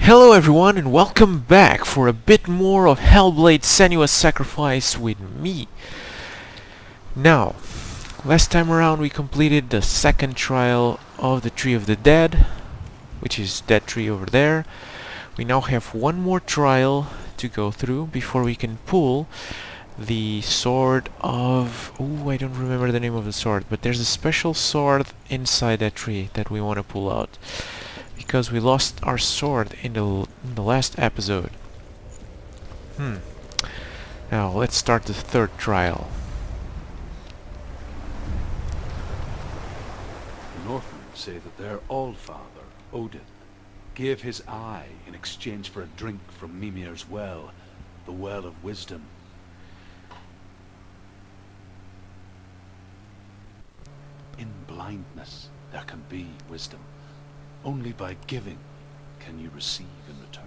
Hello everyone and welcome back for a bit more of Hellblade Senua's Sacrifice with me. Now, last time around we completed the second trial of the Tree of the Dead, which is that tree over there. We now have one more trial to go through before we can pull the sword of... oh, I don't remember the name of the sword, but there's a special sword inside that tree that we want to pull out. Because we lost our sword in the last episode. Now let's start the third trial. The Northmen say that their Allfather, Odin, gave his eye in exchange for a drink from Mimir's well, the Well of Wisdom. In blindness, there can be wisdom. Only by giving can you receive in return.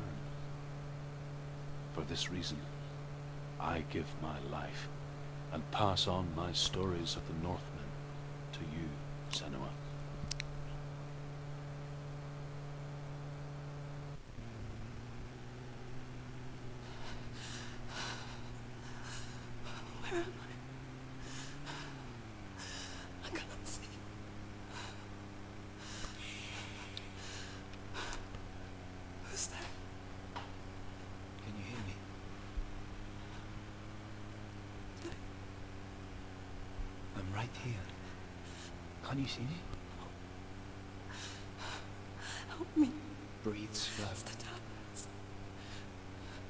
For this reason, I give my life and pass on my stories of the Northmen to you, Senua. Where am I? I cannot see. Who's there? Can you hear me? I'm right here. Can't you see me? Help me. Breathe slow. It's the darkness.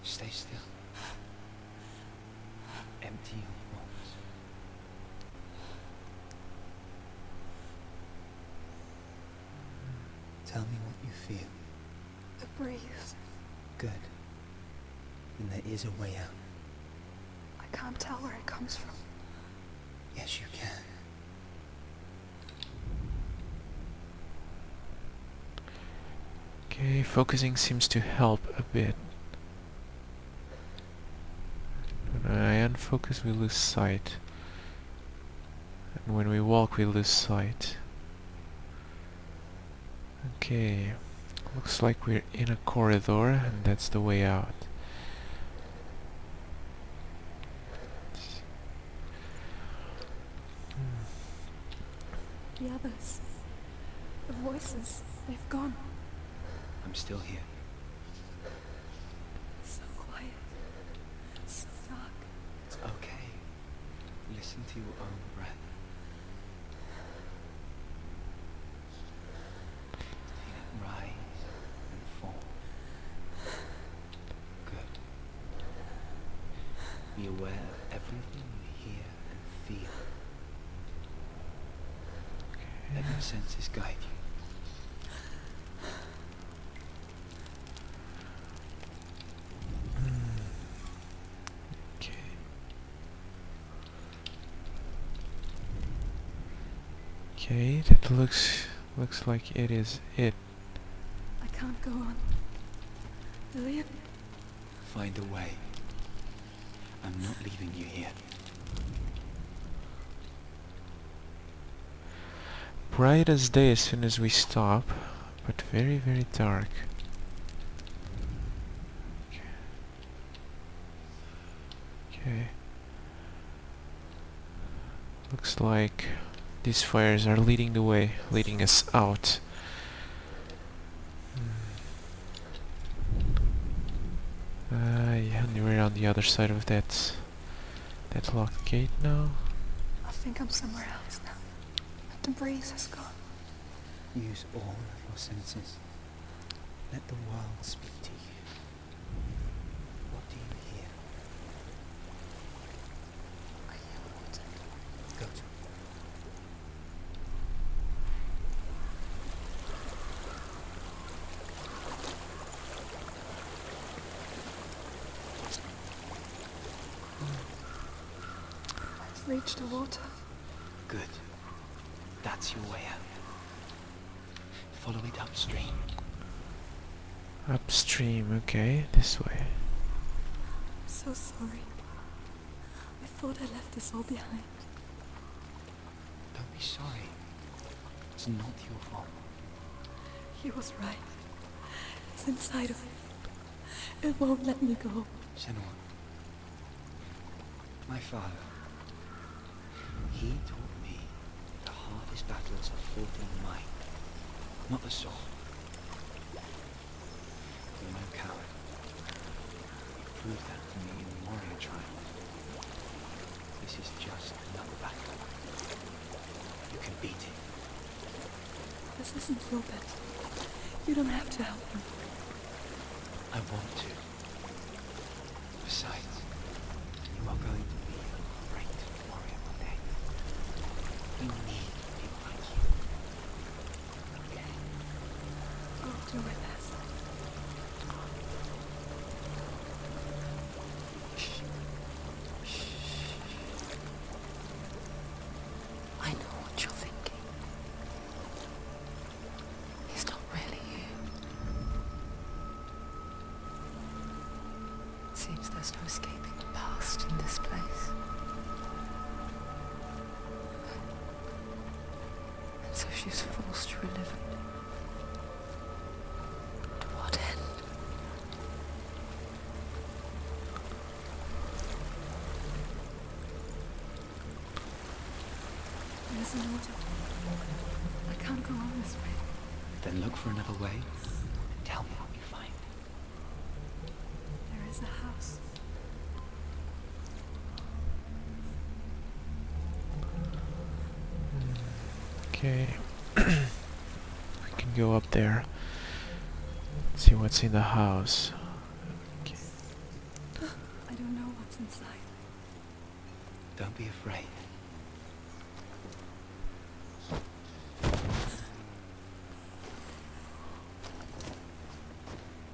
Stay still. Empty your thoughts. Tell me what you feel. The breeze. Good. And there is a way out. I can't tell where it comes from. Yes, you can. Okay, focusing seems to help a bit. When I unfocus we lose sight. And when we walk we lose sight. Okay, looks like we're in a corridor and that's the way out. The others. The voices. They've gone. I'm still here. It's so quiet. So dark. It's okay. Listen to your own breath. Feel it rise and fall. Good. Be aware of everything you hear and feel. Let your senses guide you. Okay. Okay, that looks like it is it. I can't go on. Lillian? Find a way. I'm not leaving you here. Bright as day as soon as we stop, but very, very dark. Okay. Looks like these fires are leading the way, leading us out. Yeah, and we're on the other side of that locked gate now. I think I'm somewhere else now. The breeze has gone. Use all of your senses. Let the world speak to you. What do you hear? I hear water. Go to it. I've reached the water. Good. That's your way out. Follow it upstream. Upstream, okay, this way. I'm so sorry. I thought I left this all behind. Don't be sorry. It's not your fault. He was right. It's inside of me. It won't let me go. Senua, my father, he taught me the hardest battles are fought in the mind, not the soul. You're no coward. You proved that to me in the warrior trial. This is just another battle. You can beat it. This isn't your battle. You don't have to help me. I want to. Besides, you are going to be a great warrior one day. We need people like you. Okay? I'll do my best. I know what you're thinking. He's not really here. Seems there's no escaping the past in this place. And so she's forced to relive it. To what end? There's an waterfall. I can't go on this way. Then look for another way and tell me what you find. There is a house. Okay. We can go up there. See what's in the house. Okay. I don't know what's inside. Don't be afraid.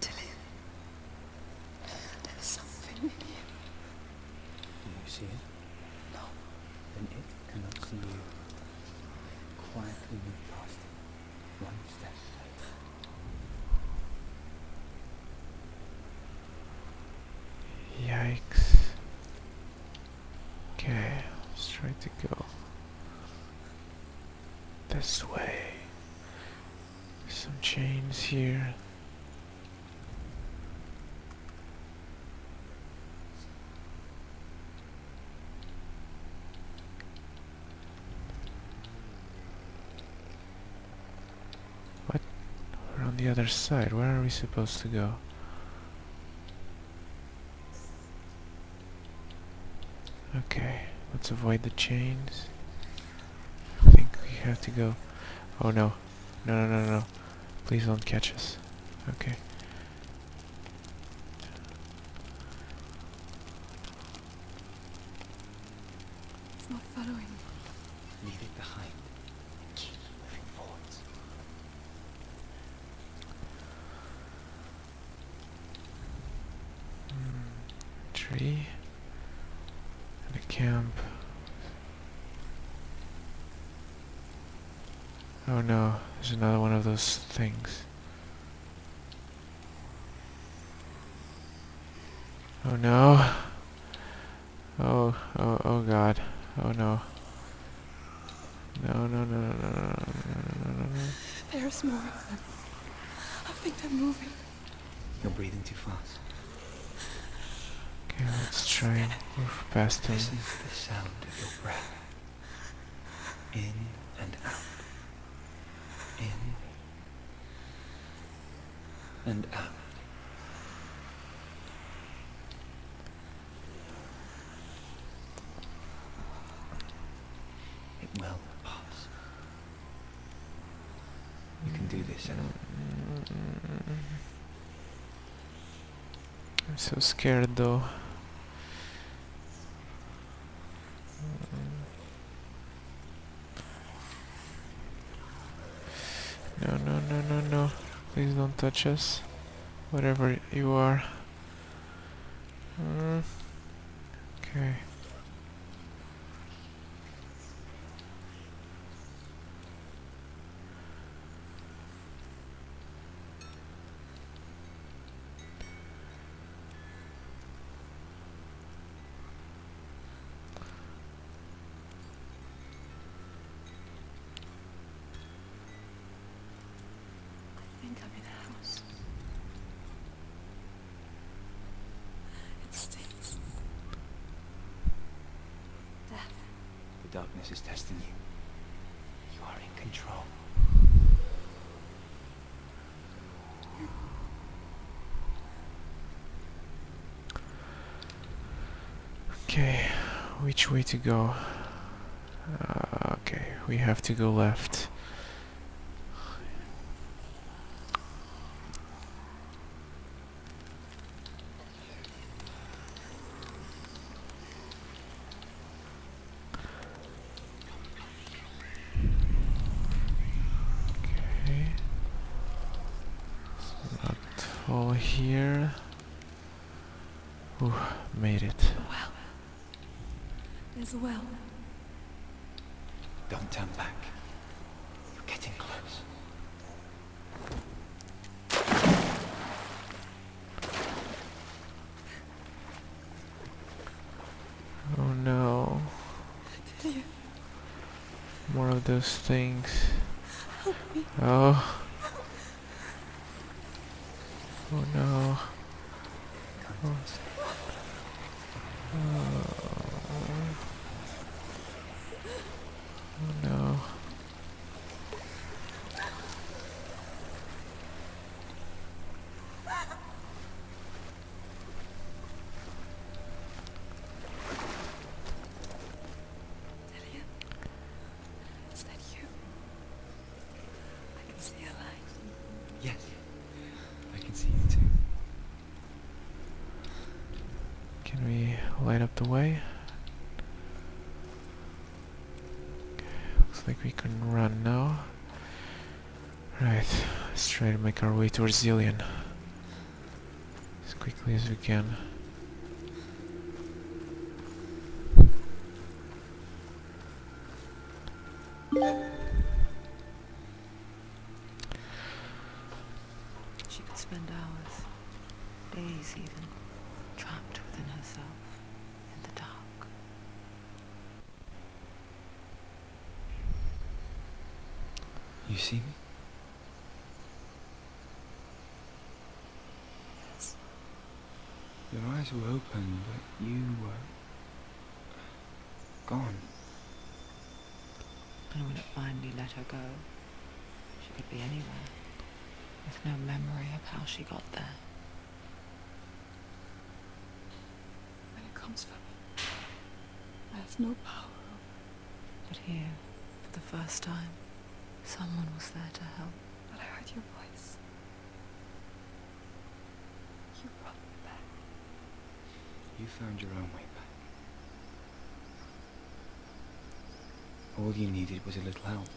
Tilly, there's something in here. Do you see it? No. Then it cannot see you. Quietly move past it. One step. Yikes. Okay, let's try to go this way. Some chains here. What? We're on the other side. Where are we supposed to go? Okay, let's avoid the chains. I think we have to go. Oh no. No, no, no, no. Please don't catch us. Okay. It's not following me. Leave it behind. Keep moving forwards. Tree. And a camp. Oh no, there's another one of those things. Oh no. Oh god. Oh no. No, no, no, no, no, no, no, no, no, no. There's more of them. I think they're moving. You're breathing too fast. Okay, let's try and move past them. Listen to the sound of your breath. In and out. In and out. It will pass. You can do this, Senua. I'm so scared though. No, no, no, no, no. Please don't touch us. Whatever you are. Okay. I think I'm in a house. The darkness is testing you. You are in control. Okay, which way to go? Okay, we have to go left. Okay. Let's not fall here. Ooh, made it. Well, there's a well. Don't turn back. You're getting close. Oh no. Delia, More of those things. help me. Oh. Oh no. Can't understand. Oh no. Delia, is that you? I can see a light. Yes, I can see you too. Can we light up the way? Looks like we can run now. Right, let's try to make our way towards Zillion as quickly as we can. She could spend hours, days even, trapped within herself, in the dark. You see me? Yes. Your eyes were open, but you were gone. And when it finally let her go, she could be anywhere, with no memory of how she got there. When it comes for me, I have no power over it. But here, for the first time, someone was there to help. But I heard your voice. You brought me back. You found your own way back. All you needed was a little help.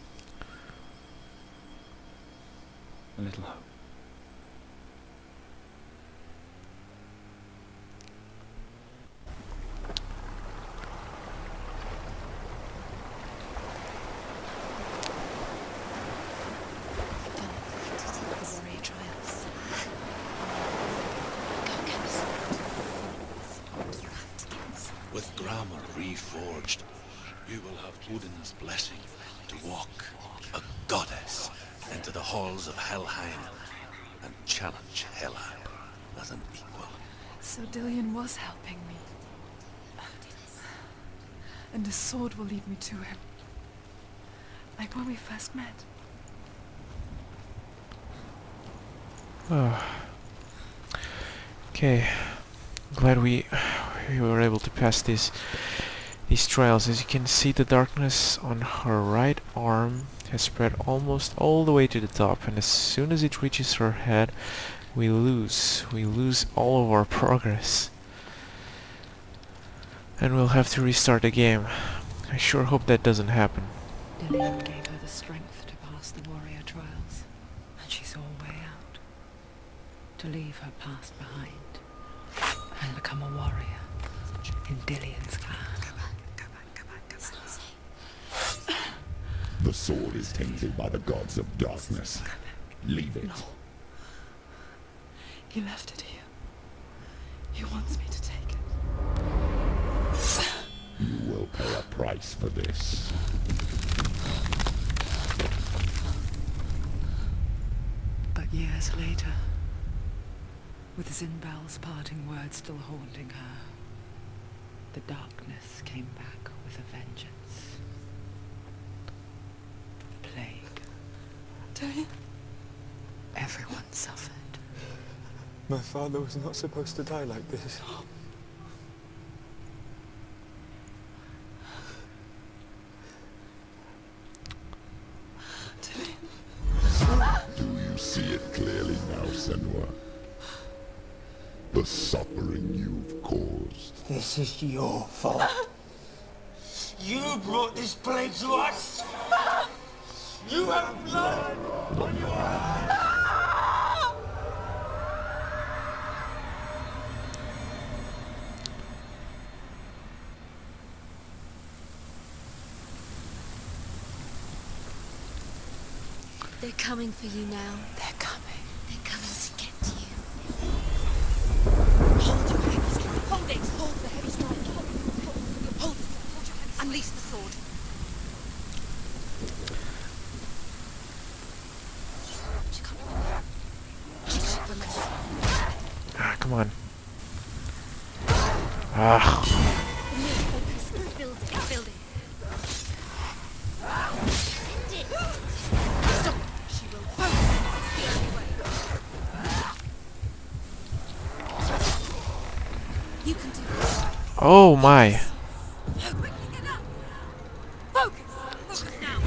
A little hope. The warrior trials. Go get us. You have to get us. With grammar reforged, you will have Odin's blessing to walk, a goddess, into the halls of Helheim and challenge Hela as an equal. So Dillion was helping me. And the sword will lead me to him. Like when we first met. Oh. Okay, glad we were able to pass these trials. As you can see, the darkness on her right arm has spread almost all the way to the top, and as soon as it reaches her head, we lose all of our progress, and we'll have to restart the game. I sure hope that doesn't happen. Dillion gave her the strength to pass the warrior trials, and she saw a way out. To leave her past behind, and become a warrior in Dillion's clan. The sword is tainted by the gods of darkness. Leave it. No. He left it here. He wants me to take it. You will pay a price for this. But years later, with Zinbel's parting words still haunting her, The darkness came back with a vengeance. The plague. Don't. Everyone suffered. My father was not supposed to die like this. Do you see it clearly now, Senua? The suffering you've caused. This is your fault. You brought this plague to us. You have blood on your hands. They're coming for you now. They're coming. They're coming to get you. Hold your heavy strike. Hold it. Hold the heavy strike. Hold it. Hold your heavy strike. Unleash the sword. She can't run. She's from us. Ah, come on. Ah. Focus. Build it. Build it. Stop. She will focus. It's the only way. You can do this. Oh my. Quickly get up. Focus. Focus now.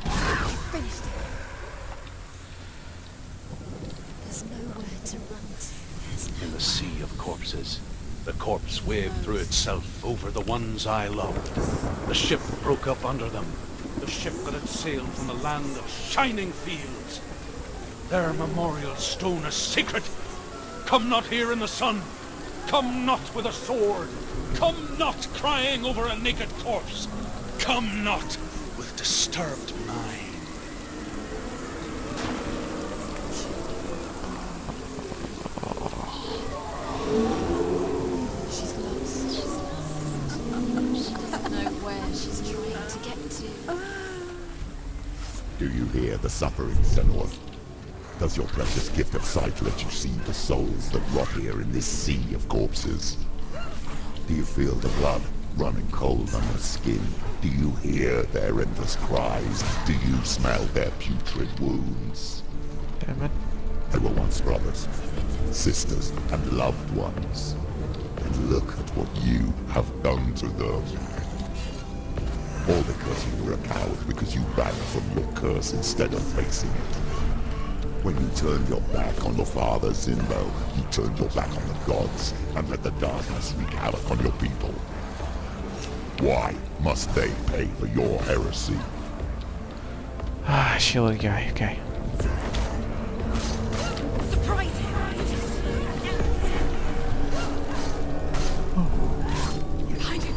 You finished it. There's nowhere to run to. In the sea of corpses, the corpse waved through itself over the ones I loved. The ship broke up under them. The ship that had sailed from a land of shining fields. Their memorial stone is sacred. Come not here in the sun. Come not with a sword. Come not crying over a naked corpse. Come not with disturbed mind. She's lost. She doesn't know where she's trying to get to. Do you hear the suffering, Senua? Does your precious gift of sight let you see the souls that rot here in this sea of corpses? Do you feel the blood running cold on your skin? Do you hear their endless cries? Do you smell their putrid wounds? Damn it. They were once brothers, sisters, and loved ones. And look at what you have done to them. All because you were a coward, because you ran from your curse instead of facing it. When you turned your back on your father, Zinbo, you turned your back on the gods and let the darkness wreak havoc on your people. Why must they pay for your heresy? Ah, shield guy. Okay. Surprise him. Behind you.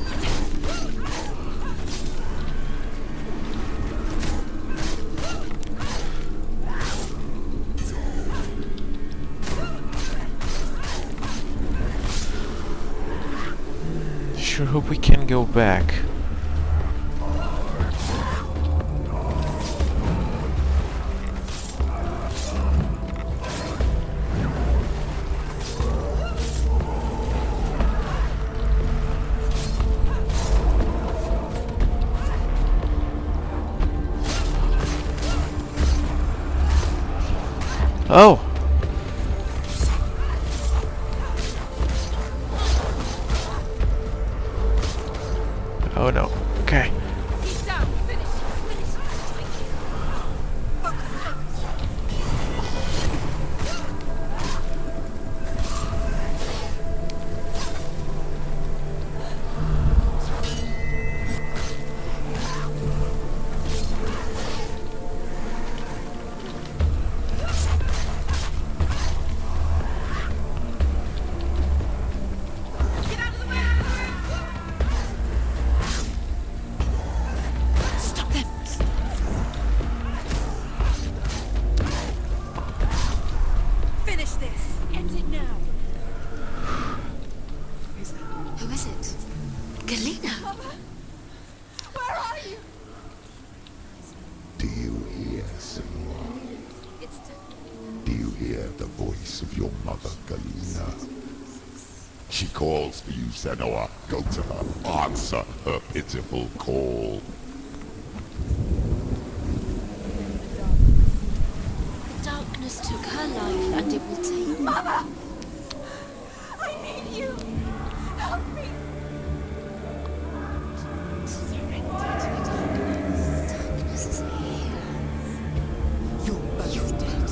Sure hope we can go back. Oh! Oh no. Okay. He's down. Finish. Finish. Focus. Focus. Get out of the way! Stop them! Finish this! End it now! Who is it? Galena! Mother! Where are you? Do you hear, Senua? It's Do you hear the voice of your mother, Galena? She calls for you, Senua. Go to her. Answer her pitiful call. Darkness took her life, and it will take... Mother! I need you! Help me! Surrender to the darkness. Darkness is here. You're both dead.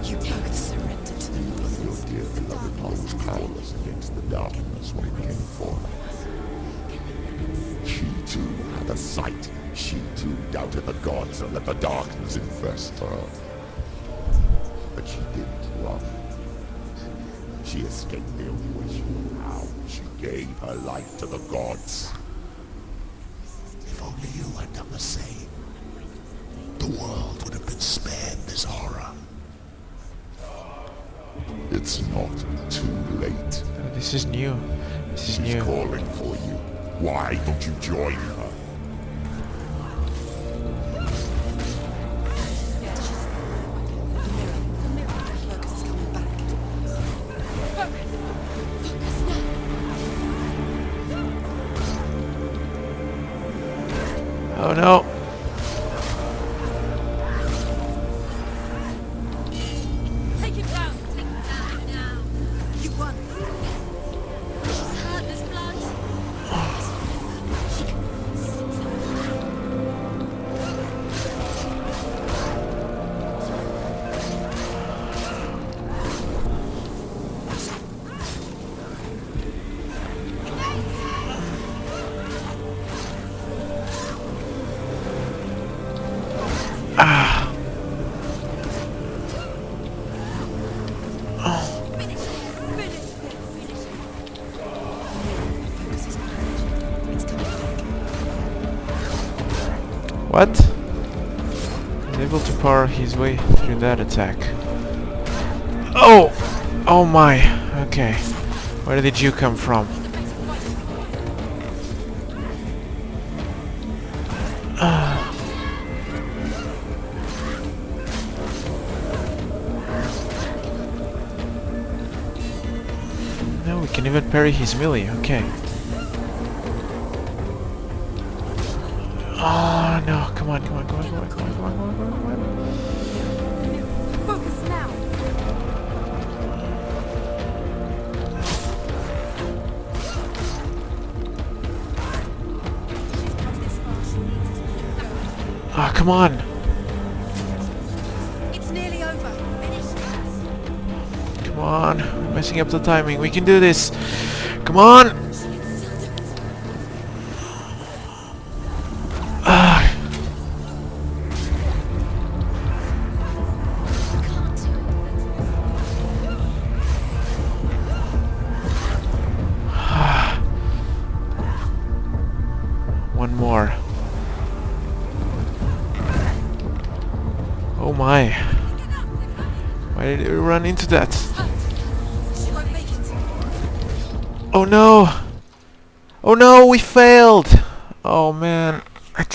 You both surrendered to the Your noises. dear beloved mother was powerless against the darkness when it came for her. She too had a sight. She too doubted the gods and let the darkness infest her. But she didn't run. She escaped the only way she knew how. She gave her life to the gods. If only you had done the same, the world would have been spared this horror. It's not too late. Oh, this is new. This is She's new. calling for you. Why don't you join her? Oh no. Take him down! Take him down now! You won! She's hurt, there's blood. She can... Ah. Finish him! Finish him! What? He's able to power his way through that attack. Oh! Oh my. Okay. Where did you come from? No, we can even parry his melee. Okay. Oh no! Come on! Come on! Come on! Come on! Come on! Come on! Come on! Come on! Focus now! Ah, come on! It's nearly over. Finish this. Come on! We're messing up the timing. We can do this! Come on! Ah! One more. Oh my. Why did we run into that? She won't make it. Oh no! Oh no, we failed! Oh man. I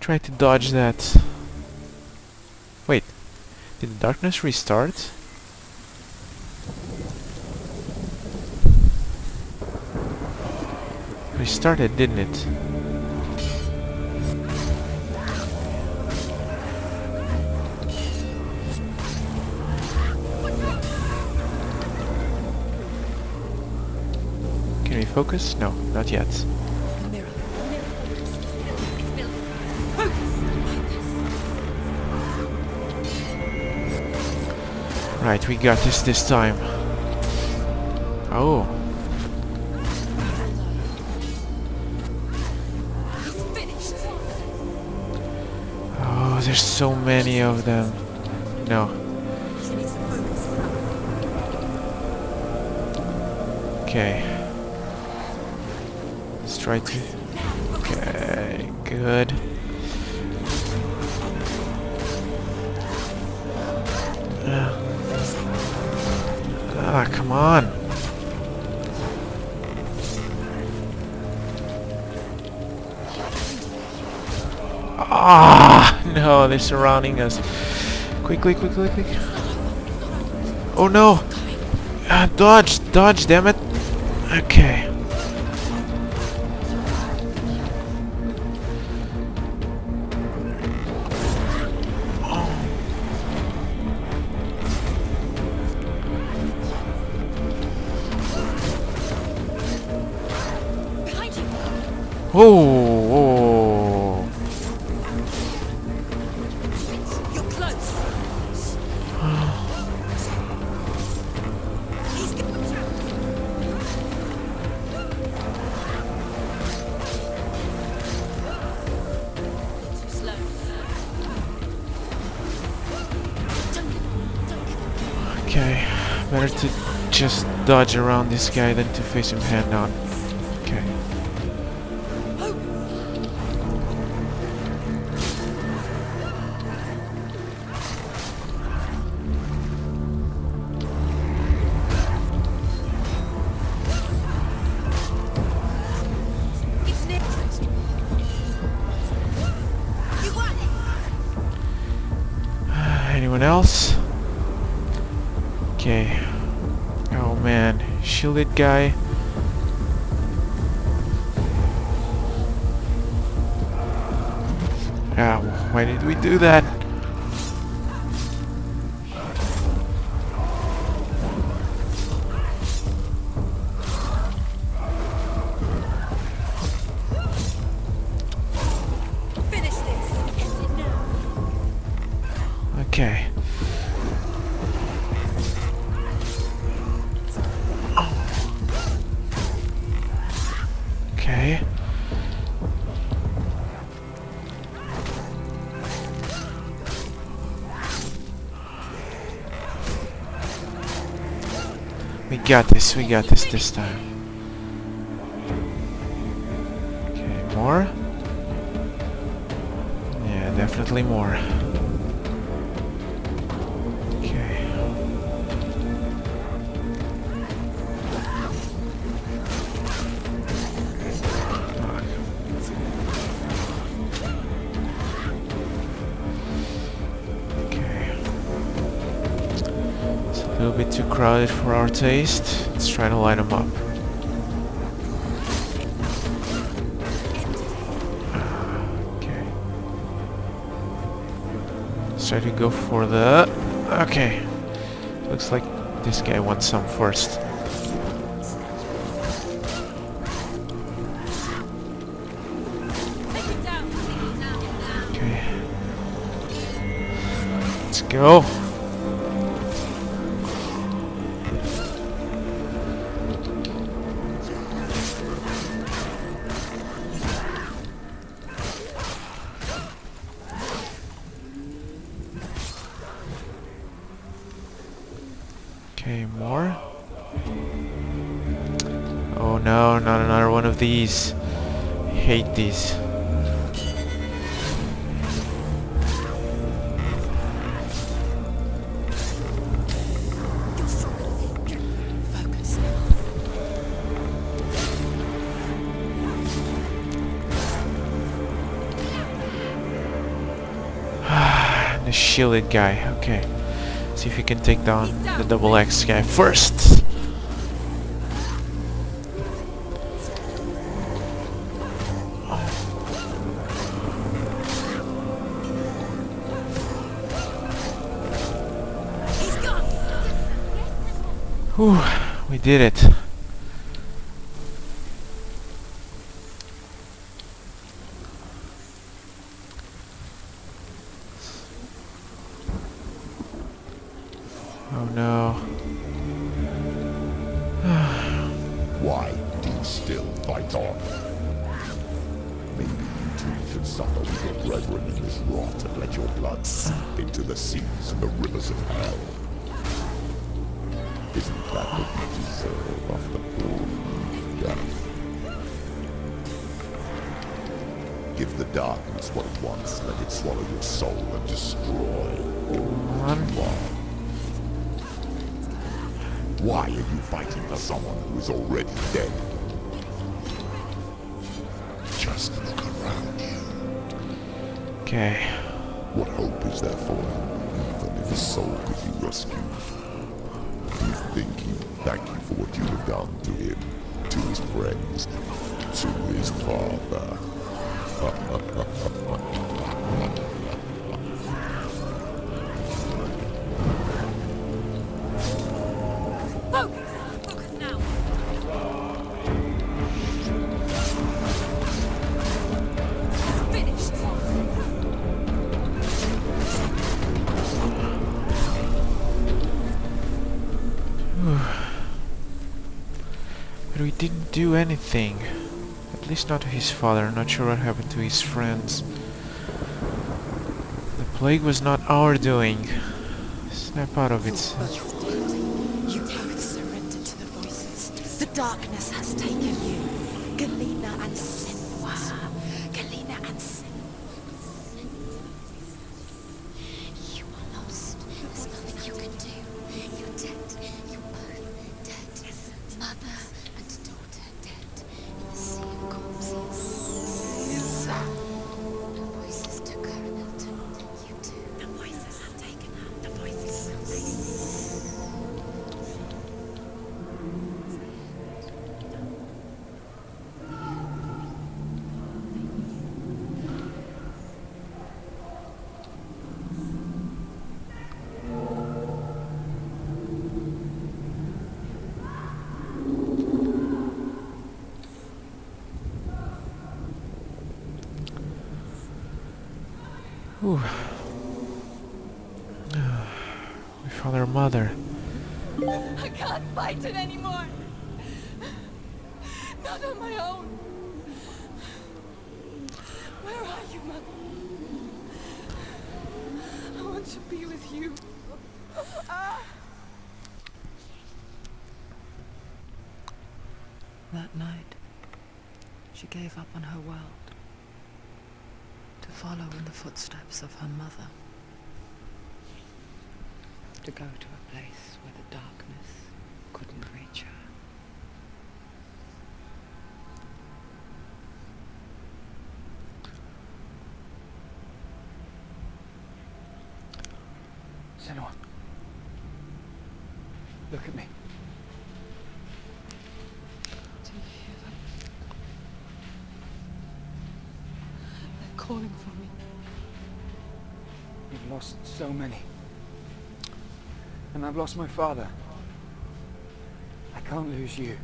tried to dodge that. Wait. Did the darkness restart? Restarted, didn't it? Can we focus? No, not yet. Right, we got this time. Oh. Oh, there's so many of them. No. Okay. Let's try to... Okay, good. Ah, come on. Ah, no, they're surrounding us. Quickly, quickly, quick. Oh no! Dodge! Dodge, damn it! Okay. Behind you! Oh! You're close! He's got you! Too slow. Don't give up. Okay. Better to just dodge around this guy than to face him head on. Okay. It's near. You won it! Anyone else? Okay. Oh man, shielded guy. Ah, why did we do that? Finish this! End it now! Okay. Okay. We got this time. Okay, more? Yeah, definitely more. Okay. Okay. It's a little bit too crowded for our taste. Let's try to light them up. Okay. Let's try to go for the... Okay. Looks like this guy wants some first. Take it down! Okay. Let's go. Okay, more. Oh no, not another one of these. Hate these. Focus. The shielded guy. Okay. See if you can take down the double X guy first. He's gone! Whew, we did it. Oh no. Why do you still fight on? Maybe you too should suffer with your brethren in this rot and let your blood seep into the seas and the rivers of hell. Isn't that what you deserve after all you've done? Give the darkness what it wants, let it swallow your soul and destroy all you are. Why are you fighting for someone who is already dead? Just look around you. Okay. What hope is there for him, even if his soul could be rescued? think he'd thank you for what you have done to him, to his friends, to his father? Focus! Focus now! Finished! But we didn't do anything. At least not to his father. Not sure what happened to his friends. The plague was not our doing. Snap out of it. You both surrendered to the voices. The darkness has taken you. Galena and Senua. Galena and Senua. You are lost. There's nothing you can do. You're dead. You're both dead. Mother and daughter dead. In the sea of corpses. The voices took her and they'll take you too. The voices have taken her. The voices have taken her. Ooh. We found our mother. I can't fight it anymore! Not on my own! Where are you, Mother? I want to be with you. That night, she gave up on her world to follow in the footsteps of her mother, to go to a place where the darkness couldn't reach her. Senua. Look at me. Do you hear them? They're calling for me. You've lost so many. And I've lost my father. I can't lose you.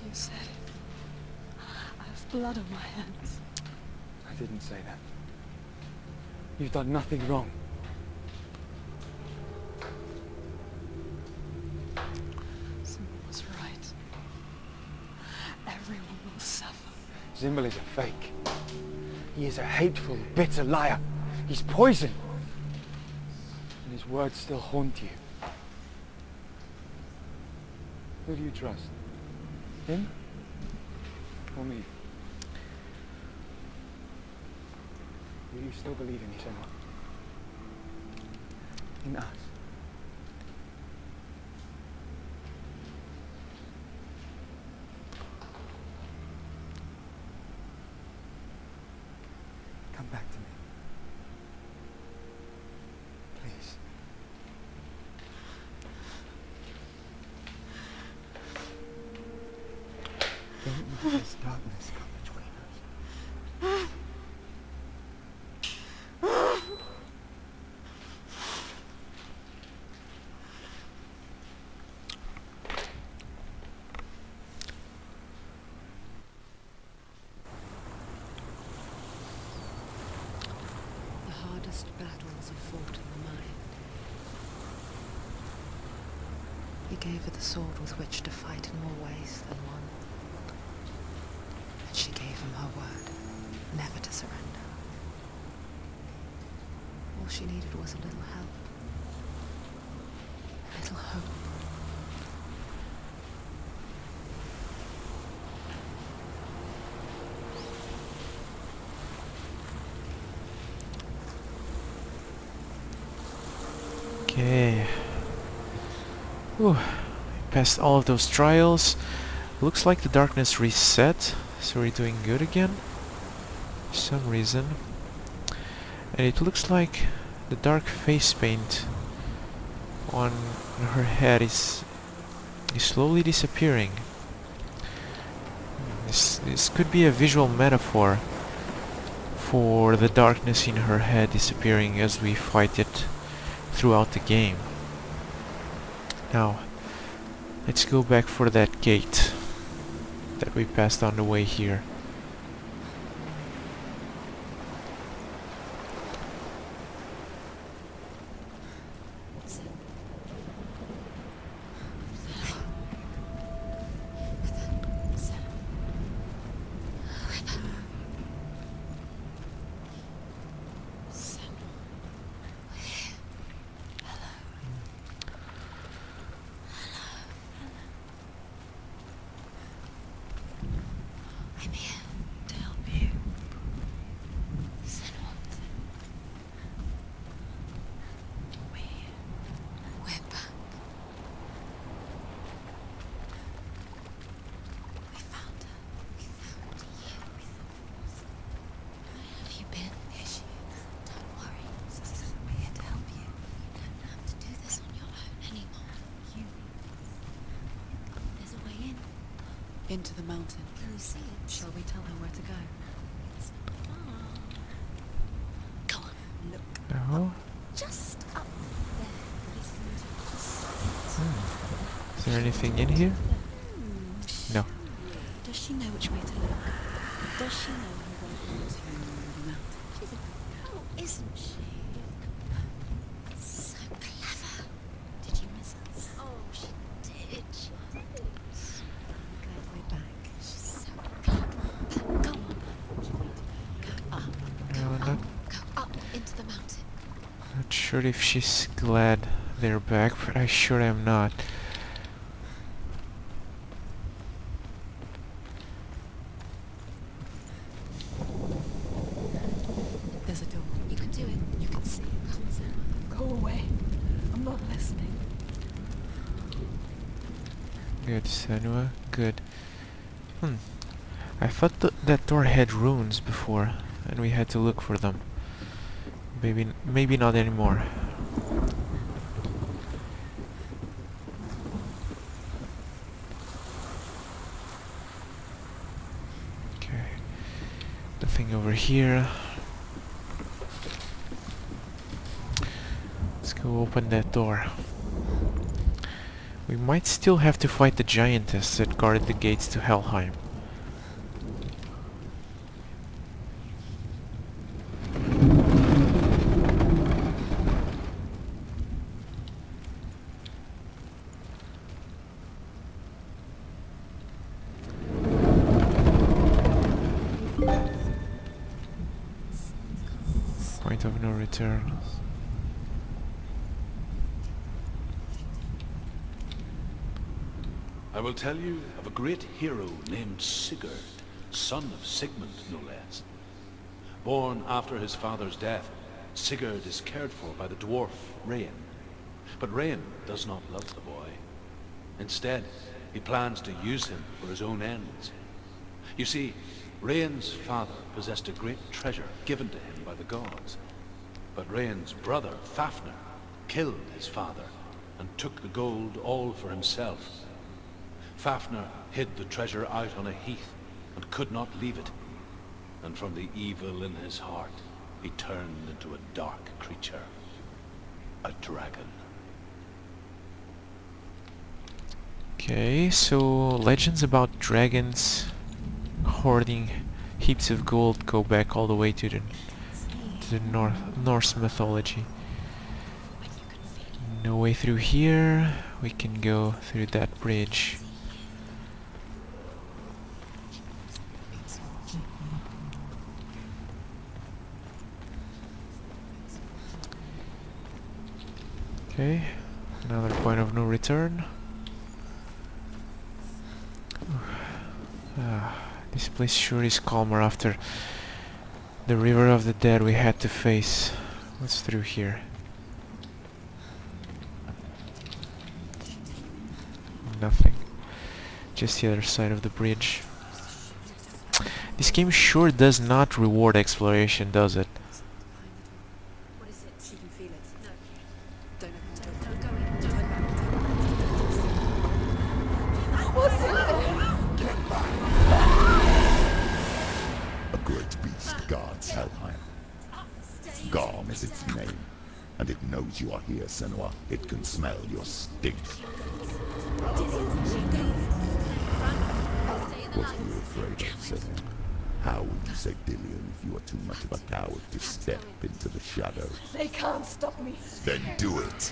You said it. I have blood on my hands. I didn't say that. You've done nothing wrong. Someone was right. Everyone will suffer. Zimbel is a fake. He is a hateful, bitter liar. He's poison. And his words still haunt you. Who do you trust? Him? Or me? Will you still believe in me, Senua? In us? Come back to me. Please. Don't let this darkness come between us. The hardest battles are fought in the mind. He gave her the sword with which to fight in more ways than one. And she gave him her word, never to surrender. All she needed was a little help. A little hope. Okay. Whew. Passed all of those trials. Looks like the darkness reset, so we're doing good again. For some reason. And it looks like the dark face paint on her head is slowly disappearing. This could be a visual metaphor for the darkness in her head disappearing as we fight it throughout the game. Now, let's go back for that gate that we passed on the way here. I'm here. To help you. Senua. We're back. We found her. We found you. Where have you been? Here she is. Don't worry. We're here to help you. You don't have to do this on your own anymore. There's a way in. Into the mountain. Can you see it? Shall we tell her where to go? It's not far. Go on. Look. Oh, Just up there. Listen to us. is there anything in here? No. Does she know which way to look? Does she know her way into the mountain? She's a oh, isn't she? So clever. Did you miss us? Oh, she did. She did. Glad we're back. She's so clever. Go on. Go up. No, not, Go up into the mountain. not sure if she's glad they're back, but I sure am not. There's a door. You can do it. You can see it. Come on, Senua. Go away. I'm not listening. Good, Senua. Good. I thought that door had runes before, and we had to look for them. Maybe not anymore. Okay. Nothing over here. Let's go open that door. We might still have to fight the giantess that guarded the gates to Helheim. Point of no return. I will tell you of a great hero named Sigurd, son of Sigmund, no less. Born after his father's death, Sigurd is cared for by the dwarf Rain. But Rain does not love the boy. Instead, he plans to use him for his own ends. You see, Rain's father possessed a great treasure given to him by the gods. But Rain's brother, Fafnir, killed his father and took the gold all for himself. Fafnir hid the treasure out on a heath and could not leave it. And from the evil in his heart, he turned into a dark creature. A dragon. Okay, so legends about dragons hoarding heaps of gold go back all the way to the Norse mythology. No way through here. We can go through that bridge. Okay, another point of no return. This place sure is calmer after the river of the dead we had to face. What's through here? Nothing. Just the other side of the bridge. This game sure does not reward exploration, does it? What is it? She can feel it. No. Don't open the door. Don't go in. as its name. And it knows you are here, Senua. It can smell your stink. What are you afraid of, Senua? How would you say Dillion if you are too much of a coward to step into the shadows? They can't stop me. Then do it!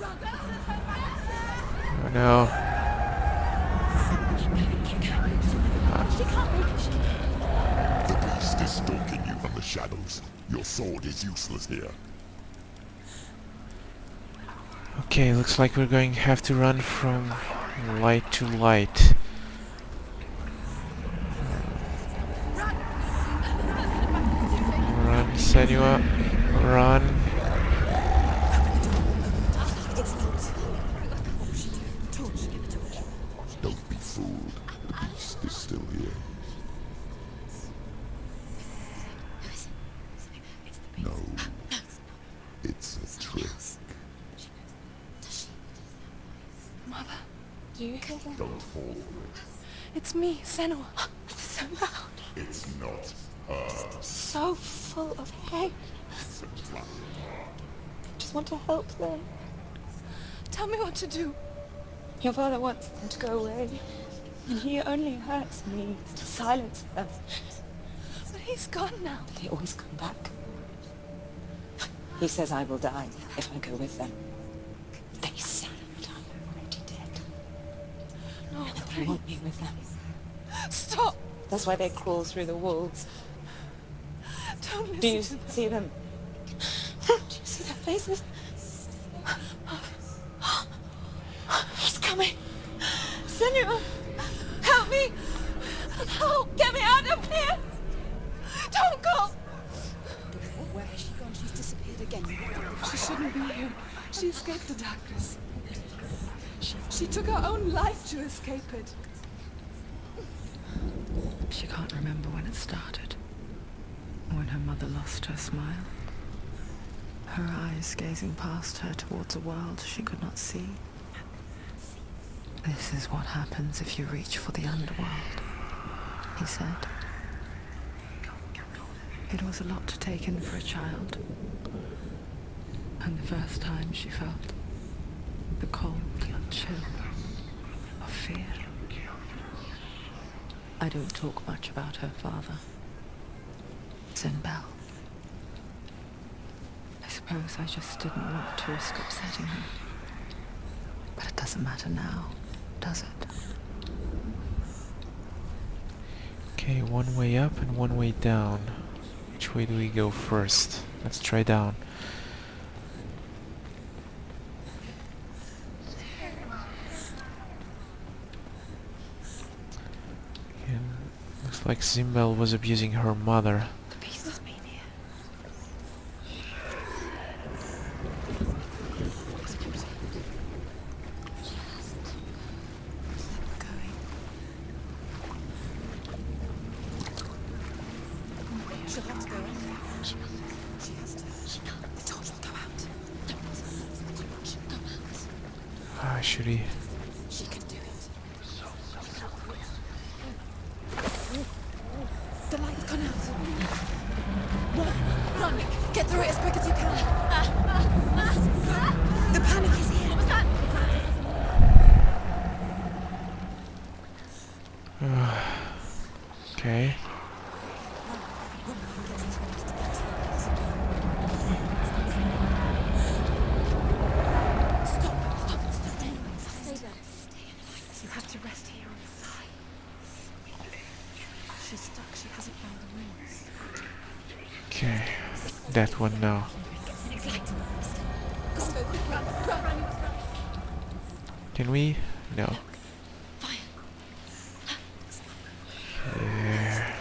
Oh no. The beast is stalking you from the shadows. Your sword is useless here. Okay, looks like we're going to have to run from light to light. Run, Senua. Run. Don't be fooled. The beast is still here. No. It's a trick. Mother, do you hear that? Don't fall for it. It's me, Senua. It's so loud. It's not her. So full of hate. I just want to help them. Tell me what to do. Your father wants them to go away. And he only hurts me to silence them. But he's gone now. They always come back. He says I will die if I go with them. They say that I'm already dead. No, They please. want me with them. Stop. That's why they crawl through the walls. Don't listen Do you to them. see them? Do you see their faces? He's coming. Senua, help me. Help. Get me out of here. Don't go. Where has she gone? She's disappeared again. She shouldn't be here. She escaped the darkness. She took her own life to escape it. She can't remember when it started. When her mother lost her smile. Her eyes gazing past her towards a world she could not see. This is what happens if you reach for the underworld, he said. It was a lot to take in for a child. And the first time she felt the cold chill of fear. I don't talk much about her father. Bell. I suppose I just didn't want to risk upsetting her. But it doesn't matter now, does it? Okay, one way up and one way down. Which way do we go first? Let's try down. And looks like Zimbel was abusing her mother. The beast has been here. She'll have to go in. She has to. I told her to go out. Should we? She can do it. The light's gone out. Run! Get through it as quick as you can. The panic is here. What was that? Okay. Stop. Stay there. You have to rest here on the side. She's stuck. She hasn't found the ruins. Okay. That one now. Go quick, run. Can we? No. There.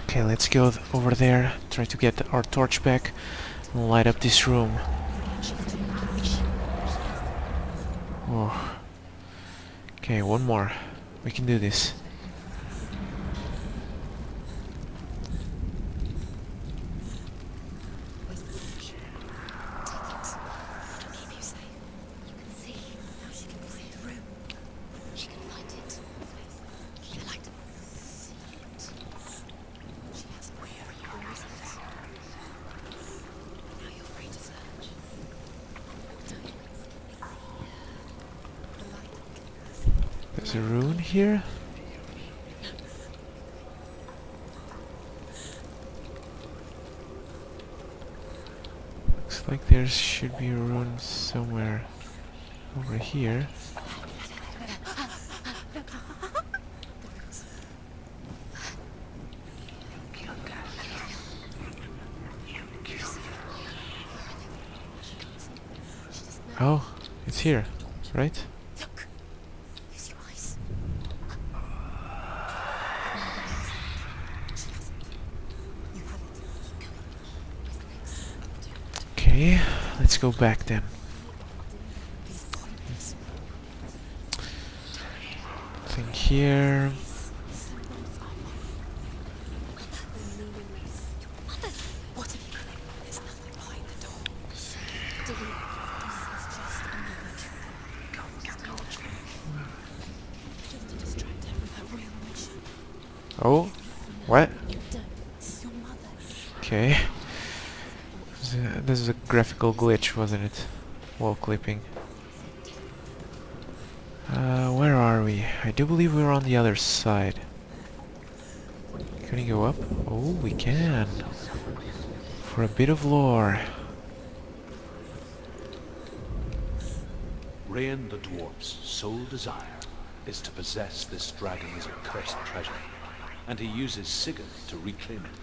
Okay, let's go over there. Try to get our torch back and light up this room. Oh. Okay, one more. We can do this. There's a rune here. Looks like there should be a rune somewhere over here. Oh, it's here, right? Look. Use your eyes. She hasn't. You have it. Keep going. Where's the next? Okay, let's go back then. These pointless. Nothing here. What have you done? There's nothing behind the door. Delete. This is just another trick. Just to distract her from her real mission. Oh, what? You don't. Your mother. Okay. This is a graphical glitch, wasn't it? Wall clipping. Where are we? I do believe we're on the other side. Can we go up? Oh, we can. For a bit of lore. Rain the dwarf's sole desire is to possess this dragon's accursed treasure, and he uses Sigurd to reclaim it.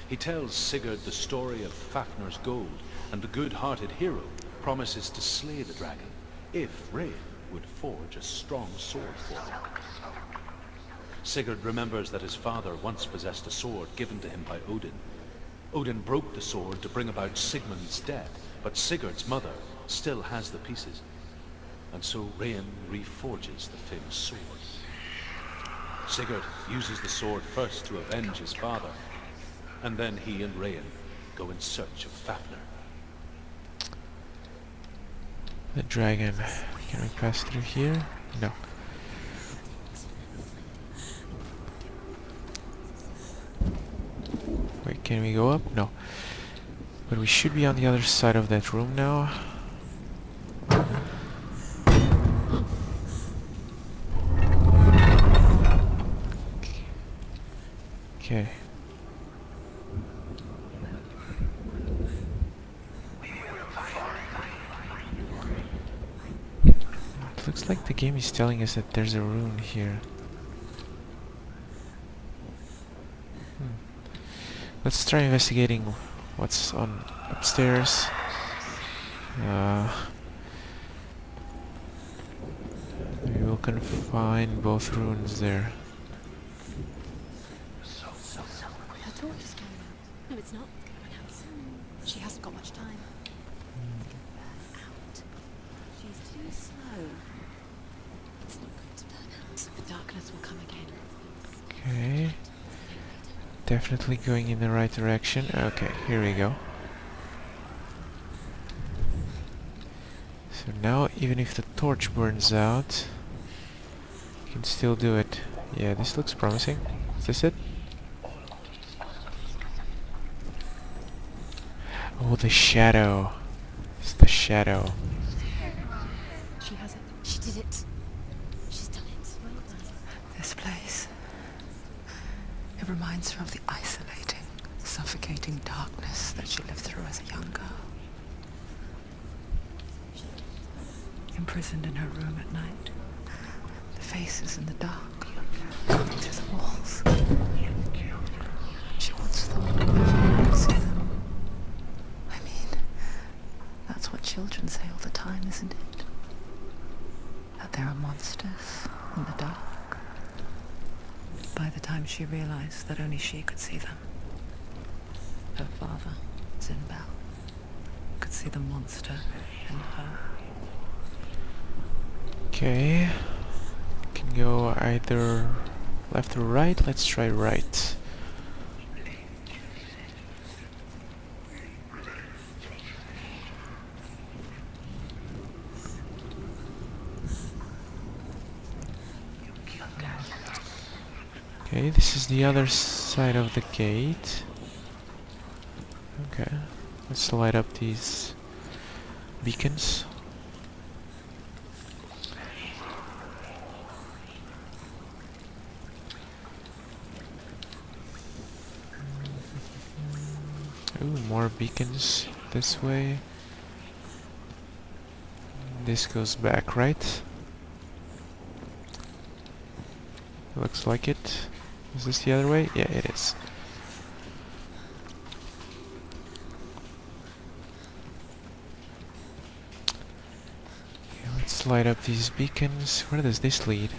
He tells Sigurd the story of Fafnir's gold, and the good-hearted hero promises to slay the dragon if Rain would forge a strong sword for him. Sigurd remembers that his father once possessed a sword given to him by Odin. Odin broke the sword to bring about Sigmund's death, but Sigurd's mother still has the pieces, and so Rain reforges the famous sword. Sigurd uses the sword first to avenge his father, and then he and Rain go in search of Fafnir. The dragon. Can we pass through here? No. Wait, can we go up? No. But we should be on the other side of that room now. Okay. It looks like the game is telling us that there's a rune here. Let's try investigating what's on upstairs. Maybe we'll confine both runes there. Her torch is going out. No, it's not going out. She hasn't got much time. Burn out. She's too slow. It's not going to burn out. The darkness will come again. Okay. Definitely going in the right direction. Okay, here we go. So now, even if the torch burns out, you can still do it. Yeah, this looks promising. Is this it? Oh, the shadow. It's the shadow. She has it. She did it. She's done it. Well done. This place. It reminds her of the isolating, suffocating darkness that she lived through as a young girl. Imprisoned in her room at night. The faces in the dark, coming through the walls. She once thought everyone could see them. I mean, that's what children say all the time, isn't it? That there are monsters in the dark. By the time she realized that only she could see them, her father, Zinbel, could see the monster in her. Okay. Can go either left or right. Let's try right. Okay, this is the other side of the gate. Okay, let's light up these beacons. more beacons this way. This goes back, right? Looks like it. Is this the other way? Yeah, it is. Okay, let's light up these beacons. Where does this lead?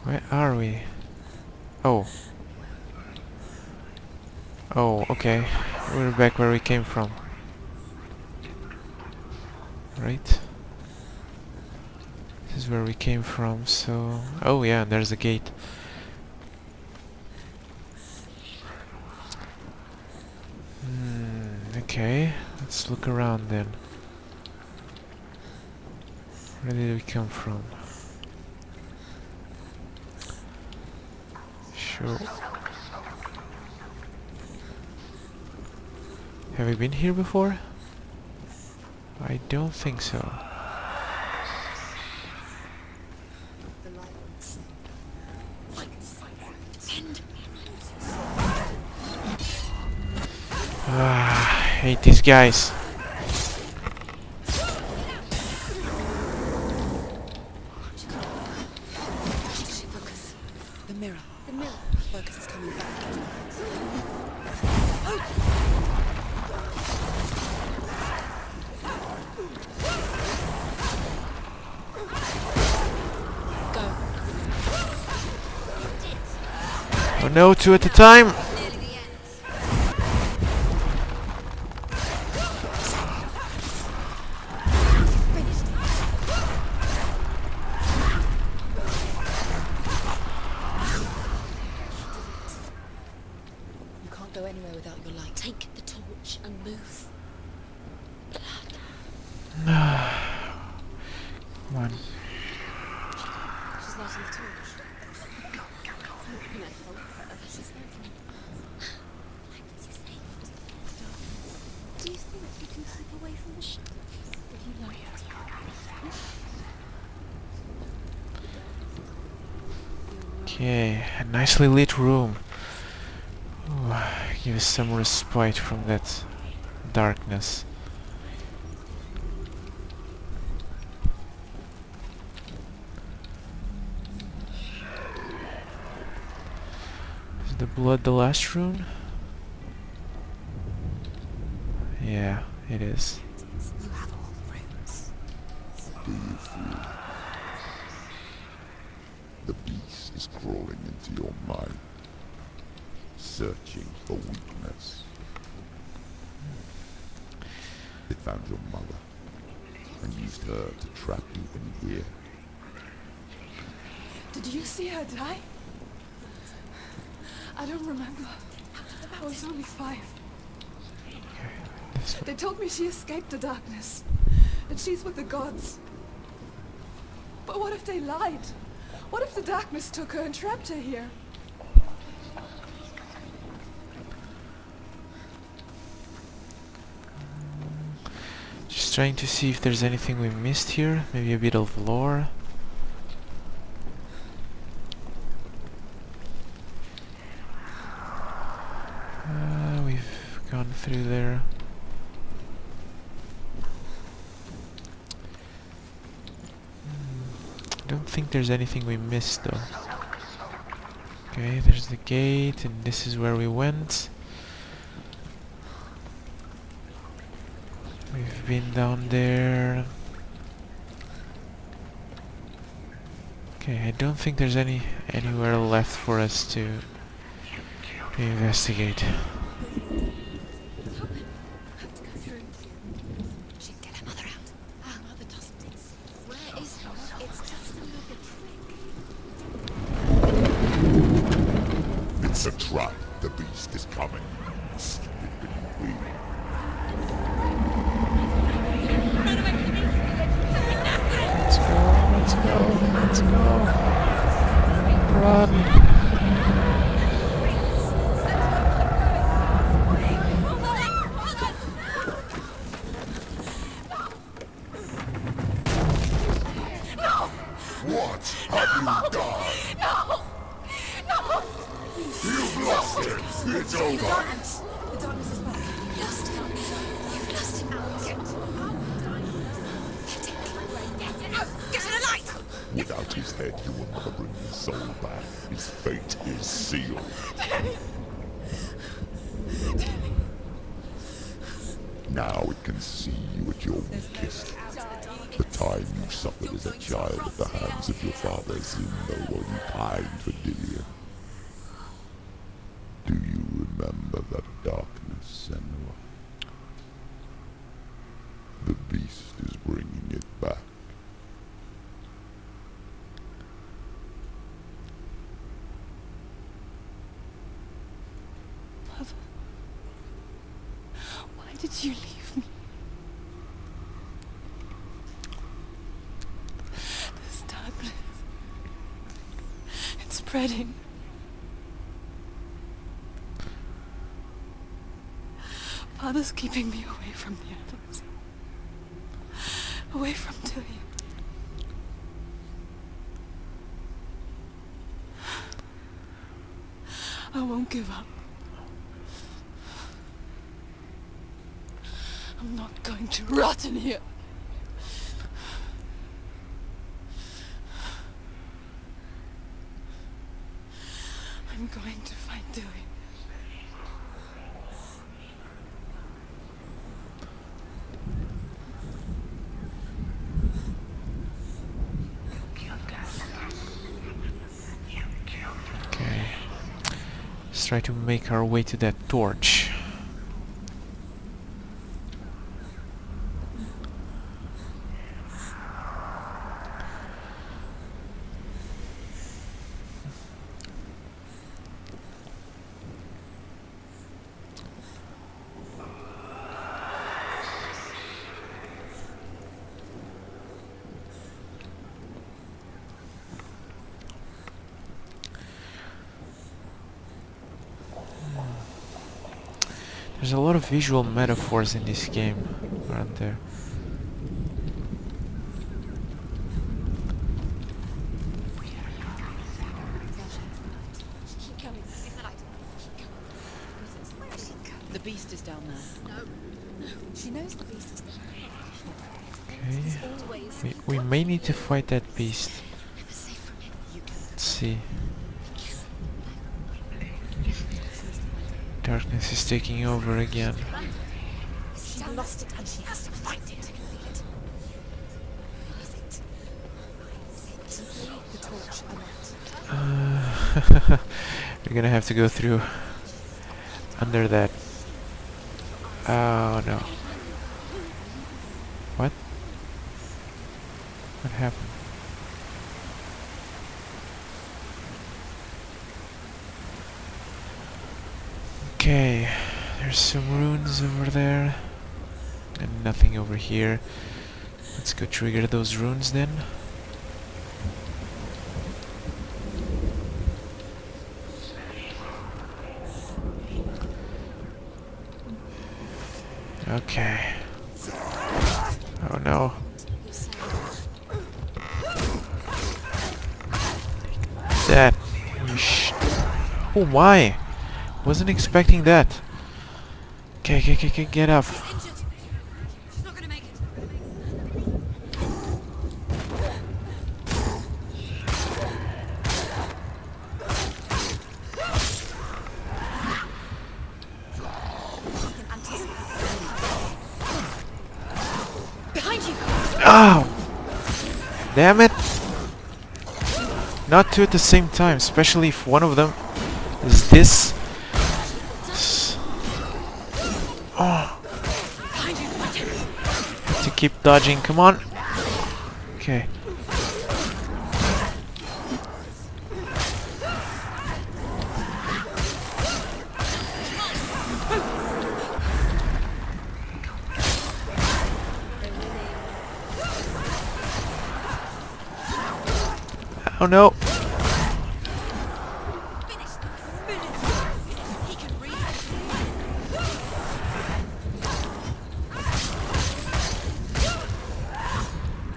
Where are we? Oh. Oh, okay. We're back where we came from. Right? This is where we came from, so... Oh yeah, there's a gate. Okay, let's look around then. Where did we come from? Sure. Have we been here before? I don't think so. Ah, hate these guys. Focus. The mirror. The mirror. Focus is coming back. Oh no, two at a time! You can't go anywhere without your light. Take the torch and move. Come on. She's lighting the torch. She's lighting. Do you think you can keep away from the shadows if you light it? Okay, a nicely lit room. Ooh, give us some respite from that darkness. Is the blood the last rune? Yeah, it is. You have all the rooms. Do you feel the beast is crawling into your mind, searching for weakness? It found your mother and used her to trap you in here. Did you see her die? I don't remember. I was only 5. They told me she escaped the darkness. That she's with the gods. But what if they lied? What if the darkness took her and trapped her here? Just trying to see if there's anything we missed here. Maybe a bit of lore. We've gone through there. I don't think there's anything we missed though. Okay, there's the gate, and this is where we went. We've been down there. Okay, I don't think there's anywhere left for us to investigate. She'd get her mother out. Our mother doesn't exist. Where is her? It's just another trick. It's a trap. The beast is coming. Stupid queen. Let's go, let's go, let's go. Run. What have you done? No! No! You've lost it! It's over! The darkness is back. You've lost him. You've lost him. Get it out! Get to the light! Without his head, you will never bring his soul back. His fate is sealed. Now it can see you at your weakest. The time you suffered as a child at the hands of your father seemed no one pined for Dillion. Do you remember that darkness, Senua? The beast is bringing it back. Mother, why did you leave me? This darkness, it's spreading. Father's keeping me away from the others. Away from Dillion. I won't give up. I'm not going to rot in here. I'm going to find Dillion. Okay. Let's try to make our way to that torch. There's a lot of visual metaphors in this game, aren't there? Keep coming. See the light. The beast is down there. No. She knows the beast is Okay. always We may need to fight that beast. never safe from him. Let's see. Darkness is taking over again. She lost it and she has to find it. What is it? Simply the torch and that. We're gonna have to go through under that. Oh no. What? What happened? Okay, there's some runes over there and nothing over here. Let's go trigger those runes then. Okay. Oh no. That. Oh my! Wasn't expecting that. Okay, get up. She's not gonna make it. Behind you! Oh! Damn it! Not two at the same time, especially if one of them is this. Oh! Have to keep dodging, come on! Okay. Oh no!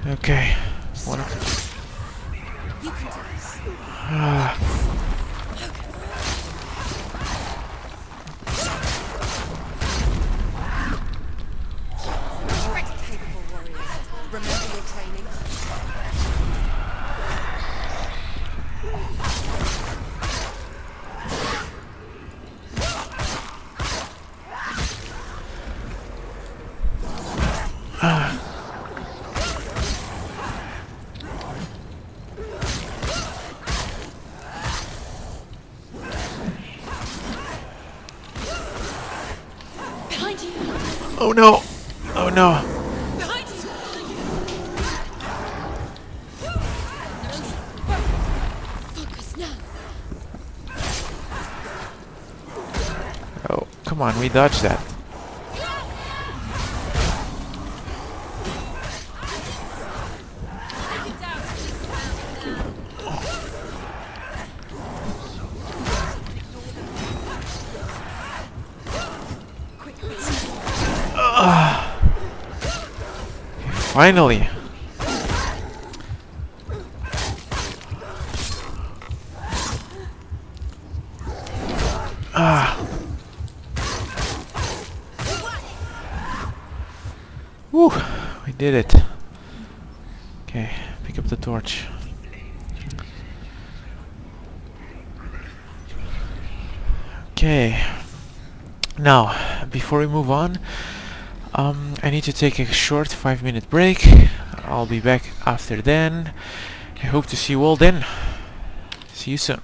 Okay. You can do this. You're a capable warrior. Remember your training. Behind you! Oh no! Oh no! Behind you! Focus now! Oh, come on, we dodged that. Finally! Woo! We did it. Okay, pick up the torch. Okay. Now, before we move on, I need to take a short 5-minute break. I'll be back after then. I hope to see you all then. See you soon.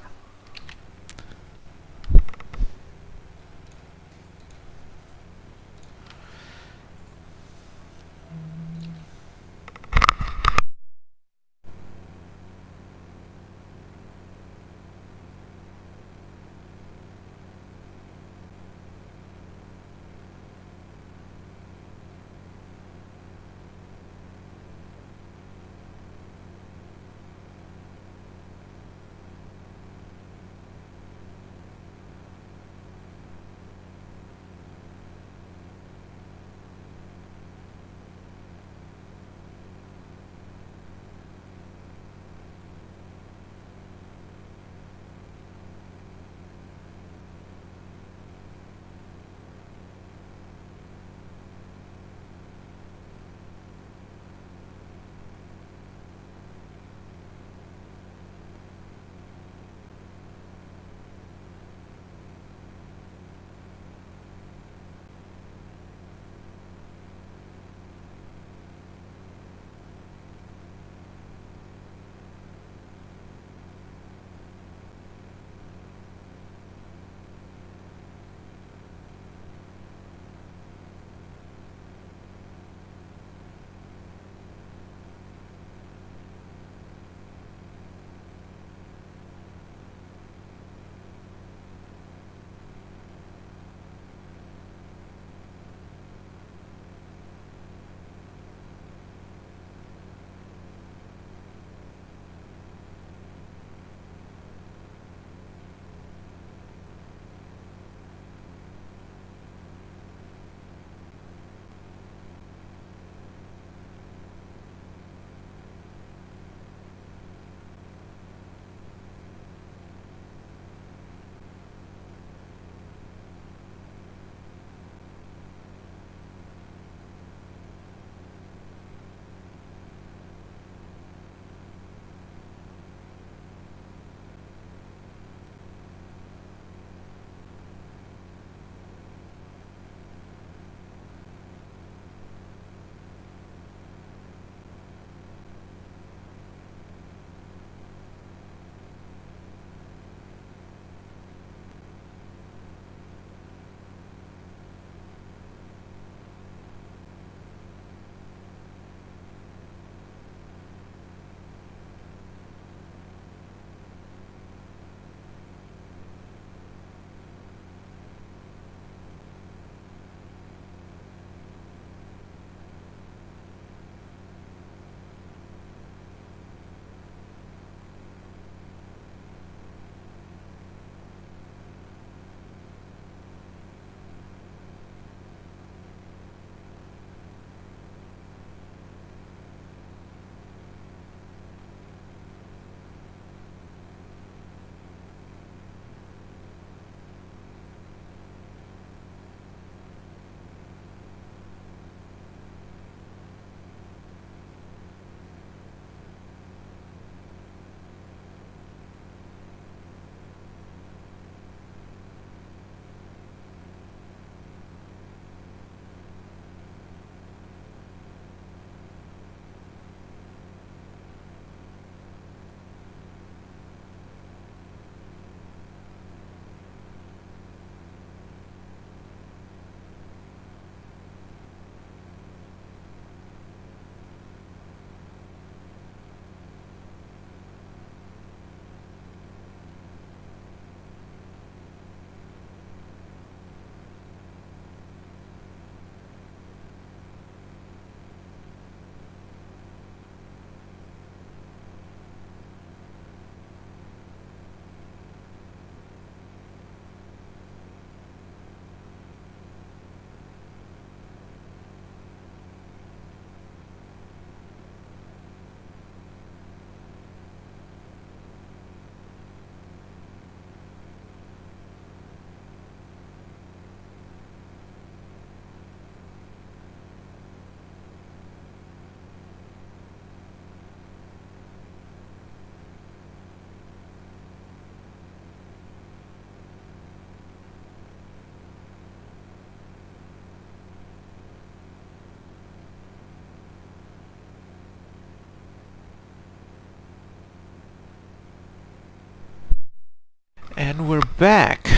And we're back.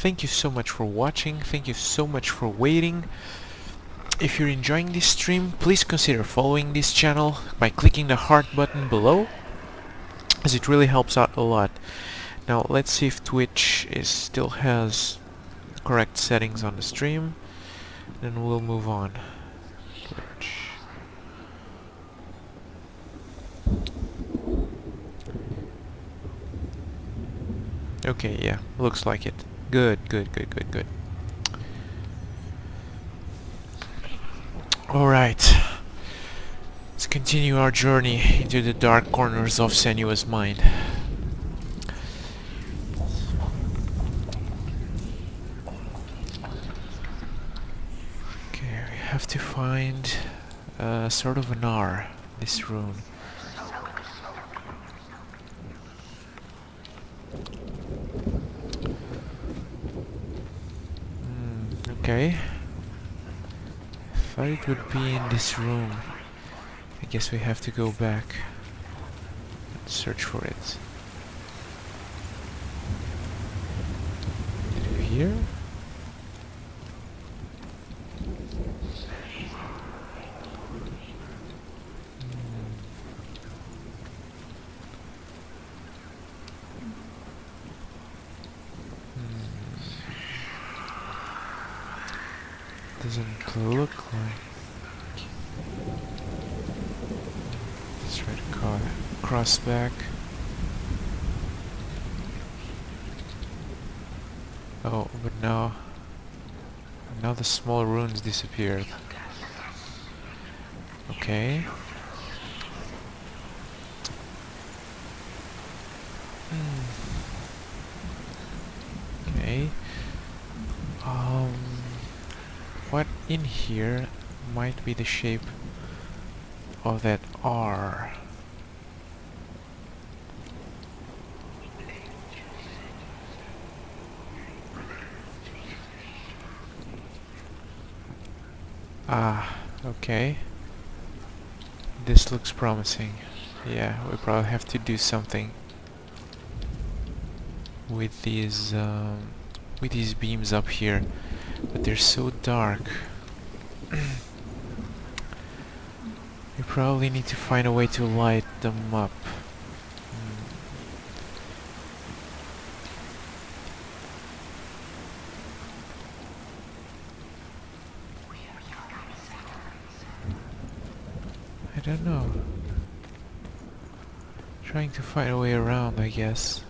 Thank you so much for watching. Thank you so much for waiting. If you're enjoying this stream, please consider following this channel by clicking the heart button below, as it really helps out a lot. Now let's see if Twitch still has correct settings on the stream, then we'll move on. Twitch. Okay, yeah, looks like it. Good. Alright. Let's continue our journey into the dark corners of Senua's mind. Okay, we have to find sort of an R, this rune. Okay. Thought it would be in this room. I guess we have to go back and search for it. Here? Doesn't look like. Let's try to cross back. Oh, but now the small runes disappeared. Okay. Okay. What in here might be the shape of that R? Ah, okay. This looks promising. Yeah, we probably have to do something with these beams up here, but they're so dark. We probably need to find a way to light them up. I don't know. Trying to find a way around, I guess.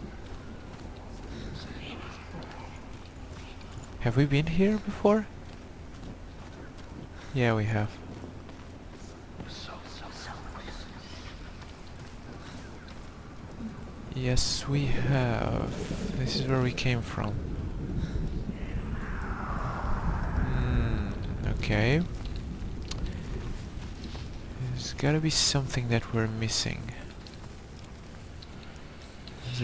Have we been here before? Yeah, we have. Yes, we have. This is where we came from. Okay. There's gotta be something that we're missing. Is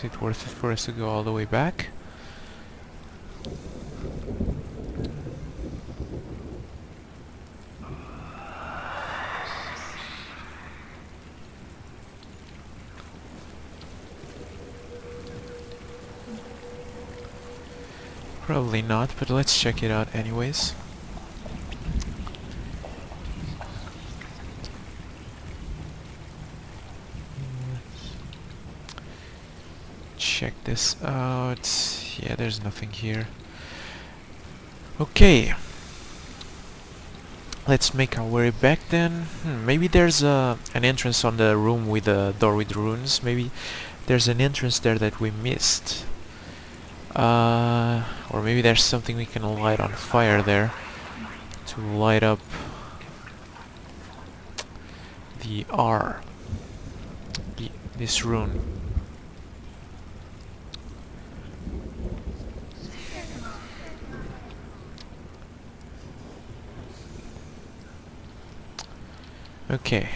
it worth it for us to go all the way back? Probably not, but let's check it out anyways. Check this out. Yeah, there's nothing here. Okay. Let's make our way back then. Maybe there's an entrance on the room with the door with runes. Maybe there's an entrance there that we missed. Or maybe there's something we can light on fire there to light up the R, this rune. Okay.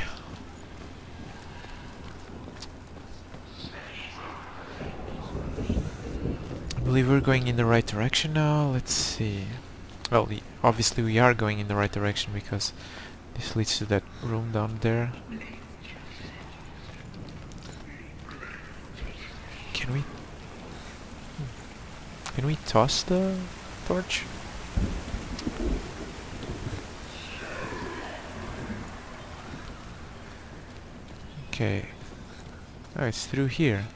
I believe we're going in the right direction now. Let's see. Well, obviously we are going in the right direction because this leads to that room down there. Can we... Can we toss the torch? Okay. Oh, it's through here.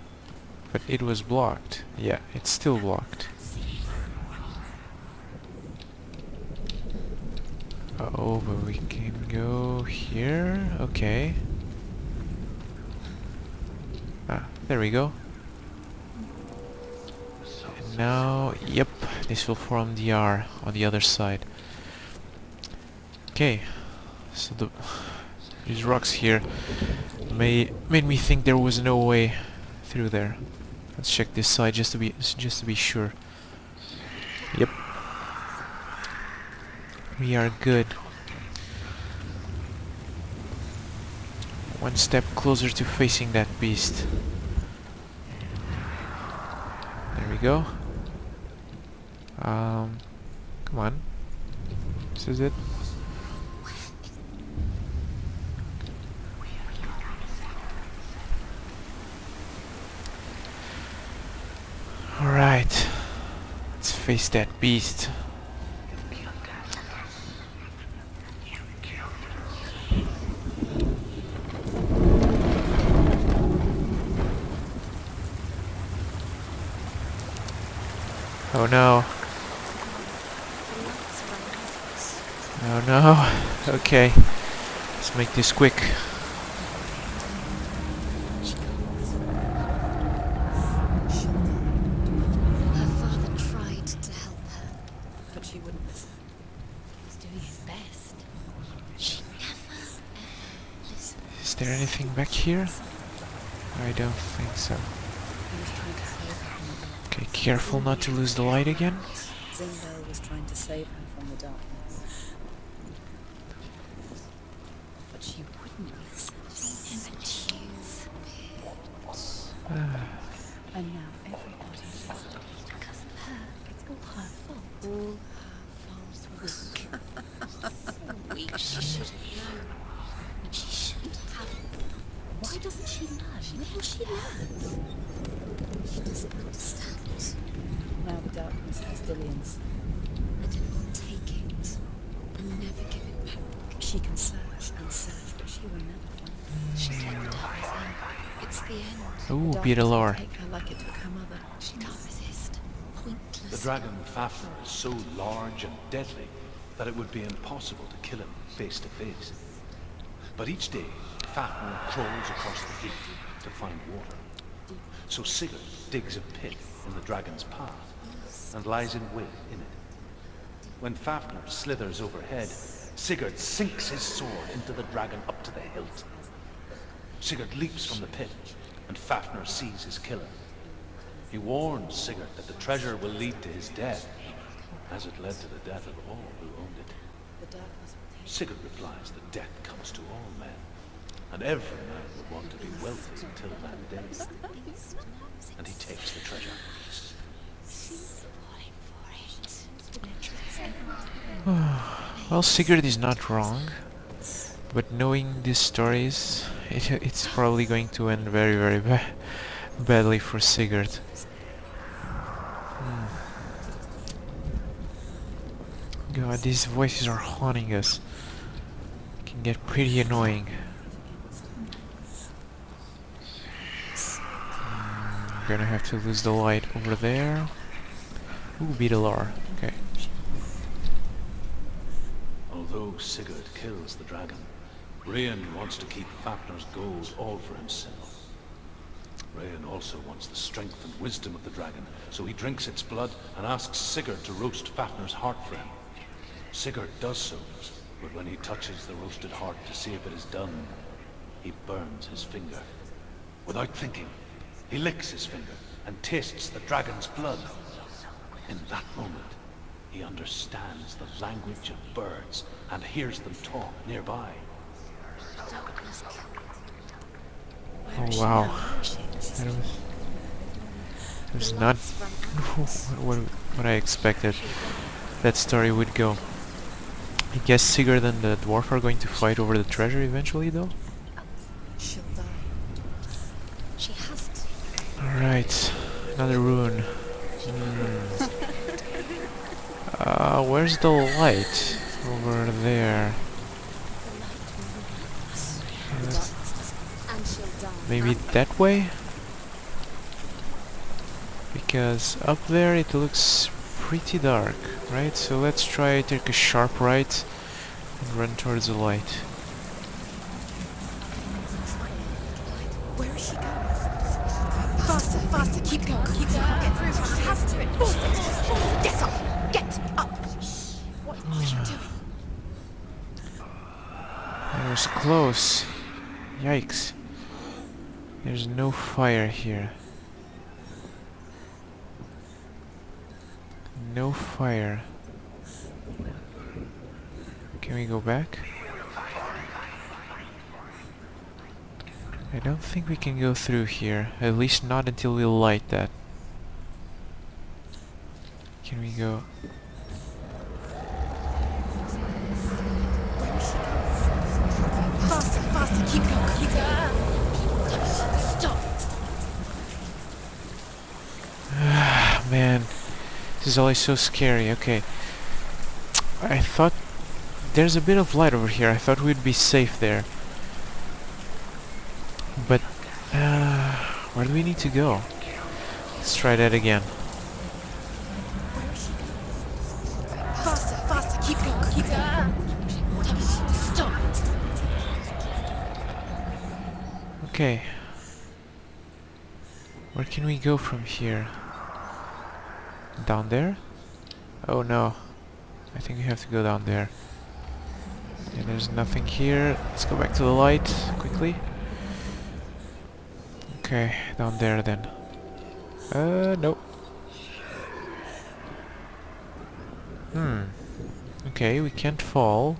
But it was blocked. Yeah, it's still blocked. Oh, but we can go here. Okay. Ah, there we go. And now, yep, this will form the R on the other side. Okay, so these rocks here made me think there was no way through there. Let's check this side just to be sure. Yep. We are good. One step closer to facing that beast. There we go. Come on. This is it. Alright. Let's face that beast. Oh no. Oh no. Okay. Let's make this quick. Her father tried to help her, but she wouldn't listen. He was doing his best. She never, ever listened. Is there anything back here? I don't think so. He was trying to save her from the dark. Okay, careful not to lose the light again. Zingbel was trying to save her from the darkness. But she wouldn't listen. She never chose. And now everybody is because of her. It's all her fault. All her fault. Weak. She should have known. And she shouldn't have. Why doesn't she learn? Maybe she learns. She doesn't understand. Now the darkness has Dillian's. And it will take it. And never give it back. She can search and search, but she will never find it. She's let the darkness in. It's the end. Ooh, Darkness beat a will lore. take her like it took her mother. She can't resist. Pointless. The dragon Fafnir is so large and deadly that it would be impossible to kill him face to face. But each day, Fafnir crawls across the heath to find water. So Sigurd digs a pit in the dragon's path and lies in wait in it. When Fafnir slithers overhead, Sigurd sinks his sword into the dragon up to the hilt. Sigurd leaps from the pit, and Fafnir sees his killer. He warns Sigurd that the treasure will lead to his death, as it led to the death of all who owned it. The darkness will take Sigurd replies that death comes to all men, and every man would want to be wealthy until that day. And he takes the treasure. Well, Sigurd is not wrong, but knowing these stories, it's probably going to end very, very badly for Sigurd. God, these voices are haunting us. Can get pretty annoying. I'm gonna have to lose the light over there. Ooh, beat a lore. Okay. Although Sigurd kills the dragon, Rayan wants to keep Fafnir's gold all for himself. Rayan also wants the strength and wisdom of the dragon, so he drinks its blood and asks Sigurd to roast Fafnir's heart for him. Sigurd does so, but when he touches the roasted heart to see if it is done, he burns his finger. Without thinking, he licks his finger and tastes the dragon's blood. In that moment, he understands the language of birds and hears them talk nearby. Oh wow. That was not what I expected that story would go. I guess Sigurd and the dwarf are going to fight over the treasure eventually, though? she'll die. She has to. Alright. Another rune. Where's the light? Over there. Let's- And she'll die. Maybe that way? Because up there it looks pretty dark, right? So let's try take a sharp right and run towards the light. Where is she going? Faster, faster, keep going, keep going. Get through, she has to. Get up, get up. What are you doing? That was close. Yikes. There's no fire here. No fire. Can we go back? I don't think we can go through here. At least not until we light that. Can we go? Faster, faster, keep going, keep going. Stop. Man, this is always so scary. Okay. I thought there's a bit of light over here. I thought we'd be safe there. But where do we need to go? Let's try that again. Faster, faster, keep going, keep going. Stop. Okay. Where can we go from here? Down there? Oh no. I think we have to go down there. Yeah, there's nothing here. Let's go back to the light quickly. Okay, down there then. Nope. Okay, we can't fall.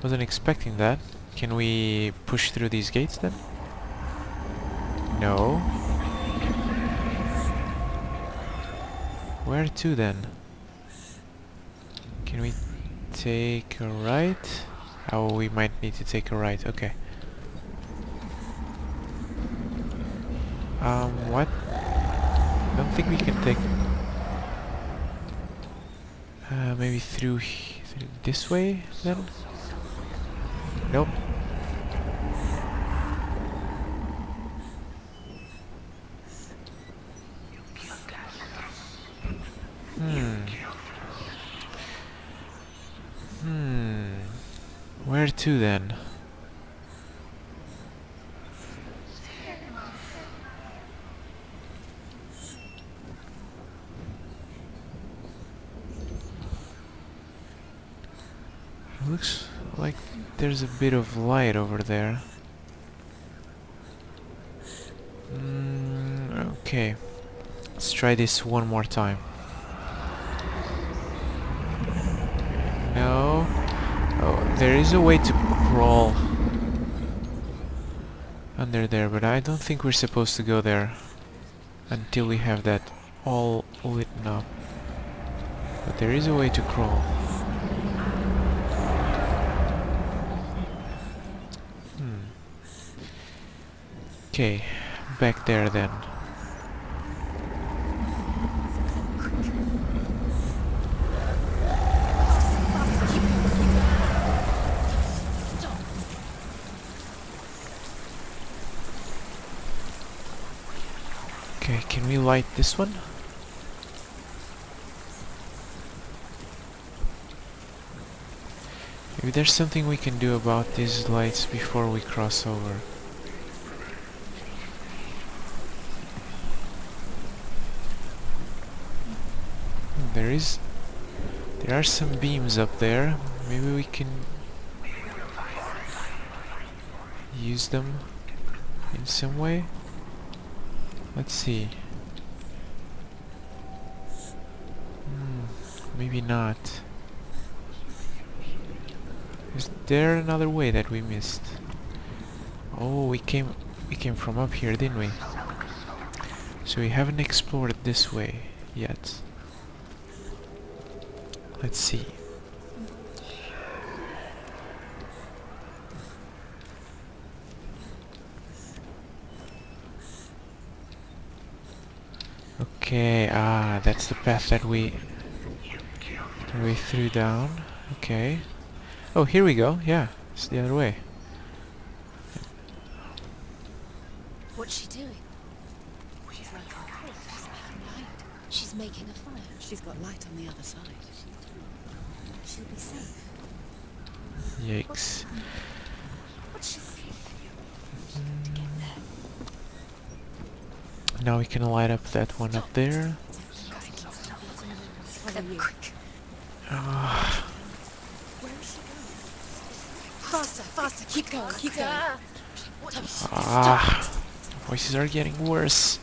Wasn't expecting that. Can we push through these gates then? No. Where to then? Can we take a right? Oh, we might need to take a right. Okay. What? Don't think we can take... maybe through this way then? Nope. Where to then? Looks like there's a bit of light over there. Okay. Let's try this one more time. No. Oh, there is a way to crawl under there, but I don't think we're supposed to go there until we have that all lit up. But there is a way to crawl. Okay, back there then. Okay, can we light this one? Maybe there's something we can do about these lights before we cross over. There are some beams up there. Maybe we can use them in some way. Let's see. Maybe not. Is there another way that we missed? Oh, we came from up here, didn't we? So we haven't explored this way yet. Let's see. Okay, that's the path that we threw down. Okay. Oh, here we go. Yeah, it's the other way. What's she doing? She's like light. She's making a fire. She's got light on the other side. She'll be safe. Yikes. What's she Now we can light up that one up there. Ah, Where is she going? Faster, faster, keep going, keep going. voices are getting worse.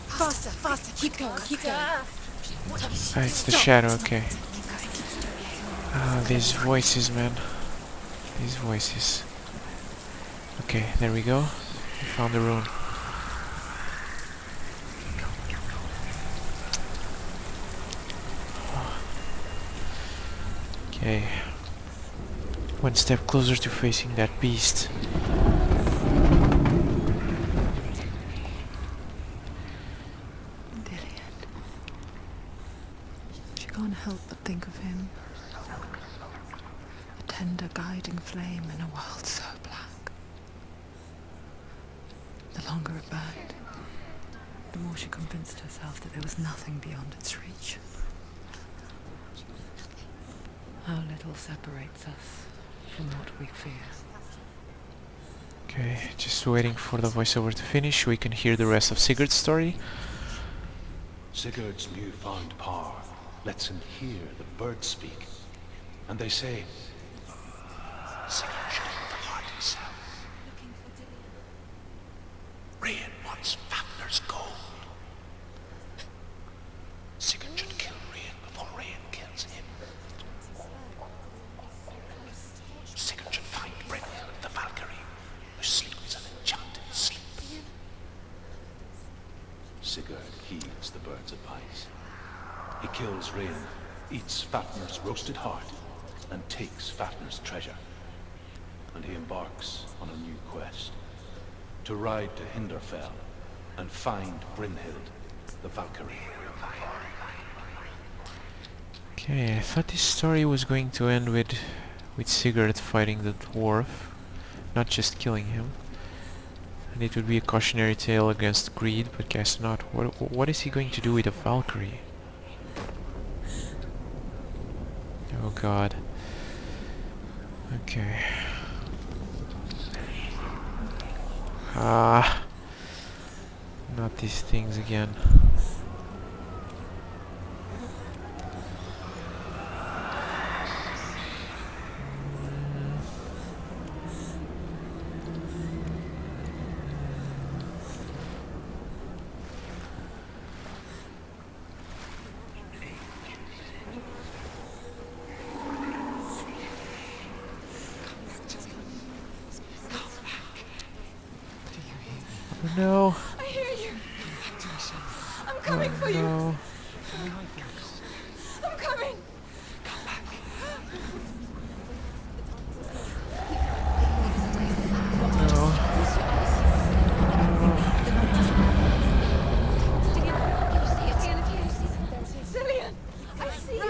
Faster, faster, keep going, keep going. It's the shadow, okay. These voices, man. These voices. Okay, there we go. We found the rune. Okay. One step closer to facing that beast. She can't help but think of him. A tender guiding flame in a world so black. The longer it burned, the more she convinced herself that there was nothing beyond its reach. How little separates us from what we fear. Okay, just waiting for the voiceover to finish so we can hear the rest of Sigurd's story. Sigurd's newfound power lets him hear the birds speak. And they say, Sigurd should have the heart himself. Rain wants Fafnir's gold. Sigurd should kill Rain before Rain kills him. Sigurd should find Brynhild the Valkyrie, who sleeps an enchanted sleep. Sigurd heeds the bird's advice. He kills Rain, eats Fafnir's roasted heart, and takes Fafnir's treasure. And he embarks on a new quest, to ride to Hinderfell and find Brynhild the Valkyrie. Okay, I thought this story was going to end with Sigurd fighting the dwarf, not just killing him. And it would be a cautionary tale against greed, but guess not. What is he going to do with a Valkyrie? Oh god. Okay. Not these things again. Oh no. I hear you. I'm coming for you. No. I'm coming. Cillian, I see you.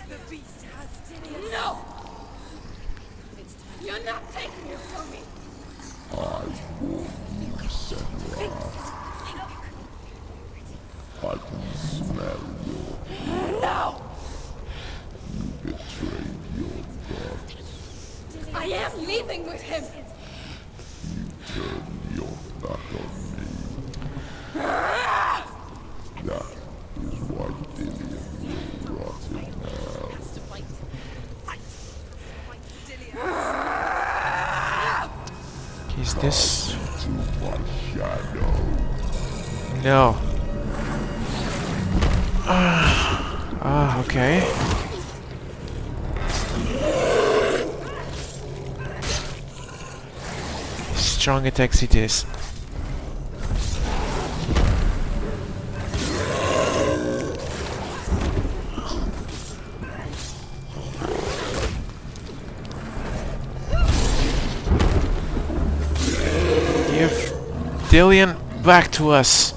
The beast has Cillian. No. You're not taking it from me. I warn you, Senua. I can smell your... No. You betrayed your gods. I am leaving with him. You turned your back on me. That is why Dillion will rot in hell. Is this... To my shadow. No. Okay. Strong attacks it is. Dillian, back to us.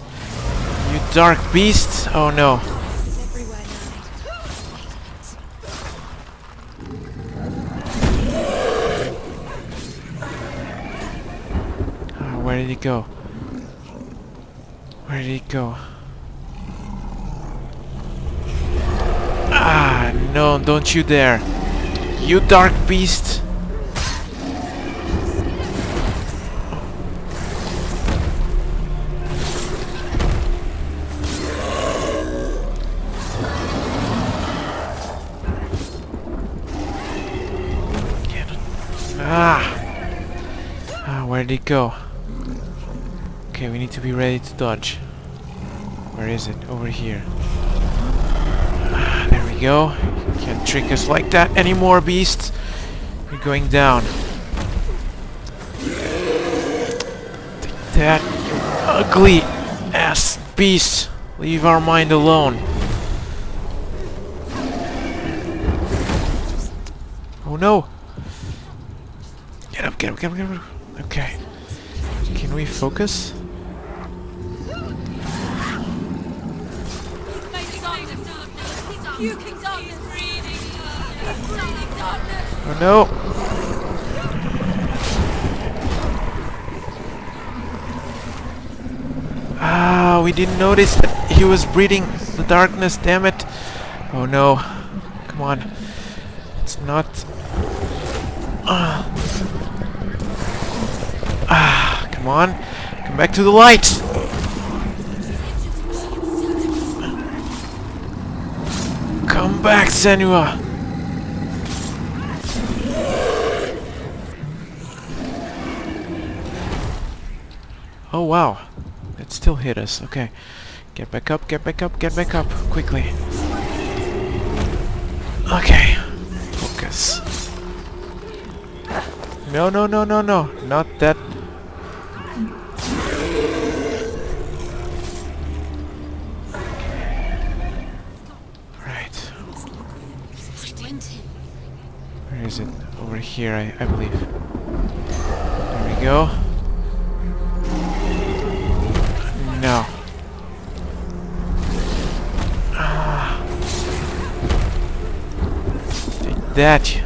You dark beast. Oh no. Darkness is everywhere now. Ah, where did he go? Where did he go? Ah, no, don't you dare. You dark beast. Where did it go? Okay, we need to be ready to dodge. Where is it? Over here. There we go. You can't trick us like that anymore, beast. You're going down. Take that, you ugly ass beast. Leave our mind alone. Oh no! Get up, get up, get up, get up. Okay. Can we focus? Oh no! Ah, we didn't notice that he was breathing the darkness, damn it! Oh no. Come on. It's not... come on. Come back to the light! Come back, Senua! Oh wow. It still hit us. Okay. Get back up, get back up, get back up. Quickly. Okay. Focus. No, no, no, no, no. Not that. Right. Where is it? Over here, I believe. There we go. No. Take that.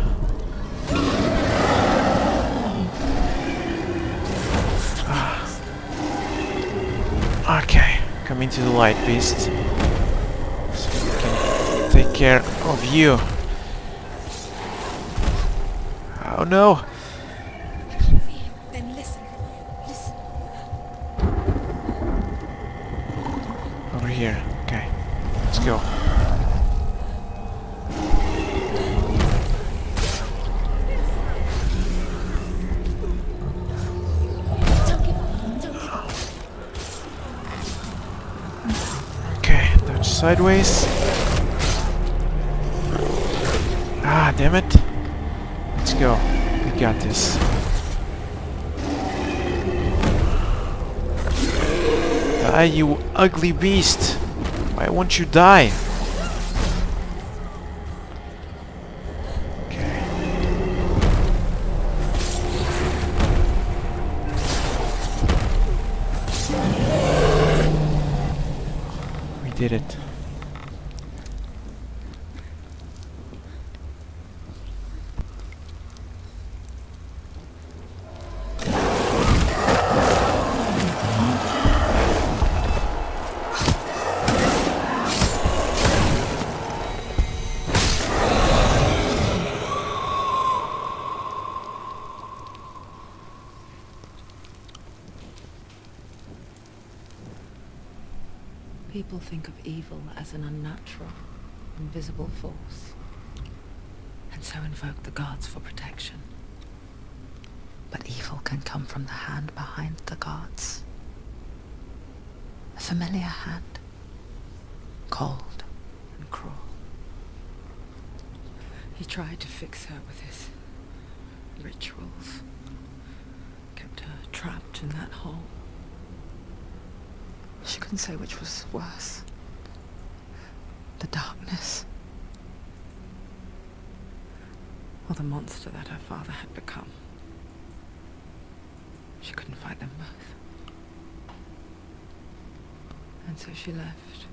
Okay, come into the light, beast. So we can take care of you. Oh no! Then listen. Listen. Over here. Okay, let's go. Okay, dodge sideways. Ah, damn it. Let's go. We got this. Die, you ugly beast! Why won't you die? Okay. We did it. People think of evil as an unnatural, invisible force, and so invoke the gods for protection. But evil can come from the hand behind the gods. A familiar hand, cold and cruel. He tried to fix her with his rituals, kept her trapped in that hole. She couldn't say which was worse. The darkness, or the monster that her father had become. She couldn't fight them both. And so she left,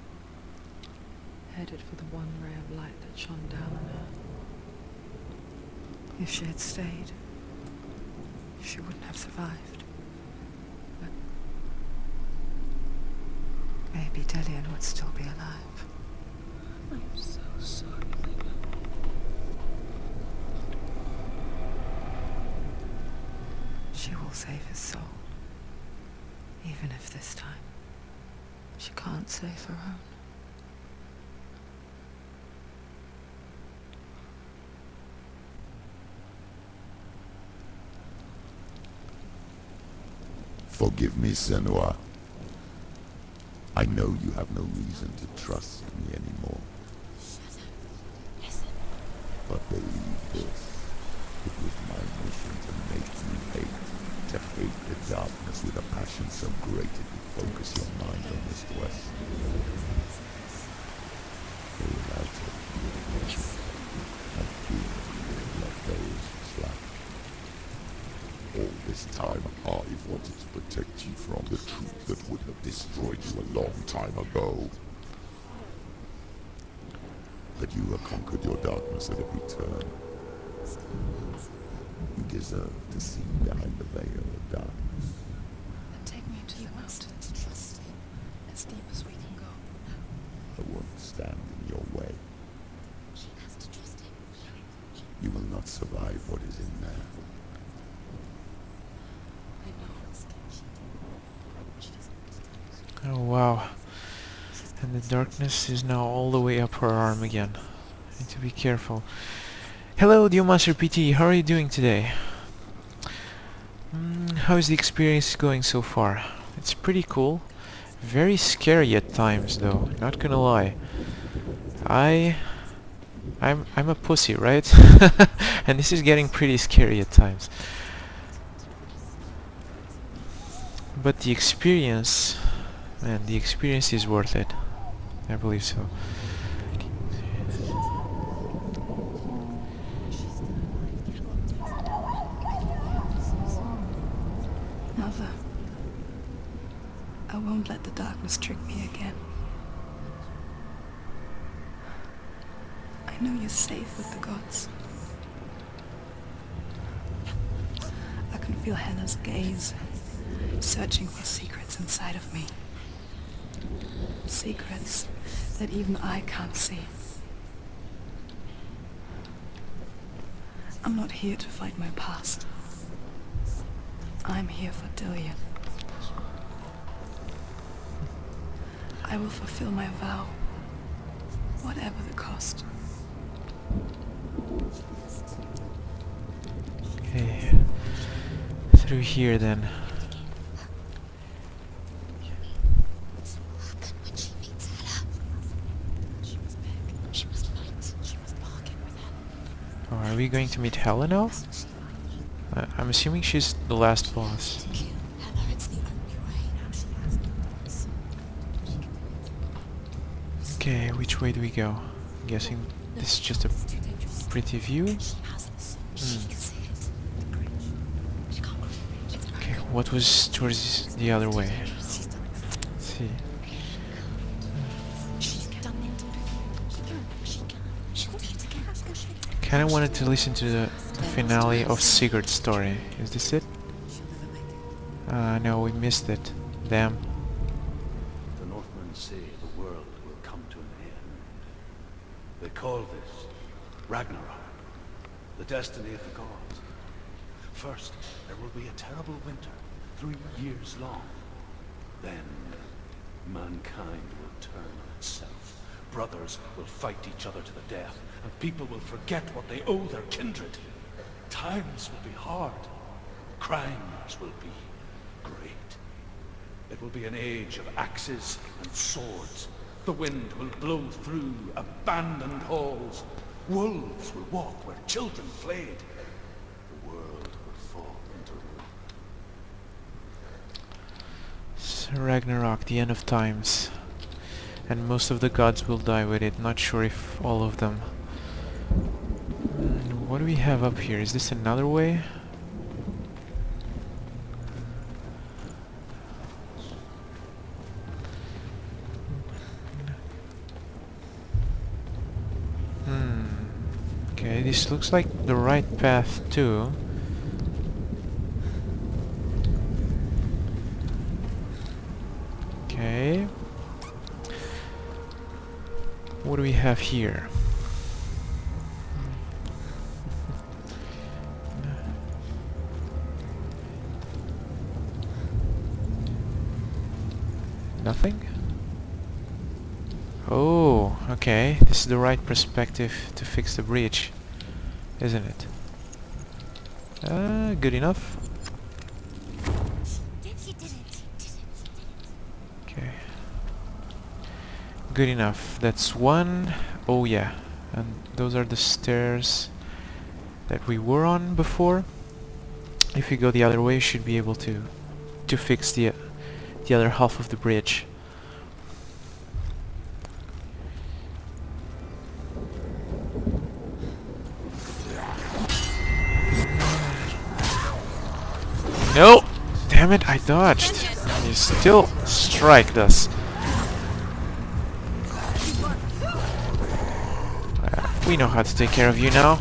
headed for the one ray of light that shone down on her. If she had stayed, she wouldn't have survived. But maybe Delian would still be alive. I'm so sorry, Lena. She will save his soul, even if this time she can't save her own. Forgive me, Senua. I know you have no reason to trust me anymore. Listen. But believe this. It was my mission to make you hate. To hate the darkness with a passion so great it would focus your mind on this quest. All out of purification and fear like those slack. All this time I wanted to protect you from the truth that would have destroyed you a long time ago. But you have conquered your darkness at every turn. You deserve to see behind the veil of darkness. Then take me to the mountain to trust him, as deep as we can go. I won't stand in your way. She has to trust him. You will not survive what is in there. Oh wow. And the darkness is now all the way up her arm again. Need to be careful. Hello, Master PT, how are you doing today? How is the experience going so far? It's pretty cool. Very scary at times though, not gonna lie. I'm a pussy, right? And this is getting pretty scary at times. But the experience, man, the experience is worth it. I believe so. Mother, I won't let the darkness trick me again. I know you're safe with the gods. I can feel Hela's gaze, searching for secrets inside of me. Secrets that even I can't see. I'm not here to fight my past. I'm here for Delian. I will fulfill my vow, whatever the cost. Okay, through here then. Oh, are we going to meet Hela now? I'm assuming she's the last boss. Okay, which way do we go? I'm guessing this is just a pretty view. Okay, what was towards the other way? Let's see. Kinda wanted to listen to the finale of Sigurd's story. Is this it? No, we missed it. Damn. The Northmen say the world will come to an end. They call this Ragnarok, the destiny of the gods. First, there will be a terrible winter, 3 years long. Then, mankind will turn on itself. Brothers will fight each other to the death, and people will forget what they owe their kindred. Times will be hard. Crimes will be great. It will be an age of axes and swords. The wind will blow through abandoned halls. Wolves will walk where children played. The world will fall into ruin. So Ragnarok, the end of times. And most of the gods will die with it. Not sure if all of them. What do we have up here? Is this another way? Okay, this looks like the right path too. Okay. What do we have here? Nothing? Oh, okay. This is the right perspective to fix the bridge, isn't it? Good enough. She did it. Okay. Good enough. That's one. Oh yeah. And those are the stairs that we were on before. If you go the other way, you should be able to fix the other half of the bridge. No! Damn it, I dodged. You still strike us. We know how to take care of you now.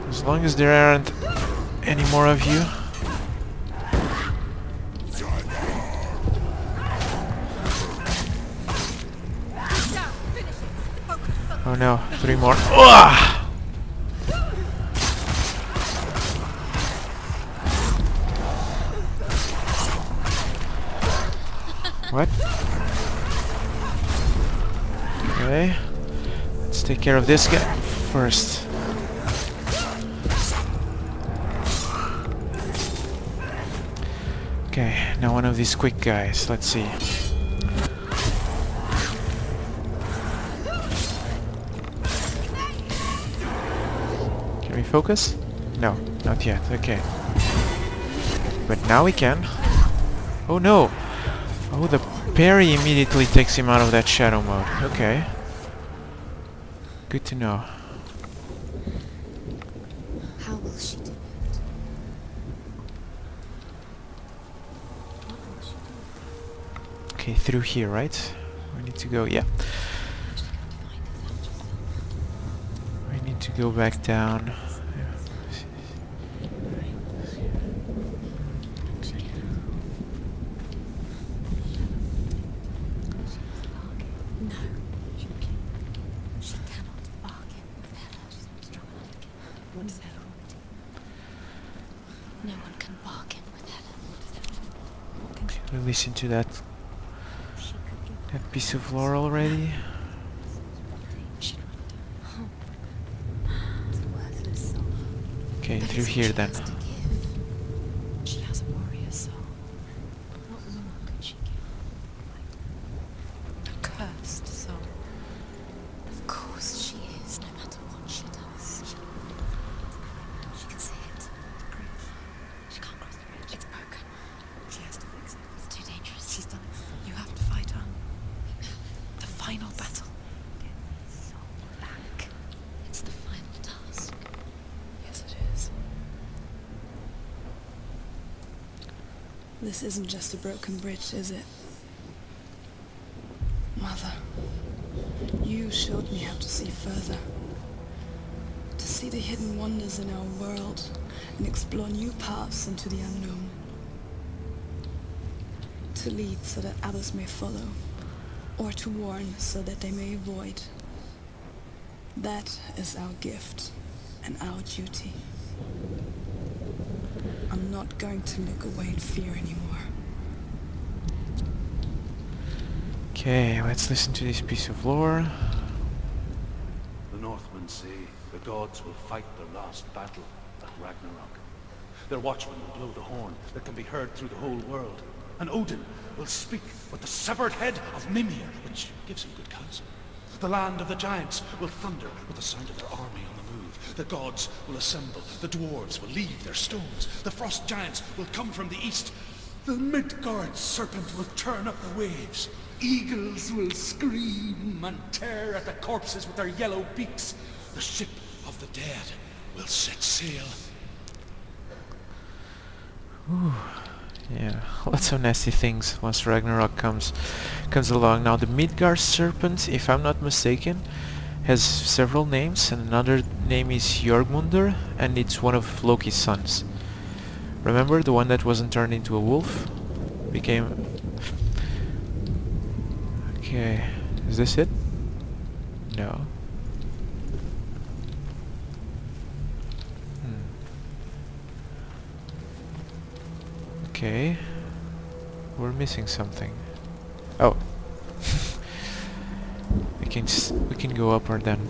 As long as there aren't any more of you. Oh no, 3 more. Ugh! What? Okay. Let's take care of this guy first. Okay, now one of these quick guys. Let's see. Can we focus? No, not yet. Okay. But now we can. Oh no! Oh, the parry immediately takes him out of that shadow mode. Okay. Good to know. How will she do it? What will she do? Okay, through here, right? We need to go, yeah. We need to go back down. No. She cannot bargain with Hela. She's not strong enough to get. What is Hela? No one can bargain with Hela. Okay, we listen to that She could give that piece of lore already. She'd run down. It's a worthless soul. Okay, That through is what here she then. has to give. She has a warrior soul. What more could she give? A cursed soul. Of course she is, no matter what she does. She can see it. The bridge. She can't cross the bridge. It's broken. She has to fix it. It's too dangerous. She's done it. You have to fight her. The final battle. Get the soul back. It's the final task. Yes, it is. This isn't just a broken bridge, is it? Mother, you showed me how to see further. To see the hidden wonders in our world and explore new paths into the unknown. To lead so that others may follow, or to warn so that they may avoid. That is our gift and our duty. I'm not going to look away in fear anymore. Okay, let's listen to this piece of lore. The Northmen say the gods will fight their last battle at Ragnarok. Their watchmen will blow the horn that can be heard through the whole world. And Odin will speak with the severed head of Mimir, which gives him good counsel. The land of the giants will thunder with the sound of their army on the move. The gods will assemble. The dwarves will leave their stones. The frost giants will come from the east. The Midgard serpent will turn up the waves. Eagles will scream and tear at the corpses with their yellow beaks. The ship of the dead will set sail. Ooh, yeah, lots of nasty things once Ragnarok comes along. Now the Midgard serpent, if I'm not mistaken, Has several names, and another name is Jorgmundur, and it's one of Loki's sons. Remember the one that wasn't turned into a wolf? Became... Okay, is this it? No. Okay, we're missing something. Oh, we can go up or down.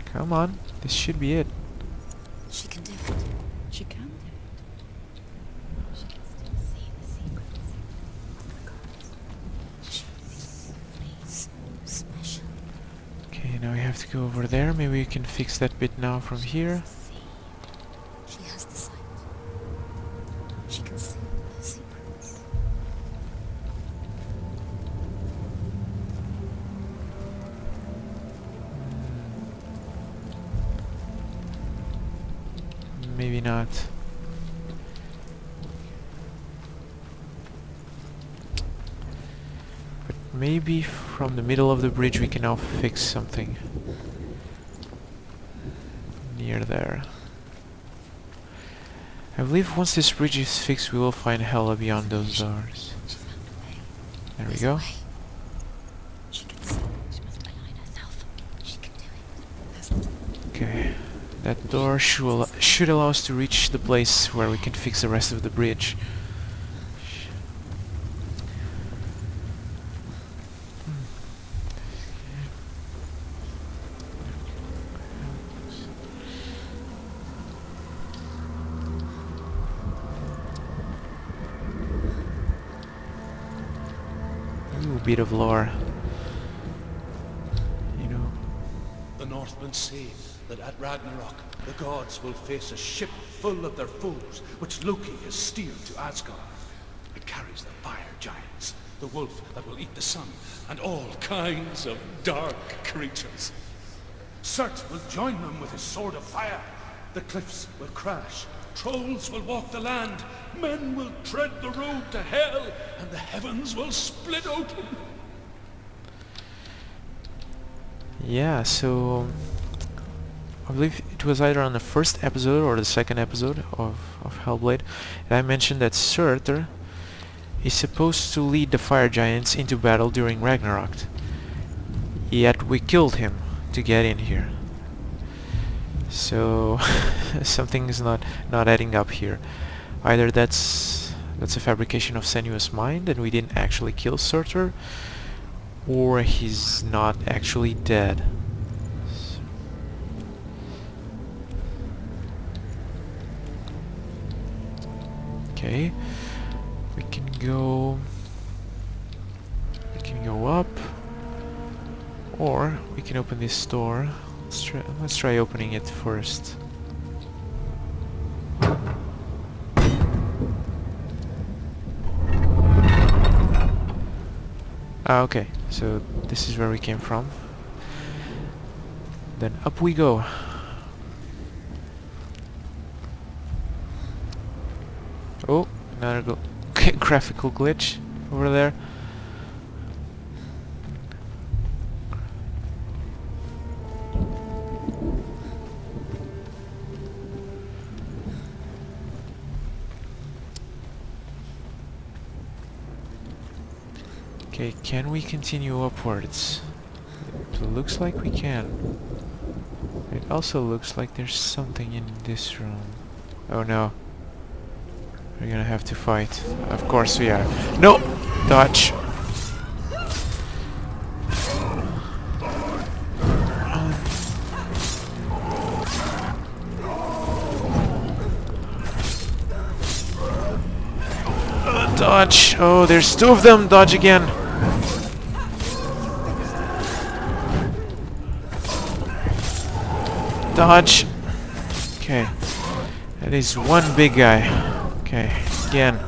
Come on, this should be it. She can do it. She can do it. She can still see the secrets of the gods. She is so special. Okay, now we have to go over there. Maybe we can fix that bit now from here. She has the sight. She can see her secrets. Maybe not. But maybe from the middle of the bridge we can now fix something. Near there. I believe once this bridge is fixed we will find Hela beyond those doors. There we go. She can see. She must align herself. She can do it. Okay. That door should allow us to reach the place where we can fix the rest of the bridge. Ooh, bit of lore. You know. The Northmen say that at Ragnarok the gods will face a ship full of their foes, which Loki has steered to Asgard. It carries the fire giants, the wolf that will eat the sun, and all kinds of dark creatures. Surt will join them with his sword of fire. The cliffs will crash, trolls will walk the land, men will tread the road to hell, and the heavens will split open. Yeah, so I believe it was either on the first episode or the second episode of Hellblade that I mentioned that Surtur is supposed to lead the fire giants into battle during Ragnarok. Yet we killed him to get in here. So something's not adding up here. Either that's a fabrication of Senua's mind and we didn't actually kill Surtur, or he's not actually dead. Okay, we can go up, or we can open this door. Let's try opening it first. Ah, okay, so this is where we came from. Then up we go. Oh, another graphical glitch over there. Okay, can we continue upwards? It looks like we can. It also looks like there's something in this room. Oh no. We're gonna have to fight. Of course we are. No! Dodge! Dodge! Oh, there's two of them! Dodge again! Dodge! Okay. That is one big guy. Okay, again.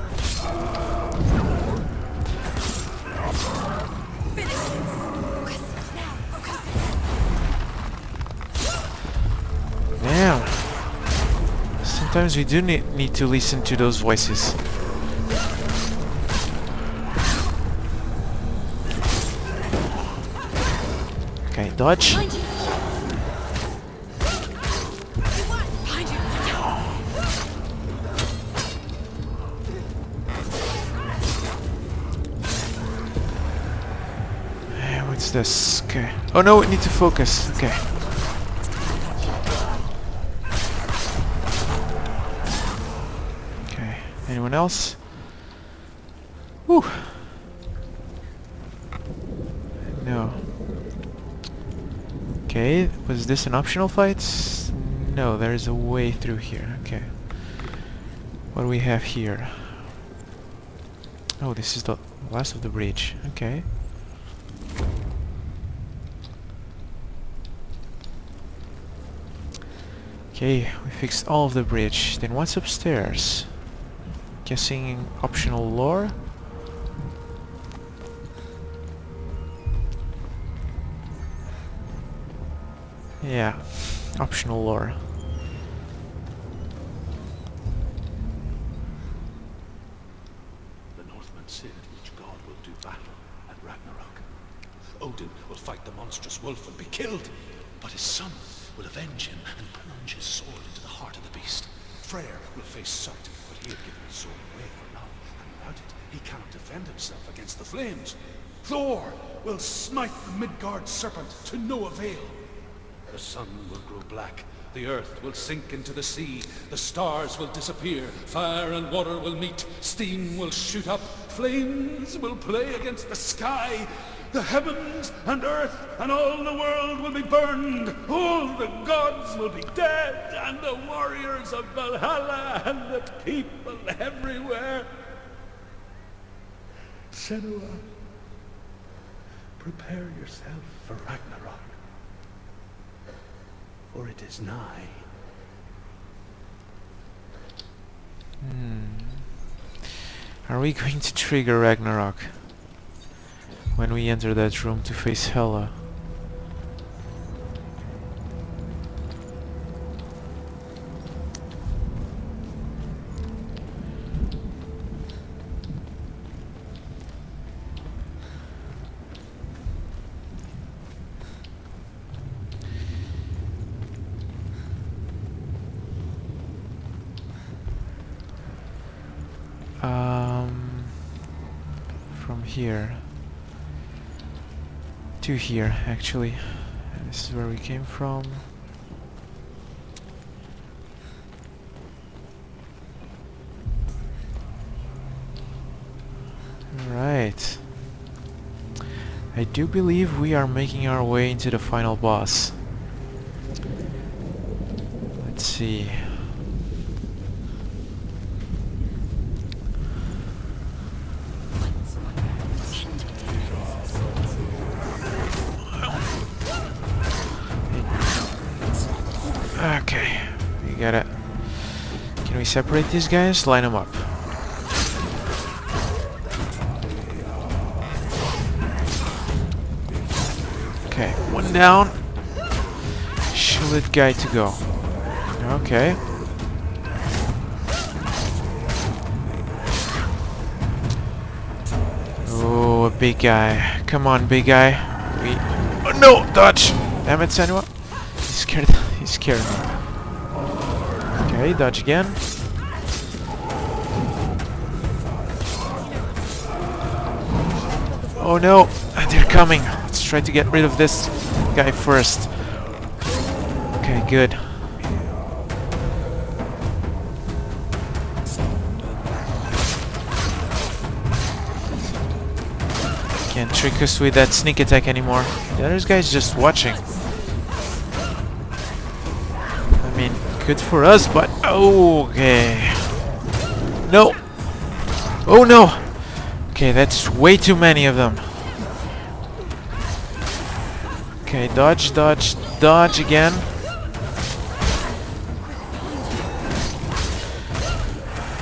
Damn. Sometimes we do need to listen to those voices. Okay, dodge. What's this? Okay. Oh no, we need to focus. Okay. Okay. Anyone else? Whew. No. Okay, was this an optional fight? No, there's a way through here. Okay. What do we have here? Oh, this is the last of the bridge. Okay. Okay, we fixed all of the bridge. Then what's upstairs? Guessing optional lore? Yeah, optional lore. The Northmen said each god will do battle at Ragnarok. Odin will fight the monstrous wolf and be killed, but his son will avenge him and plunge his sword into the heart of the beast. Freyr will face Surt, but he had given his sword away for now, and without it, he cannot defend himself against the flames. Thor will smite the Midgard serpent to no avail. The sun will grow black, the earth will sink into the sea, the stars will disappear, fire and water will meet, steam will shoot up, flames will play against the sky, the heavens and earth and all the world will be burned, all the gods will be dead, and the warriors of Valhalla and the people everywhere. Senua, prepare yourself for Ragnarok. For it is nigh. Are we going to trigger Ragnarok when we enter that room to face Hela? From here to here, actually. And this is where we came from. Right. I do believe we are making our way into the final boss. Let's see. Okay, we got it. Can we separate these guys? Line them up. Okay, one down. Shielded guy to go. Okay. Oh, a big guy. Come on, big guy. Oh no! Dodge! Damn it, Senua. He's scared. He's scared me. Okay, dodge again. Oh no! They're coming. Let's try to get rid of this guy first. Okay, good. Can't trick us with that sneak attack anymore. The other guy's just watching. I mean, good for us, but okay. No. Oh no. Okay, that's way too many of them. Okay, dodge, dodge, dodge again.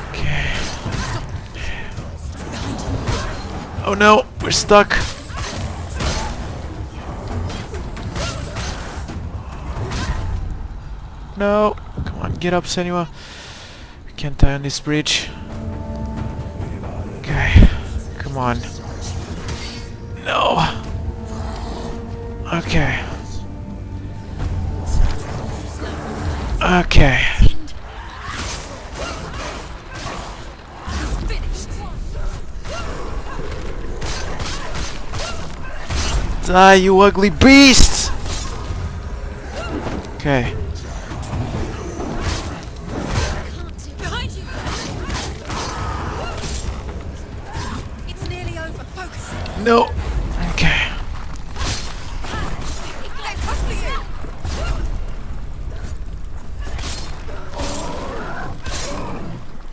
Okay. Oh no, we're stuck. No. Come on, get up, Senua. Can't die on this bridge. Okay. Come on. No! Okay. Okay. Die, you ugly beast! Okay. Behind you! It's nearly over. Focus. No! Okay. They're close for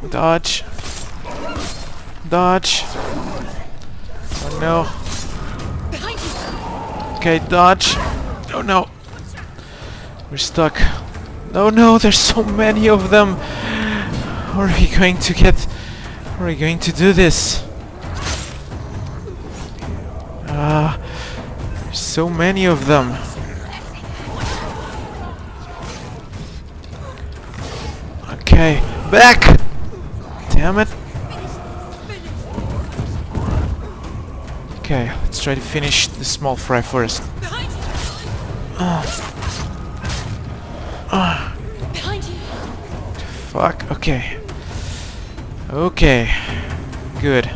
you! Dodge. Dodge. Oh no. Behind you! Okay, dodge. Oh no. We're stuck. Oh no, there's so many of them. How are we going to get... How are we going to do this? There's so many of them. Okay, back! Damn it. Okay, let's try to finish the small fry first. Behind you! Fuck, okay. Okay. Good.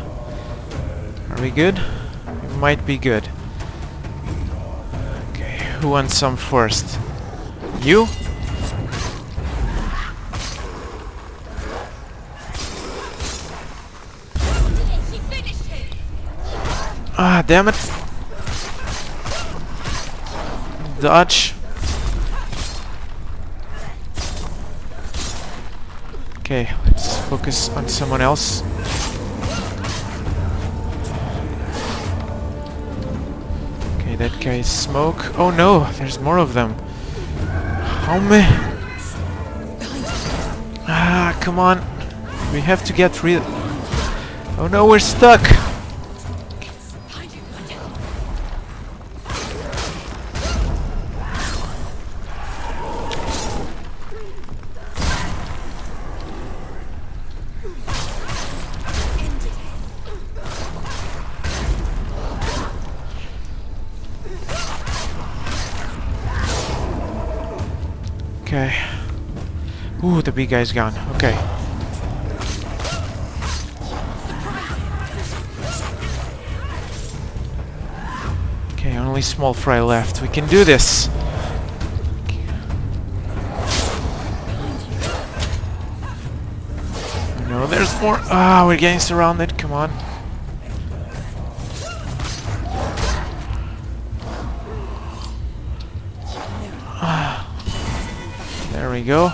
Are we good? We might be good. Okay, who wants some first? You? She finished him! Ah, damn it. Dodge. Okay, let's focus on someone else. Okay, that guy is smoke. Oh no, there's more of them. How many? Ah, come on. We have to get rid. Oh no, we're stuck. Okay. Ooh, the big guy's gone. Okay. Okay, only small fry left. We can do this. No, there's more. Ah, we're getting surrounded. Come on. There we go.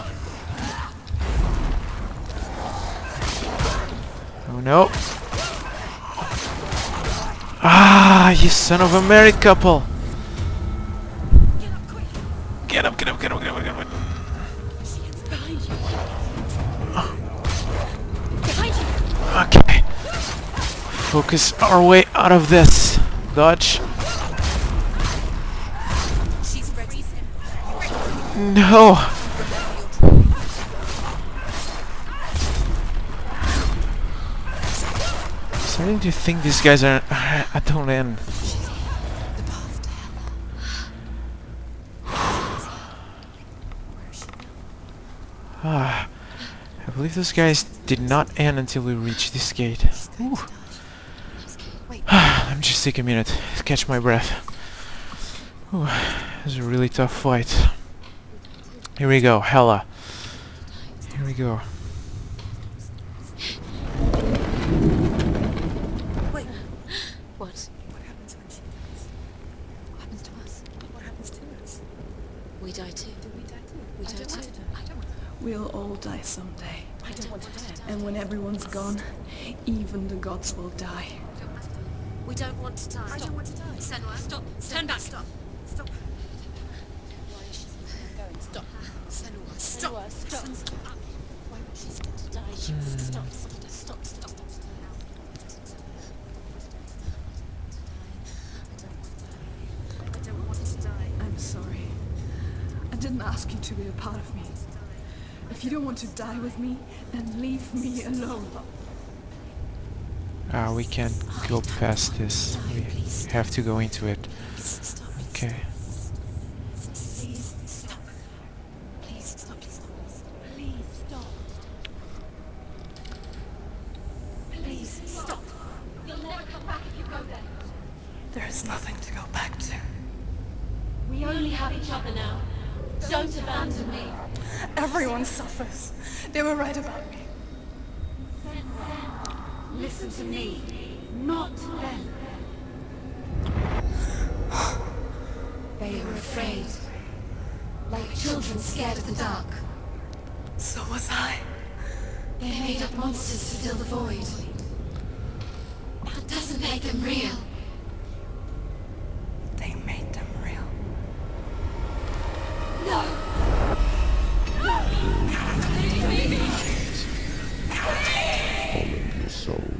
Oh no. Ah, you son of a married couple. Get up, get up, get up, get up, get up. Behind you! Behind you! Okay. Focus our way out of this. Dodge. She's ready. No. Starting to think these guys are I don't end. I believe those guys did not end until we reached this gate. Ooh. Let me just take a minute to catch my breath. Ooh, this is a really tough fight. Here we go, Hella. Here we go. Wait. What? What happens when she dies? What happens to us? What happens to us? We die too. Do we die too? We die too. I don't want to. We'll all die someday. I don't want to die. And when everyone's gone, even the gods will die. We don't want to die. I don't want to die. Senua, stop. Turn back. Stop. Stop. Why is she going? Stop. Senua, stop. Stop. Why would she stop to die? Stop. Stop. Stop. I don't want to die. I'm sorry. I didn't ask you to be a part of me. If you don't want to die with me, then leave me alone. We can't go past this. We have to go into it. Okay. Please stop. Please stop. Please stop. Please stop. You'll never come back if you go there. There is nothing to go back to. We only have each other now. Don't abandon me. Everyone suffers. They were right about me. Listen to me, not them. They were afraid. Like children scared of the dark. So was I. They made up monsters to fill the void. That doesn't make them real. They made them real. No! Follow your soul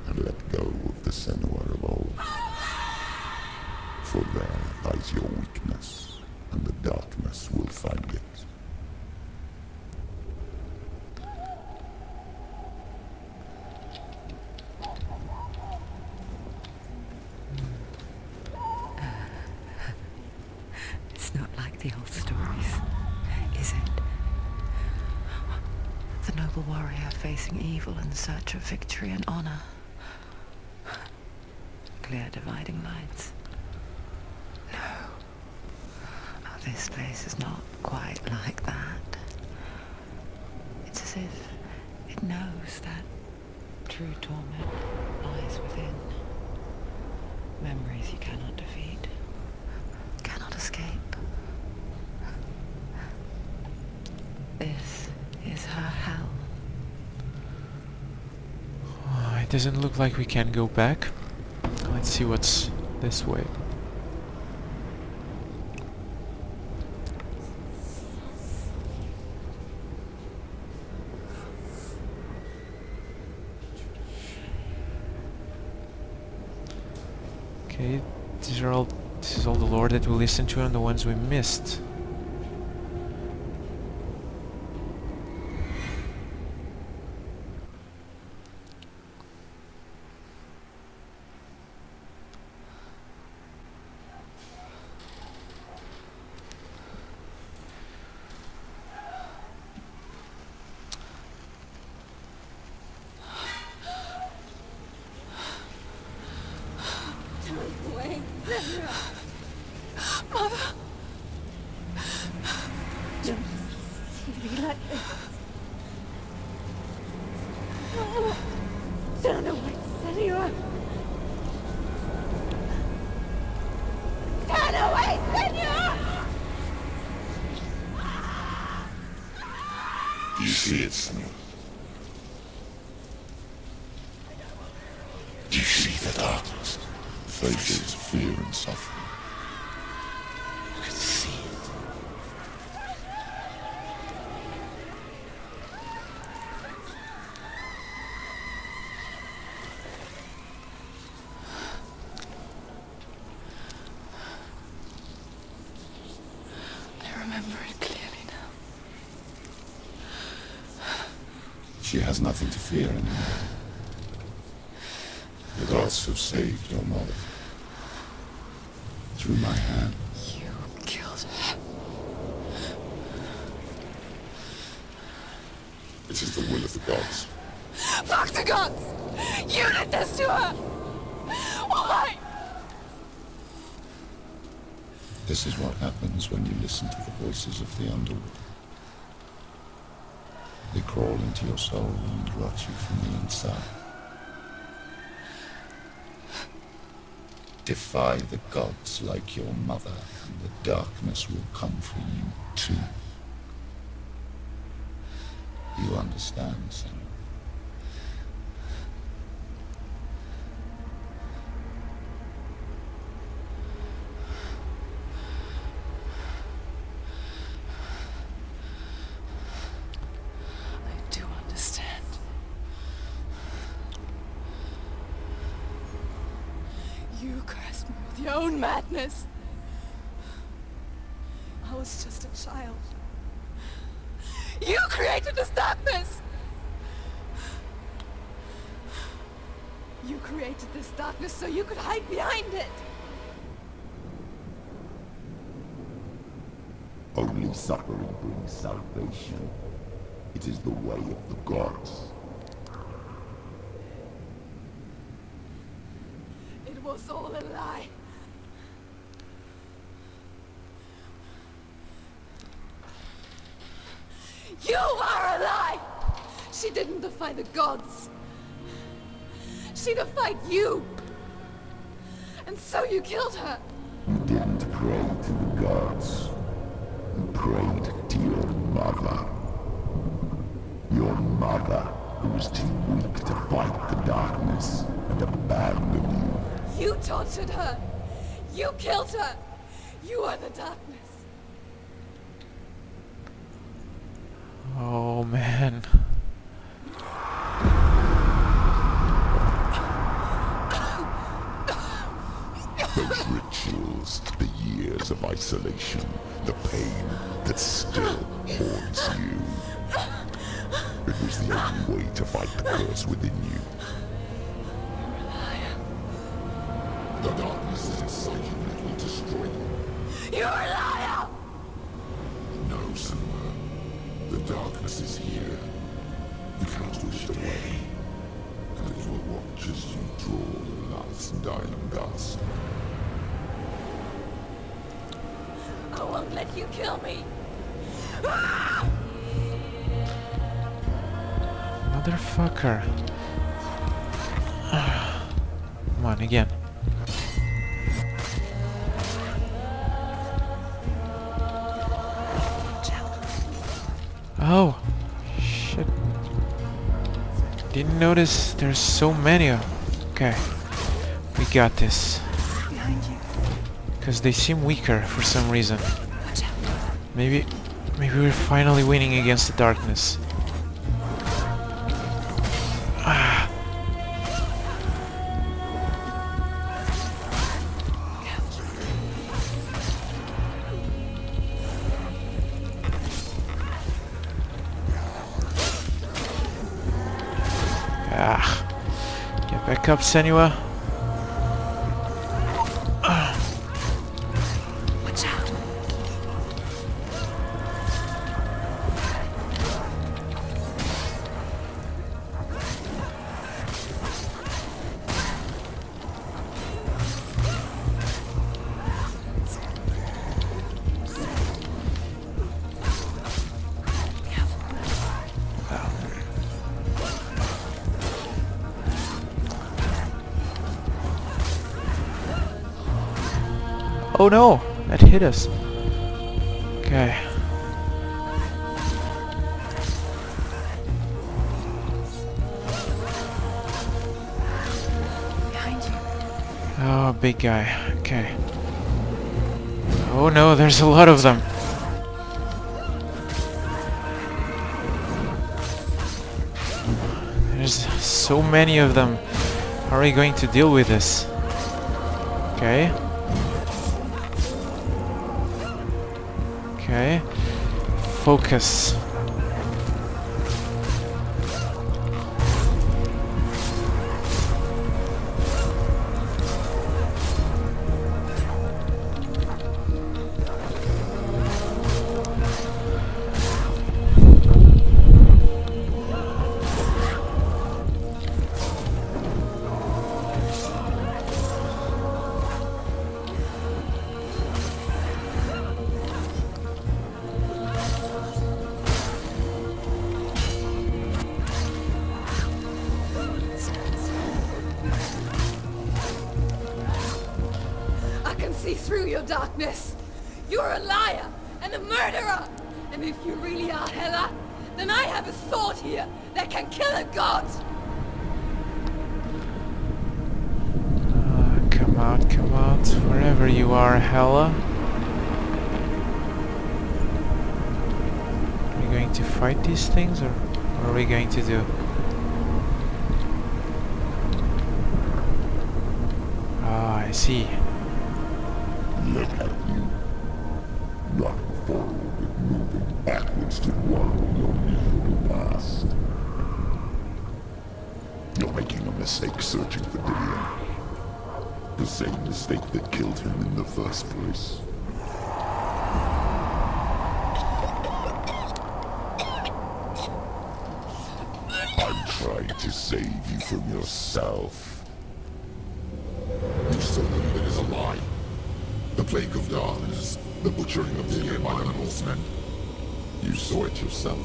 and let go of the Senua of old. For there lies your weakness, and the darkness will find it. It's not like the old stories, is it? The noble warrior facing evil in search of victory and honor. Clear dividing lines. No. Oh, this place is not quite like that. It's as if it knows that true torment lies within. Memories you cannot defeat, cannot escape. This is her hell. It doesn't look like we can go back. Let's see what's this way. Okay, this is all the lore that we listened to and the ones we missed. Turn away, Senua! Turn away, Senua! Do you see it, Senua? Do you see the darkness? Faces of fear and suffering. You can see it. I remember it clearly now. She has nothing to fear anymore. The gods have saved your mother. Through my hand. You killed her. It is the will of the gods. Fuck the gods! You did this to her! Why? This is what happens when you listen to the voices of the underworld. They crawl into your soul and rot you from the inside. Defy the gods like your mother, and the darkness will come for you too. You understand, Senua? I do understand. You cursed me with your own madness. I was just a child. You created this darkness! You created this darkness so you could hide behind it! Only suffering brings salvation. It is the way of the gods. It was all a lie. You are a lie! She didn't defy the gods. She defied you. And so you killed her. You didn't pray to the gods. You prayed to your mother. Your mother, who was too weak to fight the darkness and abandoned you. You tortured her. You killed her. You are the darkness. Oh man. Those rituals, the years of isolation, the pain that still haunts you. It was the only way to fight the curse within you. The darkness is inside you and it will destroy you. You're a liar! No, Senua. The darkness is here. You cannot wish it away. And it will watch as you draw the last dying gasp. I won't let you kill me. Motherfucker. Come on, again. Oh, shit. Didn't notice there's so many of them. Okay, we got this. Because they seem weaker for some reason. Maybe we're finally winning against the darkness. Ah. Get back up, Senua. Oh no! That hit us. Okay. Behind you. Oh, big guy. Okay. Oh no, there's a lot of them. There's so many of them. How are we going to deal with this? Okay. Okay. Focus. See through your darkness. You're a liar and a murderer. And if you really are Hela, then I have a sword here that can kill a god. Come out, wherever you are, Hela. Are we going to fight these things, or what are we going to do? Ah, I see. Look at you. Not forward, moving backward convinced it won your miserable past. You're making a mistake searching for Dillion. The same mistake that killed him in the first place. I'm trying to save you from yourself. You still believe it is a lie. The plague of darkness, the butchering of Dillion by the Northmen. You saw it yourself.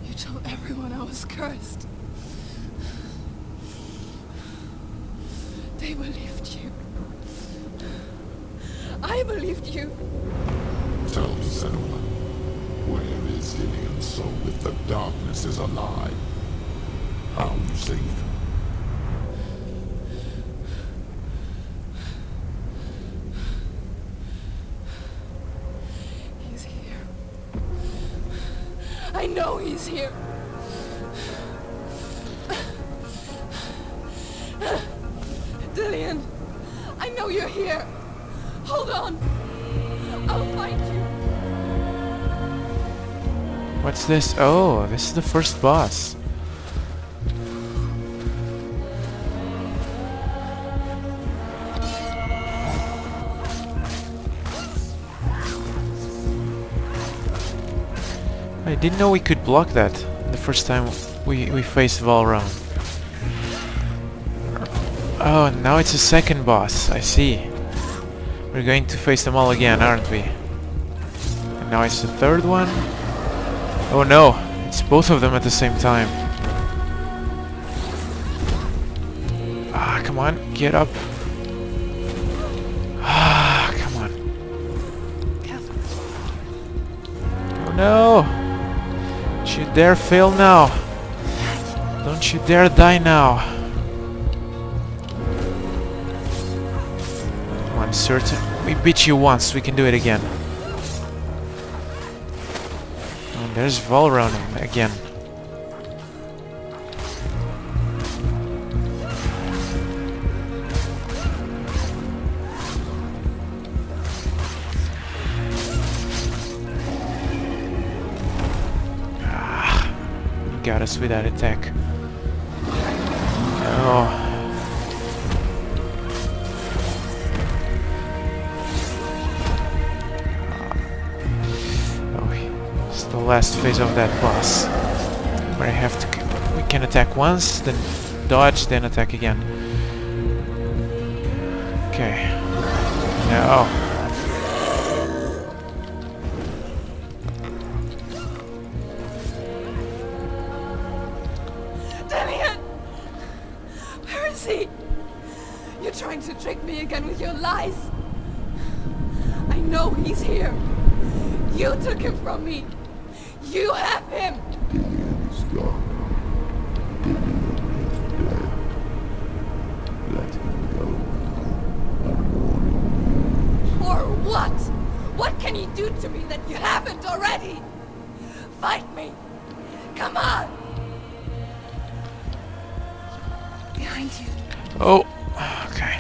You told everyone I was cursed. They believed you. I believed you. Tell me, Senua, where is Dillion's soul if the darkness is a lie? How you saved him? He's here. I know he's here. Dillion, I know you're here. Hold on. I'll find you. What's this? Oh, this is the first boss. I didn't know we could block that the first time we faced Valron. Oh, now it's a second boss, I see. We're going to face them all again, aren't we? And now it's the third one. Oh no, it's both of them at the same time. Ah, come on, get up. Ah, come on. Oh no! Don't you dare fail now. Don't you dare die now. Come on, certain. We beat you once, we can do it again. Oh, there's Valron again. Got us with that attack. Oh. Oh, it's the last phase of that boss. Where I have to... We can attack once, then dodge, then attack again. Okay. No. You're trying to trick me again with your lies. I know he's here. You took him from me. You have him. Dillion is gone. Dillion is dead. Let him go. I'm warning Or what? What can he do to me that you haven't already? Fight me. Come on. Behind you. Oh, okay.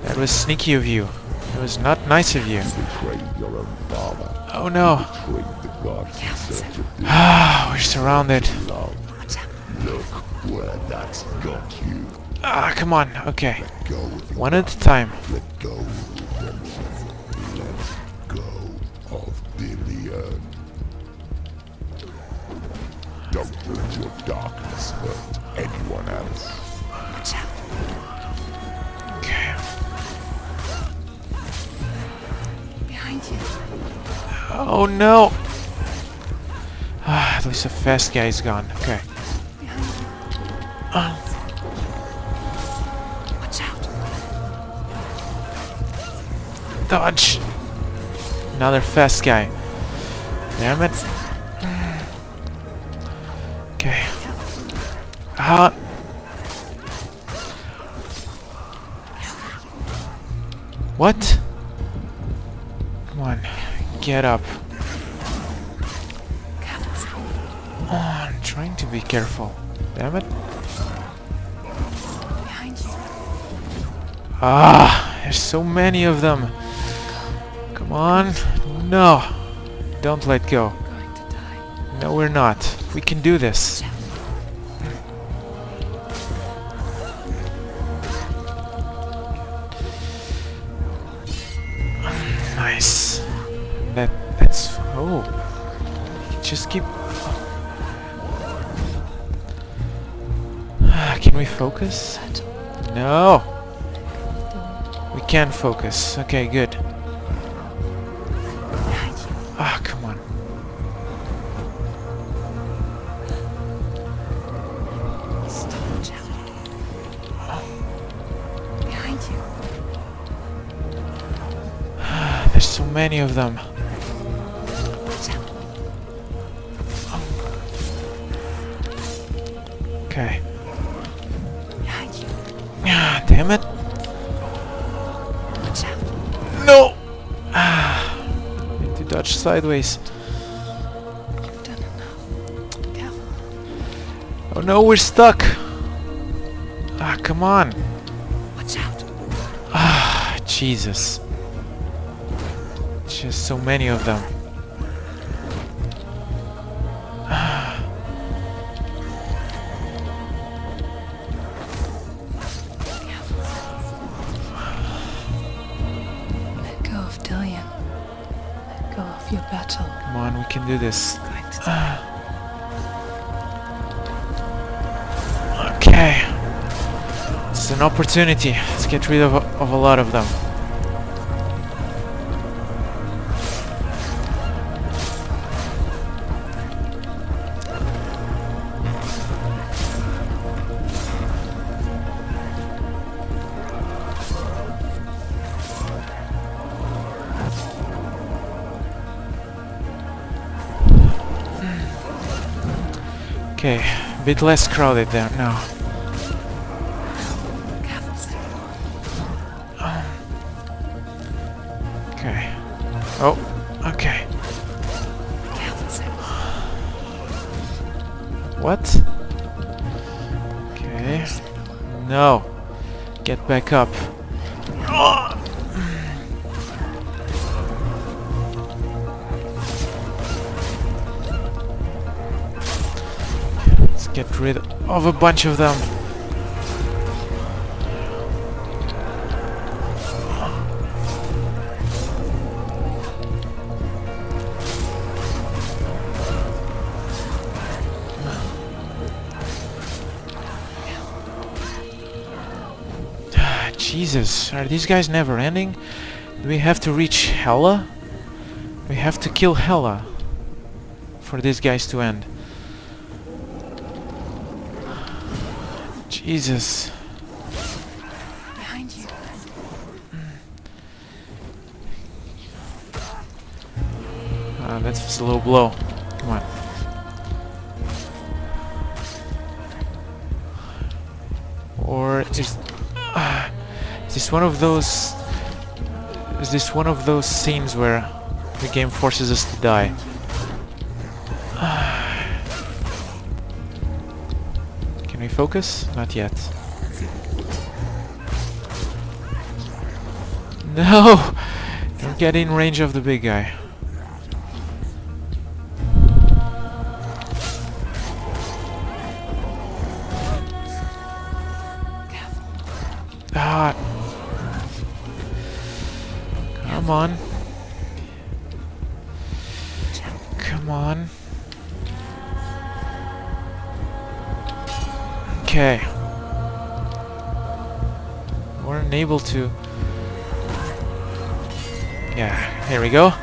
That was sneaky of you. It was not nice of you. you. Betrayed your own father. Oh no. Betrayed the gods in search of Dillion. Ah, we're surrounded. Love. Look where that's got you. Ah, come on. Okay. Let go of your One at a time. Let go of redemption. Let go of Dillion. Don't let your darkness hurt anyone else. Okay. Behind you. Oh no. Ah, at least the fast guy is gone. Okay. Watch out. Dodge. Another fast guy. Damn it. Okay. Ah. What? Come on. Get up. Oh, I'm trying to be careful. Damn it. Behind you. Ah, there's so many of them. Come on. No. Don't let go. Going to die. No, we're not. We can do this. Nice. That's... Oh. Just keep... Can we focus? No. We can focus. Okay, good. Ah, come on. Behind you. There's so many of them. Okay. Behind you. Ah, damn it. Watch out. No! Ah, need to dodge sideways. You've done enough. Careful. Oh no, we're stuck! Ah, come on! Watch out. Ah, Jesus. Just so many of them. Let go of Dillian. Let go of your battle. Come on, we can do this. Going to die. Okay. It's an opportunity. Let's get rid of a lot of them. Okay, a bit less crowded there now. Okay. Oh, okay. What? Okay. No. Get back up. Let's get rid of a bunch of them. Jesus, are these guys never ending? Do we have to reach Hela? We have to kill Hela for these guys to end. Jesus. Behind you. Ah, that's a slow blow. Come on. Or is this one of those? Is this one of those scenes where the game forces us to die? Can we focus? Not yet. No! Don't get in range of the big guy. Ah! Come on. Come on. Okay. Weren't able to. Yeah, here we go.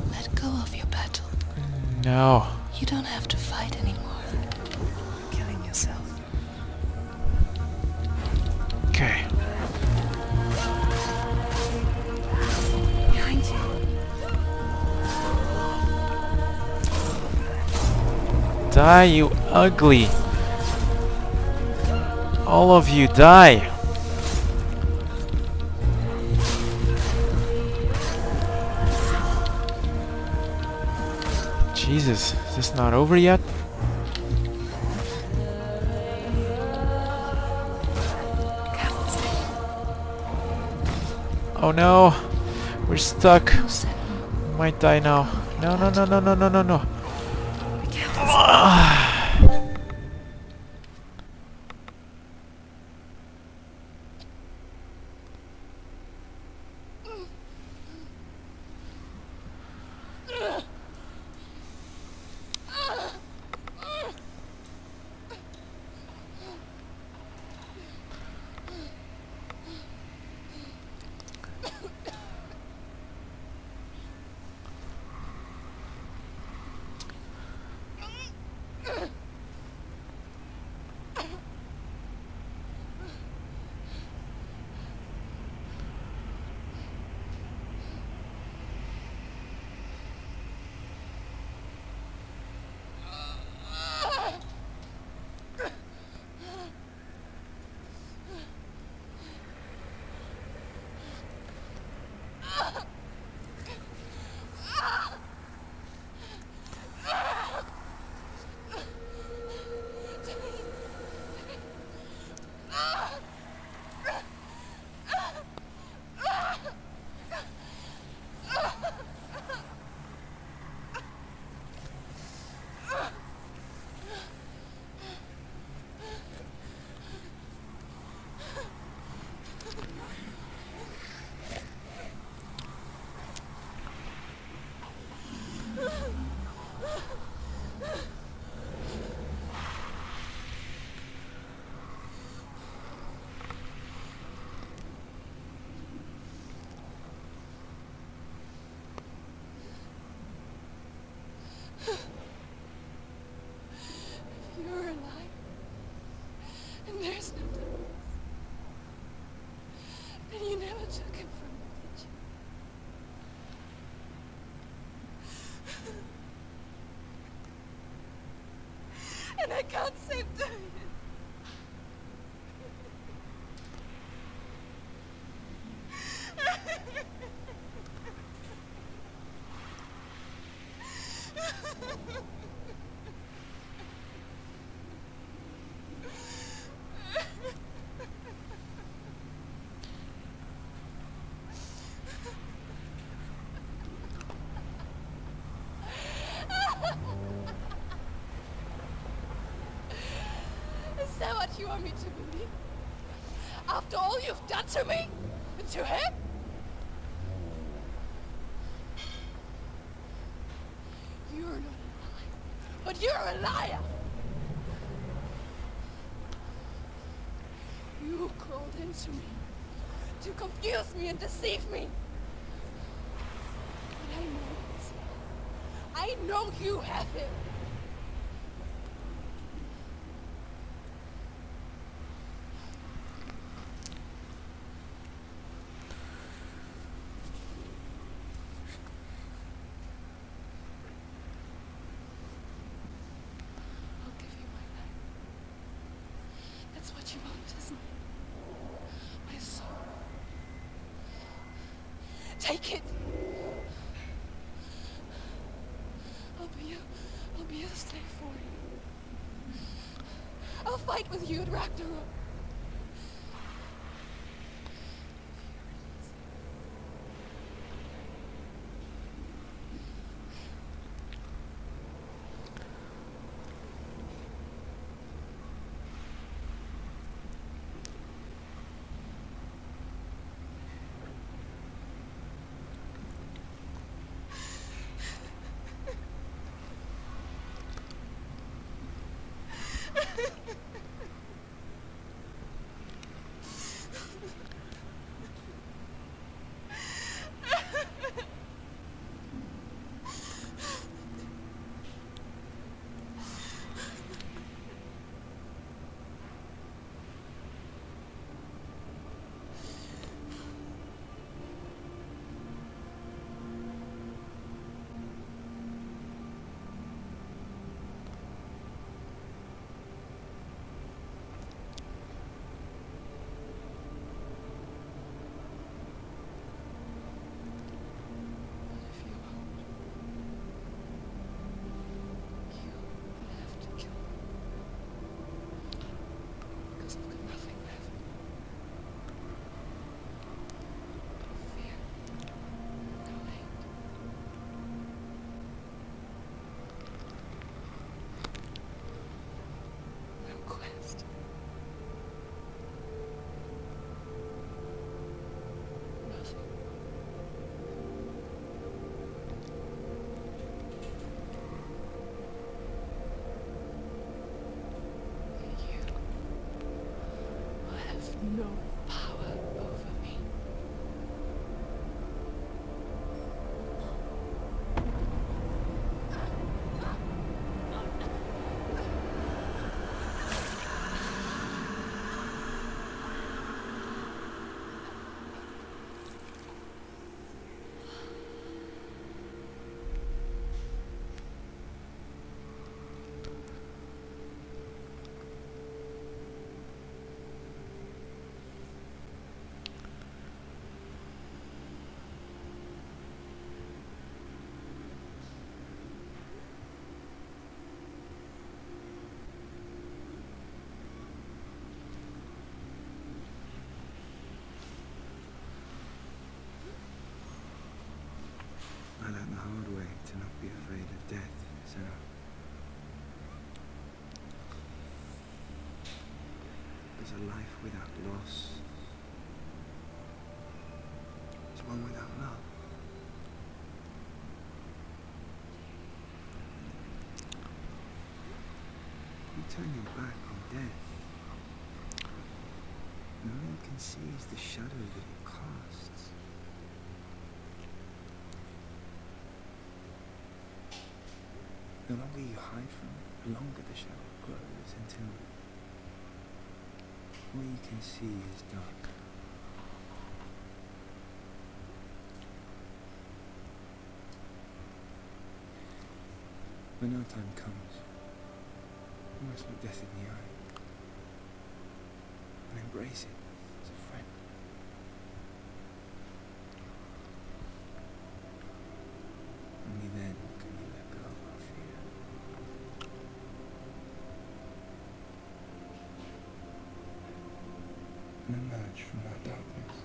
Let go of your battle. No. You don't have to fight anymore. You're killing yourself. Okay. Behind you. Die, you ugly. All of you die. Jesus, is this not over yet? Oh no! We're stuck. We might die now. No, no, no, no, no, no, no, no. You're alive, and there's no difference. And you never took him from me, did you? And I can't save Diane. Is that what you want me to believe? After all you've done to me? And to him? You're not alive, but you're a liar! You crawled into me to confuse me and deceive me. But I know this. I know you have him. I'll give you my life. That's what you want, isn't it? My soul. Take it. I'll be a slave for you. I'll fight with you at Ragnarok. life without loss is one without love. You turn your back on death, and all you can see is the shadow that it casts. The longer you hide from it, the longer the shadow grows until all you can see is dark. When our time comes, we must look death in the eye and embrace it as a friend. Only then can we let go of our fear. And emerge from that darkness.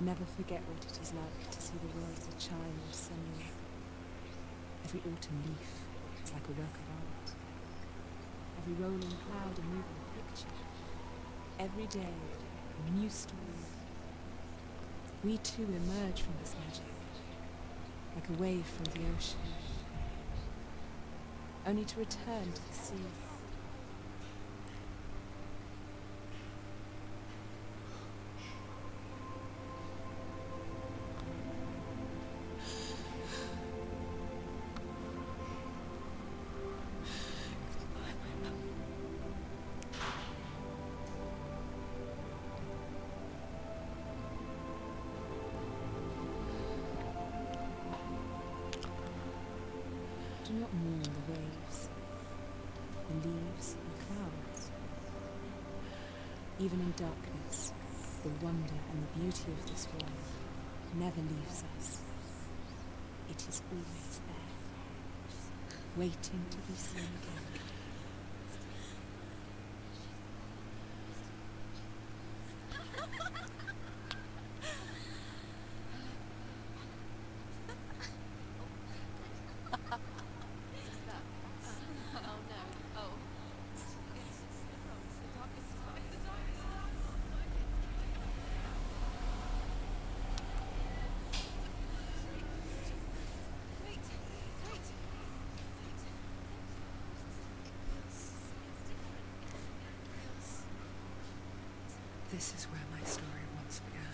Never forget what it is like to see the world as a child, Senua. Every autumn leaf is like a work of art. Every rolling cloud a moving picture. Every day a new story. We too emerge from this magic, like a wave from the ocean, only to return to the sea. Do not mourn the waves, the leaves and clouds. Even in darkness, the wonder and the beauty of this world never leaves us. It is always there, waiting to be seen again. This is where my story once began.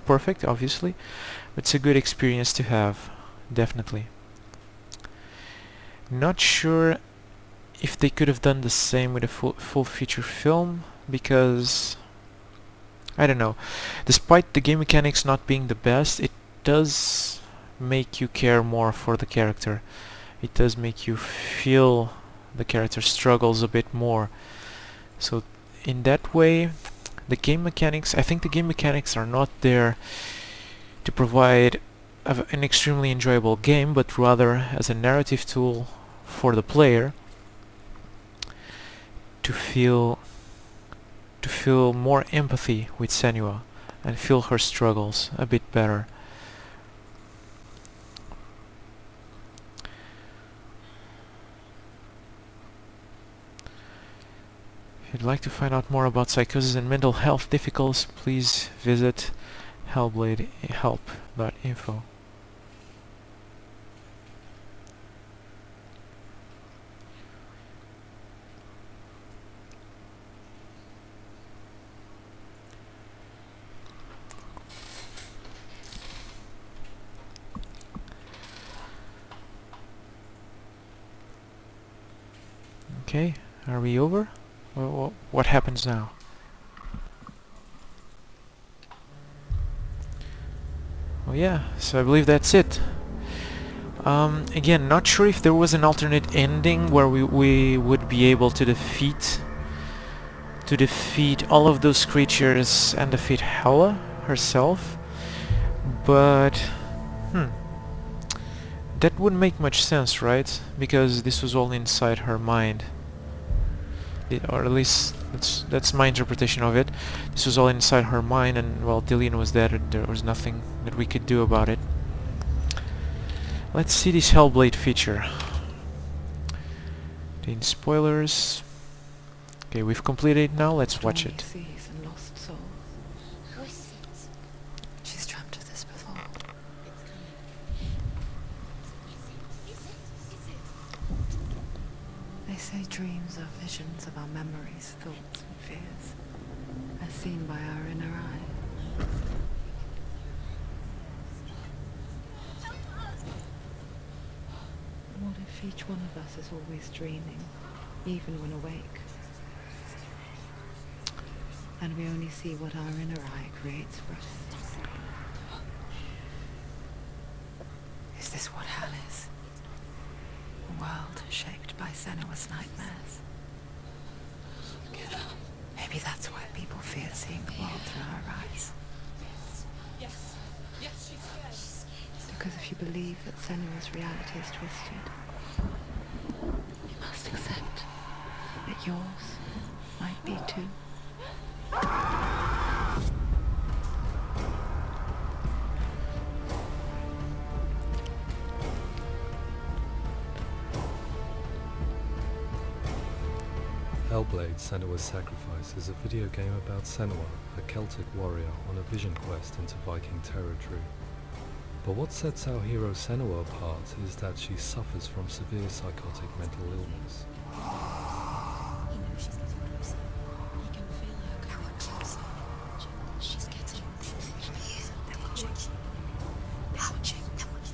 perfect, obviously, but it's a good experience to have, definitely. Not sure if they could have done the same with a full feature film, because I don't know. Despite the game mechanics not being the best, it does make you care more for the character. It does make you feel the character struggles a bit more. So in that way, the game mechanics, I think the game mechanics are not there to provide an extremely enjoyable game, but rather as a narrative tool for the player to feel more empathy with Senua and feel her struggles a bit better. If you'd like to find out more about psychosis and mental health difficulties, please visit hellbladehelp.info. Okay, are we over? What happens now? Oh yeah, so I believe that's it. Again, not sure if there was an alternate ending where we would be able to defeat all of those creatures and defeat Hela herself, but that wouldn't make much sense, right? Because this was all inside her mind. Or at least that's my interpretation of it. This was all inside her mind, and while Dillian was there was nothing that we could do about it. Let's see this Hellblade feature. In spoilers. Okay, we've completed it now, let's watch it. Seas and lost souls. She's dreamt of this before. They say dreams are visions of our memories, thoughts and fears, as seen by our inner eye. What if each one of us is always dreaming, even when awake? And we only see what our inner eye creates for us. Is this what hell is? A world shaped by Senua's nightmares. Maybe that's why people fear seeing the world through her eyes. Yes, she's scared. Because if you believe that Senua's reality is twisted, you must accept that yours might be too. Hellblade: Senua's Sacrifice is a video game about Senua, a Celtic warrior on a vision quest into Viking territory. But what sets our hero Senua apart is that she suffers from severe psychotic mental illness.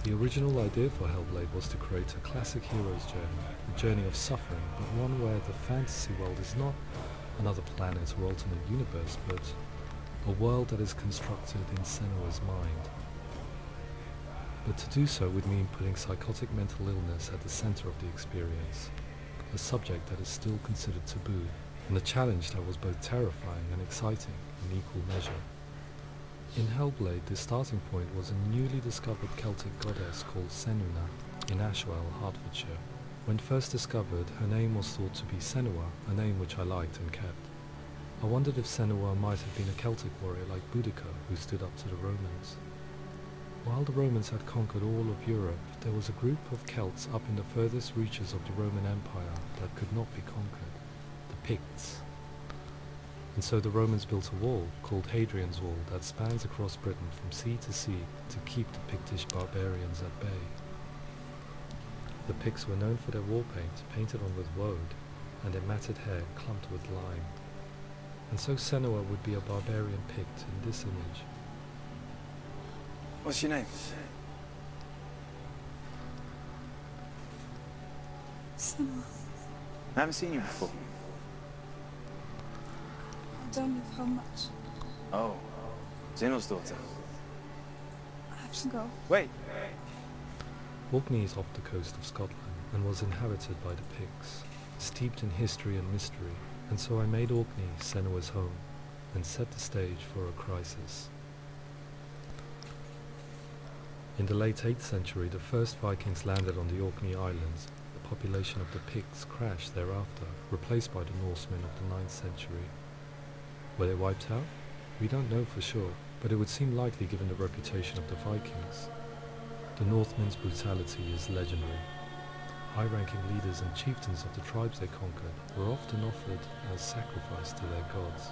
The original idea for Hellblade was to create a classic hero's journey, a journey of suffering, but one where the fantasy world is not another planet or alternate universe, but a world that is constructed in Senua's mind. But to do so would mean putting psychotic mental illness at the center of the experience, a subject that is still considered taboo, and a challenge that was both terrifying and exciting in equal measure. In Hellblade, the starting point was a newly discovered Celtic goddess called Senua in Ashwell, Hertfordshire. When first discovered, her name was thought to be Senua, a name which I liked and kept. I wondered if Senua might have been a Celtic warrior like Boudica, who stood up to the Romans. While the Romans had conquered all of Europe, there was a group of Celts up in the furthest reaches of the Roman Empire that could not be conquered, the Picts. And so the Romans built a wall, called Hadrian's Wall, that spans across Britain from sea to sea to keep the Pictish barbarians at bay. The Picts were known for their war paint, painted on with woad, and their matted hair clumped with lime. And so Senua would be a barbarian Pict in this image. What's your name? Senua. I haven't seen you before. I don't live home much. Oh, Zenua's daughter. I have to go. Wait! Orkney is off the coast of Scotland and was inhabited by the Picts, steeped in history and mystery, and so I made Orkney Senua's home and set the stage for a crisis. In the late 8th century, the first Vikings landed on the Orkney Islands. The population of the Picts crashed thereafter, replaced by the Norsemen of the 9th century. Were they wiped out? We don't know for sure, but it would seem likely given the reputation of the Vikings. The Northmen's brutality is legendary. High-ranking leaders and chieftains of the tribes they conquered were often offered as sacrifice to their gods.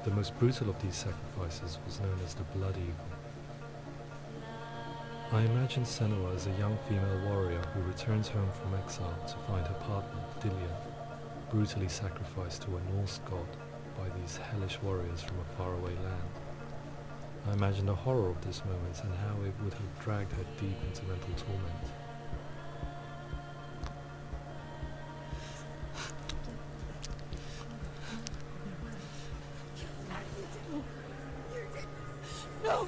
The most brutal of these sacrifices was known as the Blood Eagle. I imagine Senua as a young female warrior who returns home from exile to find her partner, Dillion, brutally sacrificed to a Norse god by these hellish warriors from a faraway land. I imagine the horror of this moment and how it would have dragged her deep into mental torment. No!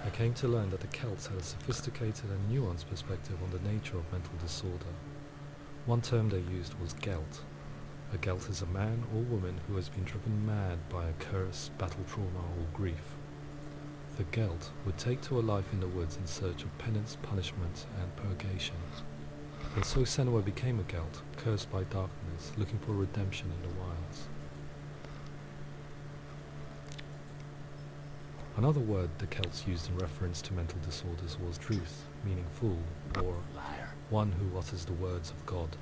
I came to learn that the Celts had a sophisticated and nuanced perspective on the nature of mental disorder. One term they used was Gelt. A Gelt is a man or woman who has been driven mad by a curse, battle trauma, or grief. The Gelt would take to a life in the woods in search of penance, punishment, and purgation. And so Senua became a Gelt, cursed by darkness, looking for redemption in the wilds. Another word the Celts used in reference to mental disorders was truth, meaning fool, or one who utters the words of God.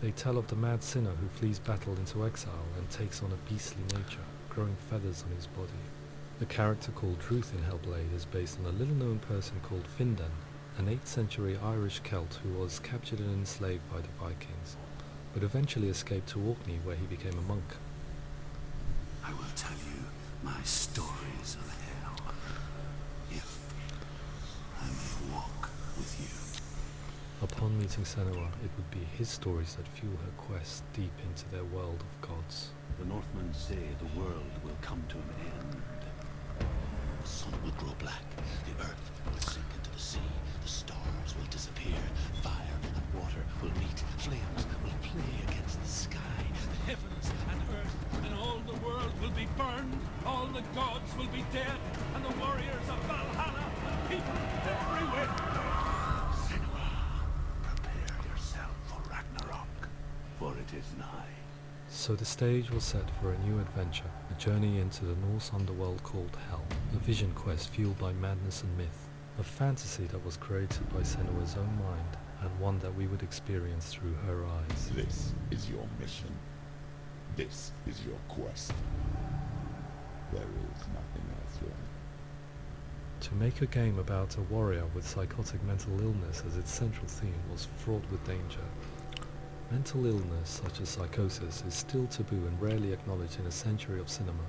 They tell of the mad sinner who flees battle into exile and takes on a beastly nature, growing feathers on his body. The character called Truth in Hellblade is based on a little-known person called Findan, an 8th century Irish Celt who was captured and enslaved by the Vikings, but eventually escaped to Orkney where he became a monk. I will tell you my stories of hell, if I may walk with you. Upon meeting Senua, it would be his stories that fuel her quest deep into their world of gods. The Northmen say the world will come to an end. The sun will grow black, the earth will sink into the sea, the stars will disappear, fire and water will meet, flames will play against the sky, the heavens and earth and all the world will be burned, all the gods will be dead, and the warriors of Valhalla and people everywhere. Senua, prepare yourself for Ragnarok, for it is nigh. So the stage was set for a new adventure, a journey into the Norse underworld called Hell, a vision quest fueled by madness and myth, a fantasy that was created by Senua's own mind, and one that we would experience through her eyes. This is your mission. This is your quest. There is nothing else left. To make a game about a warrior with psychotic mental illness as its central theme was fraught with danger. Mental illness, such as psychosis, is still taboo and rarely acknowledged in a century of cinema,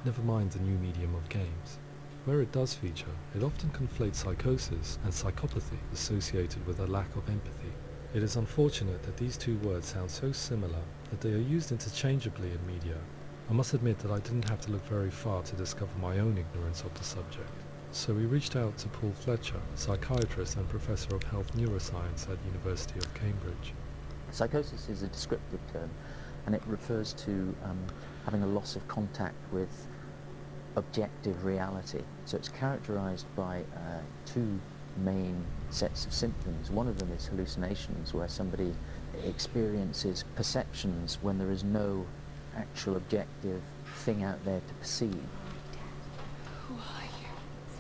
never mind the new medium of games. Where it does feature, it often conflates psychosis and psychopathy associated with a lack of empathy. It is unfortunate that these two words sound so similar that they are used interchangeably in media. I must admit that I didn't have to look very far to discover my own ignorance of the subject. So we reached out to Paul Fletcher, psychiatrist and professor of health neuroscience at University of Cambridge. Psychosis is a descriptive term, and it refers to having a loss of contact with objective reality. So it's characterized by two main sets of symptoms. One of them is hallucinations, where somebody experiences perceptions when there is no actual objective thing out there to perceive. Who are you?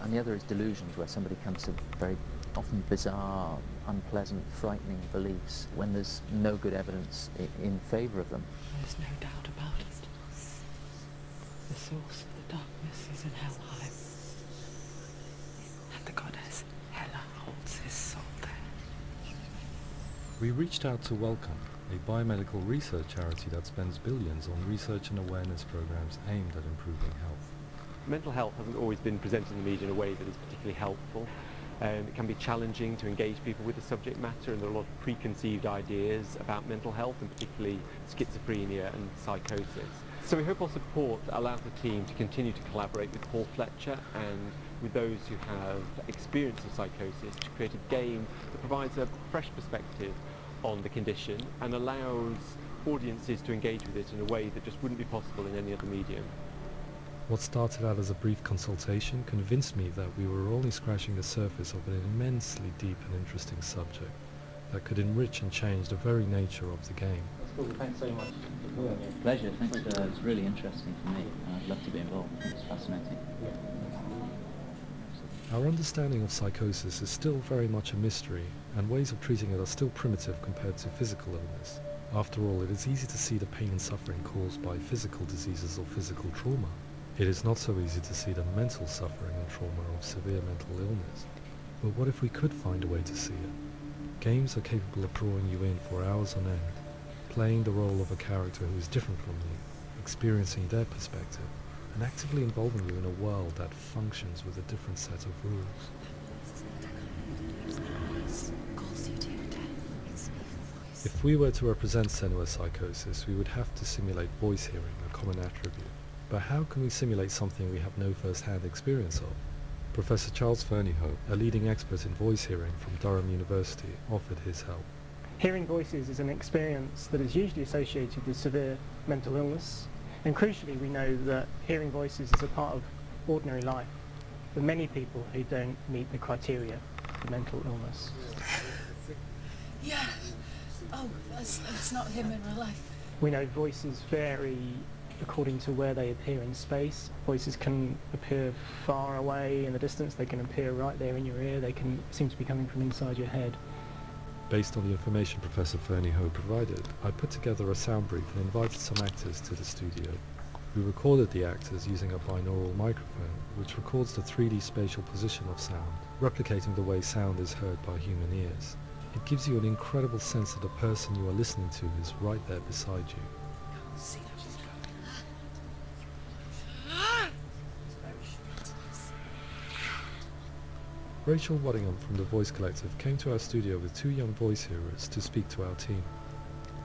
And the other is delusions, where somebody comes to very often bizarre, unpleasant, frightening beliefs when there's no good evidence in favor of them. There's no doubt about it. The source of the darkness is in Helheim. his soul there. We reached out to Welcome, a biomedical research charity that spends billions on research and awareness programs aimed at improving health. Mental health hasn't always been presented in the media in a way that is particularly helpful. It can be challenging to engage people with the subject matter, and there are a lot of preconceived ideas about mental health, and particularly schizophrenia and psychosis. So we hope our support allows the team to continue to collaborate with Paul Fletcher and with those who have experience of psychosis to create a game that provides a fresh perspective on the condition and allows audiences to engage with it in a way that just wouldn't be possible in any other medium. What started out as a brief consultation convinced me that we were only scratching the surface of an immensely deep and interesting subject that could enrich and change the very nature of the game. That's cool. Thanks so much for doing it. Pleasure. Thanks. It's really interesting for me. I'd love to be involved. It's fascinating. Our understanding of psychosis is still very much a mystery, and ways of treating it are still primitive compared to physical illness. After all, it is easy to see the pain and suffering caused by physical diseases or physical trauma. It is not so easy to see the mental suffering and trauma of severe mental illness. But what if we could find a way to see it? Games are capable of drawing you in for hours on end, playing the role of a character who is different from you, experiencing their perspective, and actively involving you in a world that functions with a different set of rules. If we were to represent Senua psychosis, we would have to simulate voice hearing, a common attribute. But how can we simulate something we have no first-hand experience of? Professor Charles Fernyhough, a leading expert in voice hearing from Durham University, offered his help. Hearing voices is an experience that is usually associated with severe mental illness, and crucially we know that hearing voices is a part of ordinary life for many people who don't meet the criteria for mental illness. Yeah. Oh, that's not him in real life. We know voices vary according to where they appear in space. Voices can appear far away in the distance, they can appear right there in your ear, they can seem to be coming from inside your head. Based on the information Professor Fernyhough provided, I put together a sound brief and invited some actors to the studio. We recorded the actors using a binaural microphone, which records the 3D spatial position of sound, replicating the way sound is heard by human ears. It gives you an incredible sense that the person you are listening to is right there beside you. Rachel Waddingham from the Voice Collective came to our studio with 2 young voice hearers to speak to our team.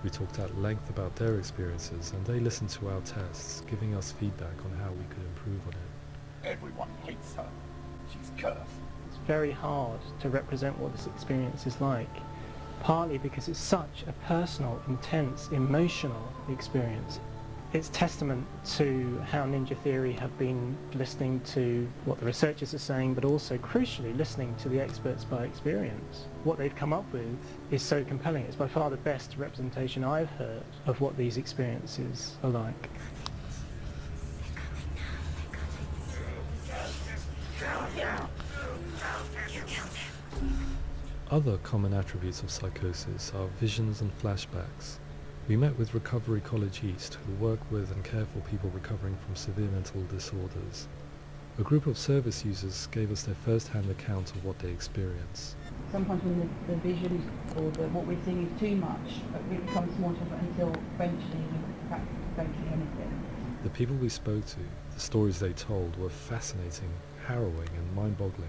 We talked at length about their experiences and they listened to our tests, giving us feedback on how we could improve on it. Everyone hates her. She's cursed. It's very hard to represent what this experience is like, partly because it's such a personal, intense, emotional experience. It's testament to how Ninja Theory have been listening to what the researchers are saying, but also, crucially, listening to the experts by experience. What they've come up with is so compelling. It's by far the best representation I've heard of what these experiences are like. Other common attributes of psychosis are visions and flashbacks. We met with Recovery College East, who work with and care for people recovering from severe mental disorders. A group of service users gave us their first-hand account of what they experience. Sometimes when the vision or what we're seeing is too much, it becomes more difficult until eventually we don't see anything. The people we spoke to, the stories they told, were fascinating, harrowing and mind-boggling.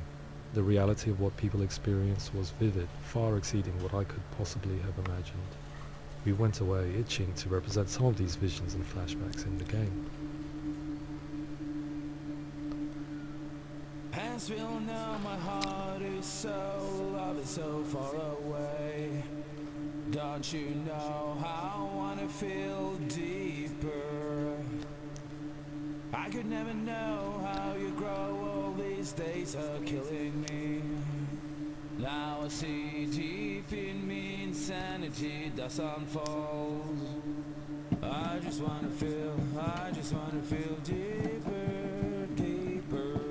The reality of what people experienced was vivid, far exceeding what I could possibly have imagined. We went away itching to represent some of these visions and flashbacks in the game. As we all know, my heart is so, love is so far away. Don't you know how I wanna feel deeper? I could never know how you grow, all these days are killing me. Now I see deep in me insanity does unfold. I just wanna feel deeper, deeper.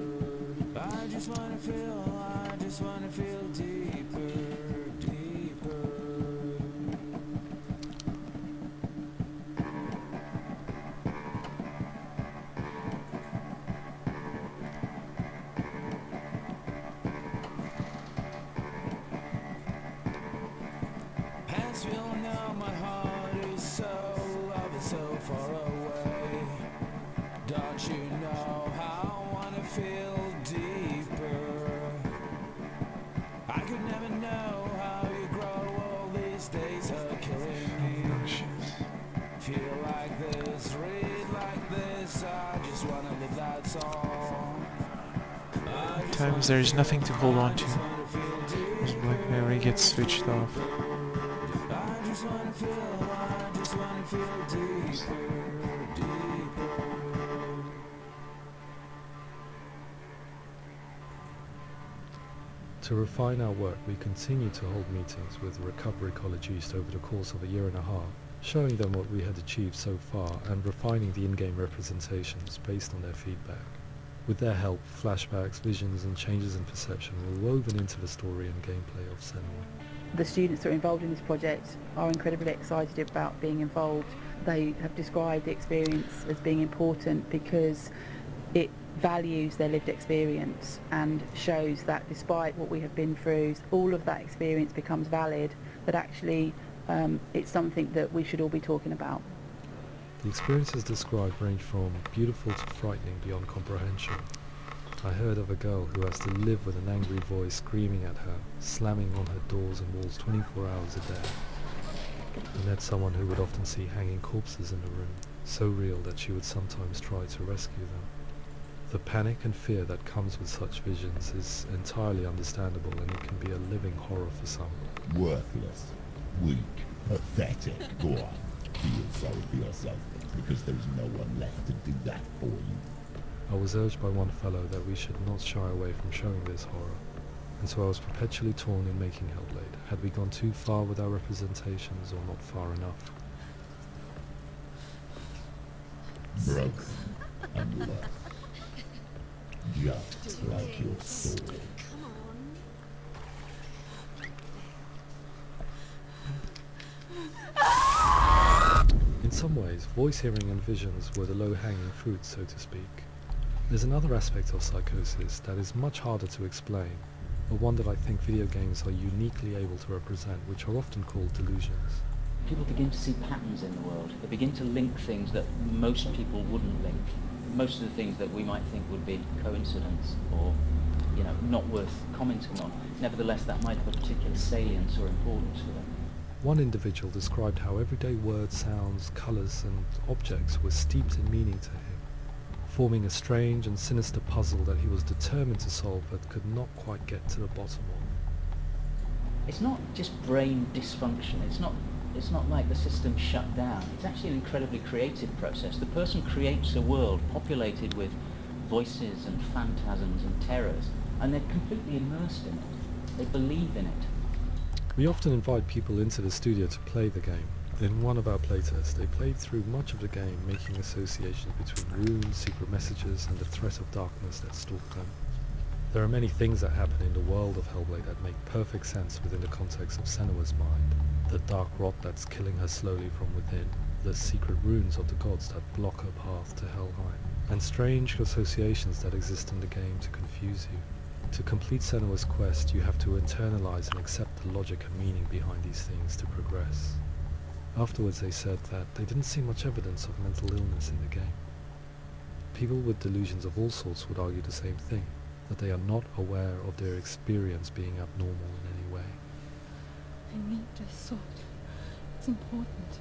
I just wanna feel deeper, deeper. Don't you know how I wanna feel deeper? I could never know how you grow. All these days are killing me. Feel like this, read like this. I just wanna live, that's all. Times there is nothing to hold on to. His black memory gets switched off. I just wanna feel deeper, deeper. To refine our work, we continue to hold meetings with Recovery College East over the course of a year and a half, showing them what we had achieved so far and refining the in-game representations based on their feedback. With their help, flashbacks, visions and changes in perception were woven into the story and gameplay of Senua. The students that are involved in this project are incredibly excited about being involved. They have described the experience as being important because it values their lived experience and shows that despite what we have been through, all of that experience becomes valid, that actually it's something that we should all be talking about. The experiences described range from beautiful to frightening beyond comprehension. I heard of a girl who has to live with an angry voice screaming at her, slamming on her doors and walls 24 hours a day. I met someone who would often see hanging corpses in the room, so real that she would sometimes try to rescue them. The panic and fear that comes with such visions is entirely understandable, and it can be a living horror for some. Worthless, weak, pathetic. Go on, feel sorry for yourself, because there's no one left to do that for you. I was urged by one fellow that we should not shy away from showing this horror, and so I was perpetually torn in making Hellblade. Had we gone too far with our representations, or not far enough? Broken and left. Just like your soul. In some ways, voice hearing and visions were the low-hanging fruit, so to speak. There's another aspect of psychosis that is much harder to explain, but one that I think video games are uniquely able to represent, which are often called delusions. People begin to see patterns in the world. They begin to link things that most people wouldn't link. Most of the things that we might think would be coincidence or, not worth commenting on. Nevertheless, that might have a particular salience or importance for them. One individual described how everyday words, sounds, colours and objects were steeped in meaning to him, forming a strange and sinister puzzle that he was determined to solve but could not quite get to the bottom of. It's not just brain dysfunction. It's not like the system shut down. It's actually an incredibly creative process. The person creates a world populated with voices and phantasms and terrors, and they're completely immersed in it. They believe in it. We often invite people into the studio to play the game. In one of our playtests, they played through much of the game, making associations between runes, secret messages, and the threat of darkness that stalked them. There are many things that happen in the world of Hellblade that make perfect sense within the context of Senua's mind. The dark rot that's killing her slowly from within, the secret runes of the gods that block her path to Helheim, and strange associations that exist in the game to confuse you. To complete Senua's quest, you have to internalize and accept the logic and meaning behind these things to progress. Afterwards they said that they didn't see much evidence of mental illness in the game. People with delusions of all sorts would argue the same thing, that they are not aware of their experience being abnormal in any way. I need this sword. It's important.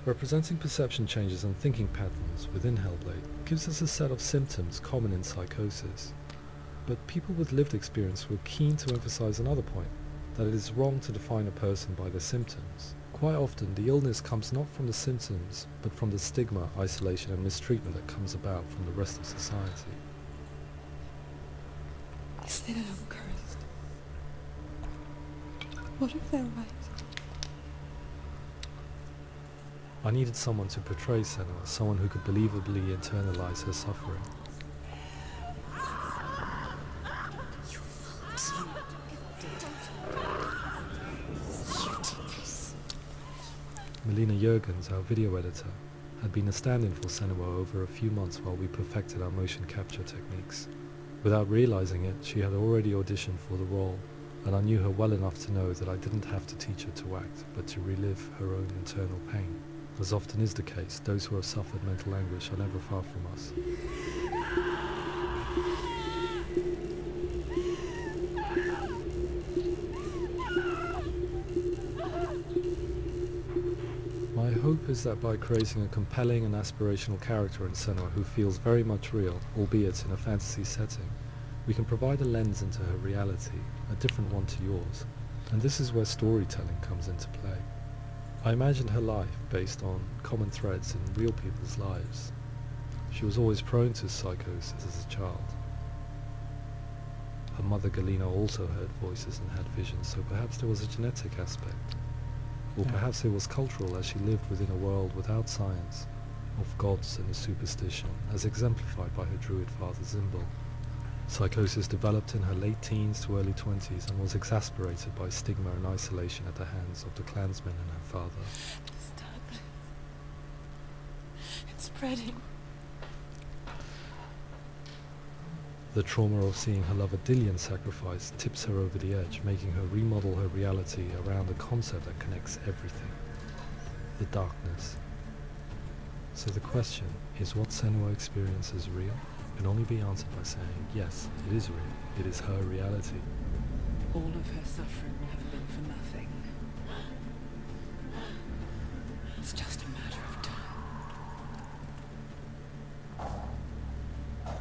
Representing perception changes and thinking patterns within Hellblade gives us a set of symptoms common in psychosis. But people with lived experience were keen to emphasize another point, that it is wrong to define a person by their symptoms. Quite often, the illness comes not from the symptoms, but from the stigma, isolation and mistreatment that comes about from the rest of society. I say that I'm cursed. What if they're right? I needed someone to portray Senua, someone who could believably internalize her suffering. Melina Jurgens, our video editor, had been a stand-in for Senua over a few months while we perfected our motion capture techniques. Without realizing it, she had already auditioned for the role, and I knew her well enough to know that I didn't have to teach her to act, but to relive her own internal pain. As often is the case, those who have suffered mental anguish are never far from us. My hope is that by creating a compelling and aspirational character in Senua who feels very much real, albeit in a fantasy setting, we can provide a lens into her reality, a different one to yours, and this is where storytelling comes into play. I imagined her life based on common threads in real people's lives. She was always prone to psychosis as a child. Her mother Galina also heard voices and had visions, so perhaps there was a genetic aspect. Or perhaps it was cultural, as she lived within a world without science, of gods and a superstition, as exemplified by her druid father Zimbel. Psychosis developed in her late teens to early 20s and was exasperated by stigma and isolation at the hands of the clansmen and her father. This darkness. It's spreading. The trauma of seeing her lover Dillian sacrificed tips her over the edge, making her remodel her reality around a concept that connects everything: the darkness. So the question is, what Senua experiences real? Can only be answered by saying, yes, it is real. It is her reality. All of her suffering will have been for nothing. It's just a matter of time.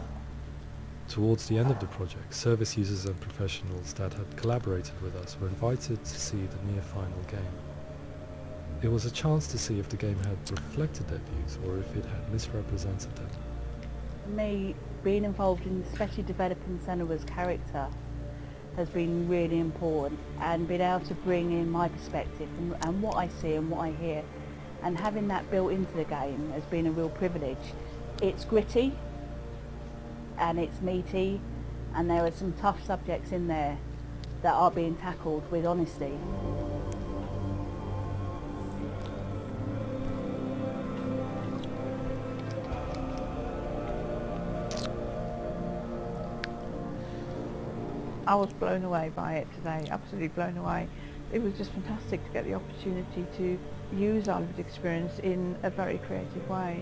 Towards the end of the project, service users and professionals that had collaborated with us were invited to see the near-final game. It was a chance to see if the game had reflected their views or if it had misrepresented them. For me, being involved in especially developing Senua's character has been really important, and being able to bring in my perspective and what I see and what I hear, and having that built into the game has been a real privilege. It's gritty and it's meaty, and there are some tough subjects in there that are being tackled with honesty. I was blown away by it today, absolutely blown away. It was just fantastic to get the opportunity to use our lived experience in a very creative way.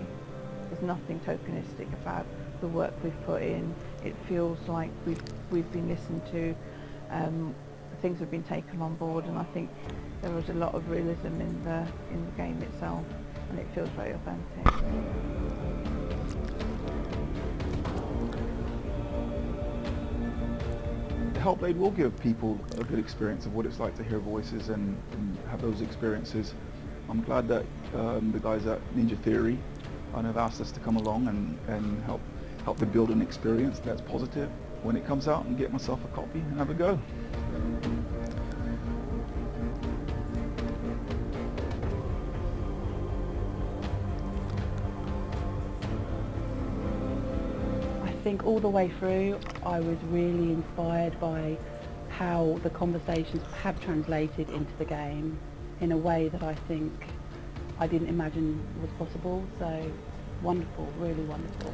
There's nothing tokenistic about the work we've put in. It feels like we've been listened to, things have been taken on board, and I think there was a lot of realism in the game itself, and it feels very authentic. Hellblade will give people a good experience of what it's like to hear voices and have those experiences. I'm glad that the guys at Ninja Theory have asked us to come along and help them build an experience that's positive when it comes out, and get myself a copy and have a go. I think all the way through I was really inspired by how the conversations have translated into the game in a way that I think I didn't imagine was possible. So wonderful, really wonderful.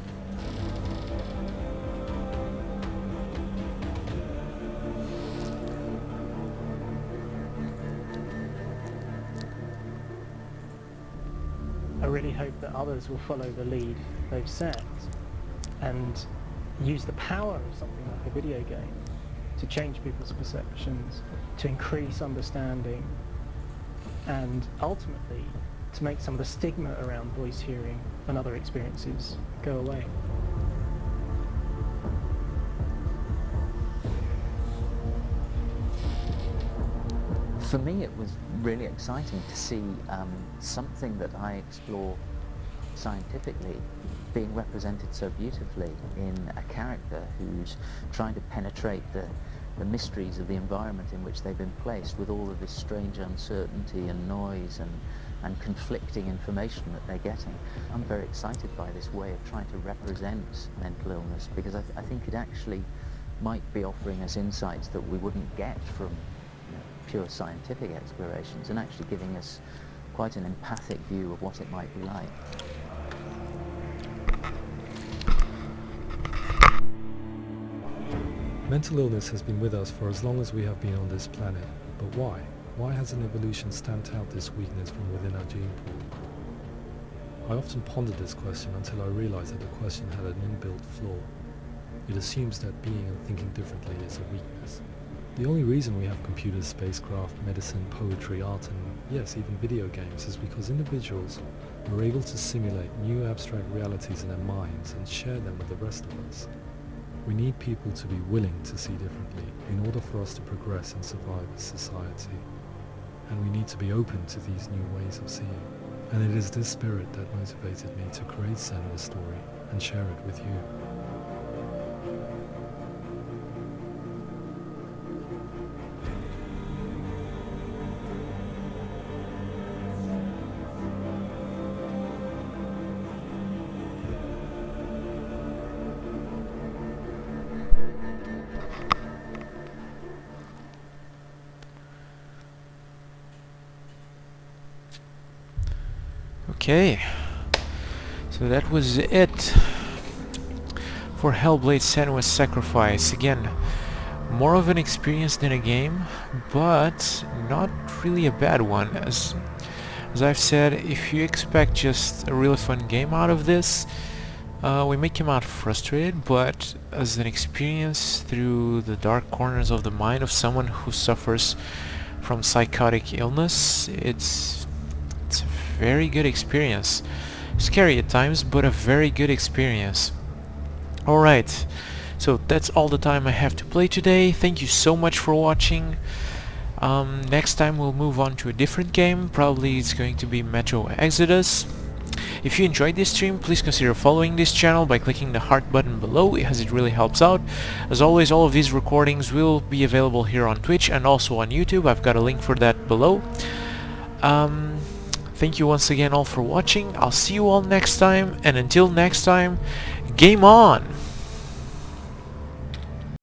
I really hope that others will follow the lead they've set and use the power of something like a video game to change people's perceptions, to increase understanding, and ultimately to make some of the stigma around voice hearing and other experiences go away. For me, it was really exciting to see something that I explore scientifically being represented so beautifully in a character who's trying to penetrate the mysteries of the environment in which they've been placed, with all of this strange uncertainty and noise and conflicting information that they're getting. I'm very excited by this way of trying to represent mental illness, because I think it actually might be offering us insights that we wouldn't get from pure scientific explorations, and actually giving us quite an empathic view of what it might be like. Mental illness has been with us for as long as we have been on this planet, but why? Why has an evolution stamped out this weakness from within our gene pool? I often pondered this question until I realized that the question had an inbuilt flaw. It assumes that being and thinking differently is a weakness. The only reason we have computers, spacecraft, medicine, poetry, art, and yes, even video games is because individuals are able to simulate new abstract realities in their minds and share them with the rest of us. We need people to be willing to see differently in order for us to progress and survive as society. And we need to be open to these new ways of seeing. And it is this spirit that motivated me to create Senua's story and share it with you. Okay, so that was it for Hellblade Senua's Sacrifice. Again, more of an experience than a game, but not really a bad one. As I've said, if you expect just a really fun game out of this, we may come out frustrated, but as an experience through the dark corners of the mind of someone who suffers from psychotic illness, it's a very good experience. Scary at times, but a very good experience. Alright, so that's all the time I have to play today. Thank you so much for watching. Next time we'll move on to a different game. Probably it's going to be Metro Exodus. If you enjoyed this stream, please consider following this channel by clicking the heart button below, as it really helps out. As always, all of these recordings will be available here on Twitch and also on YouTube. I've got a link for that below. Thank you once again all for watching. I'll see you all next time, and until next time, game on!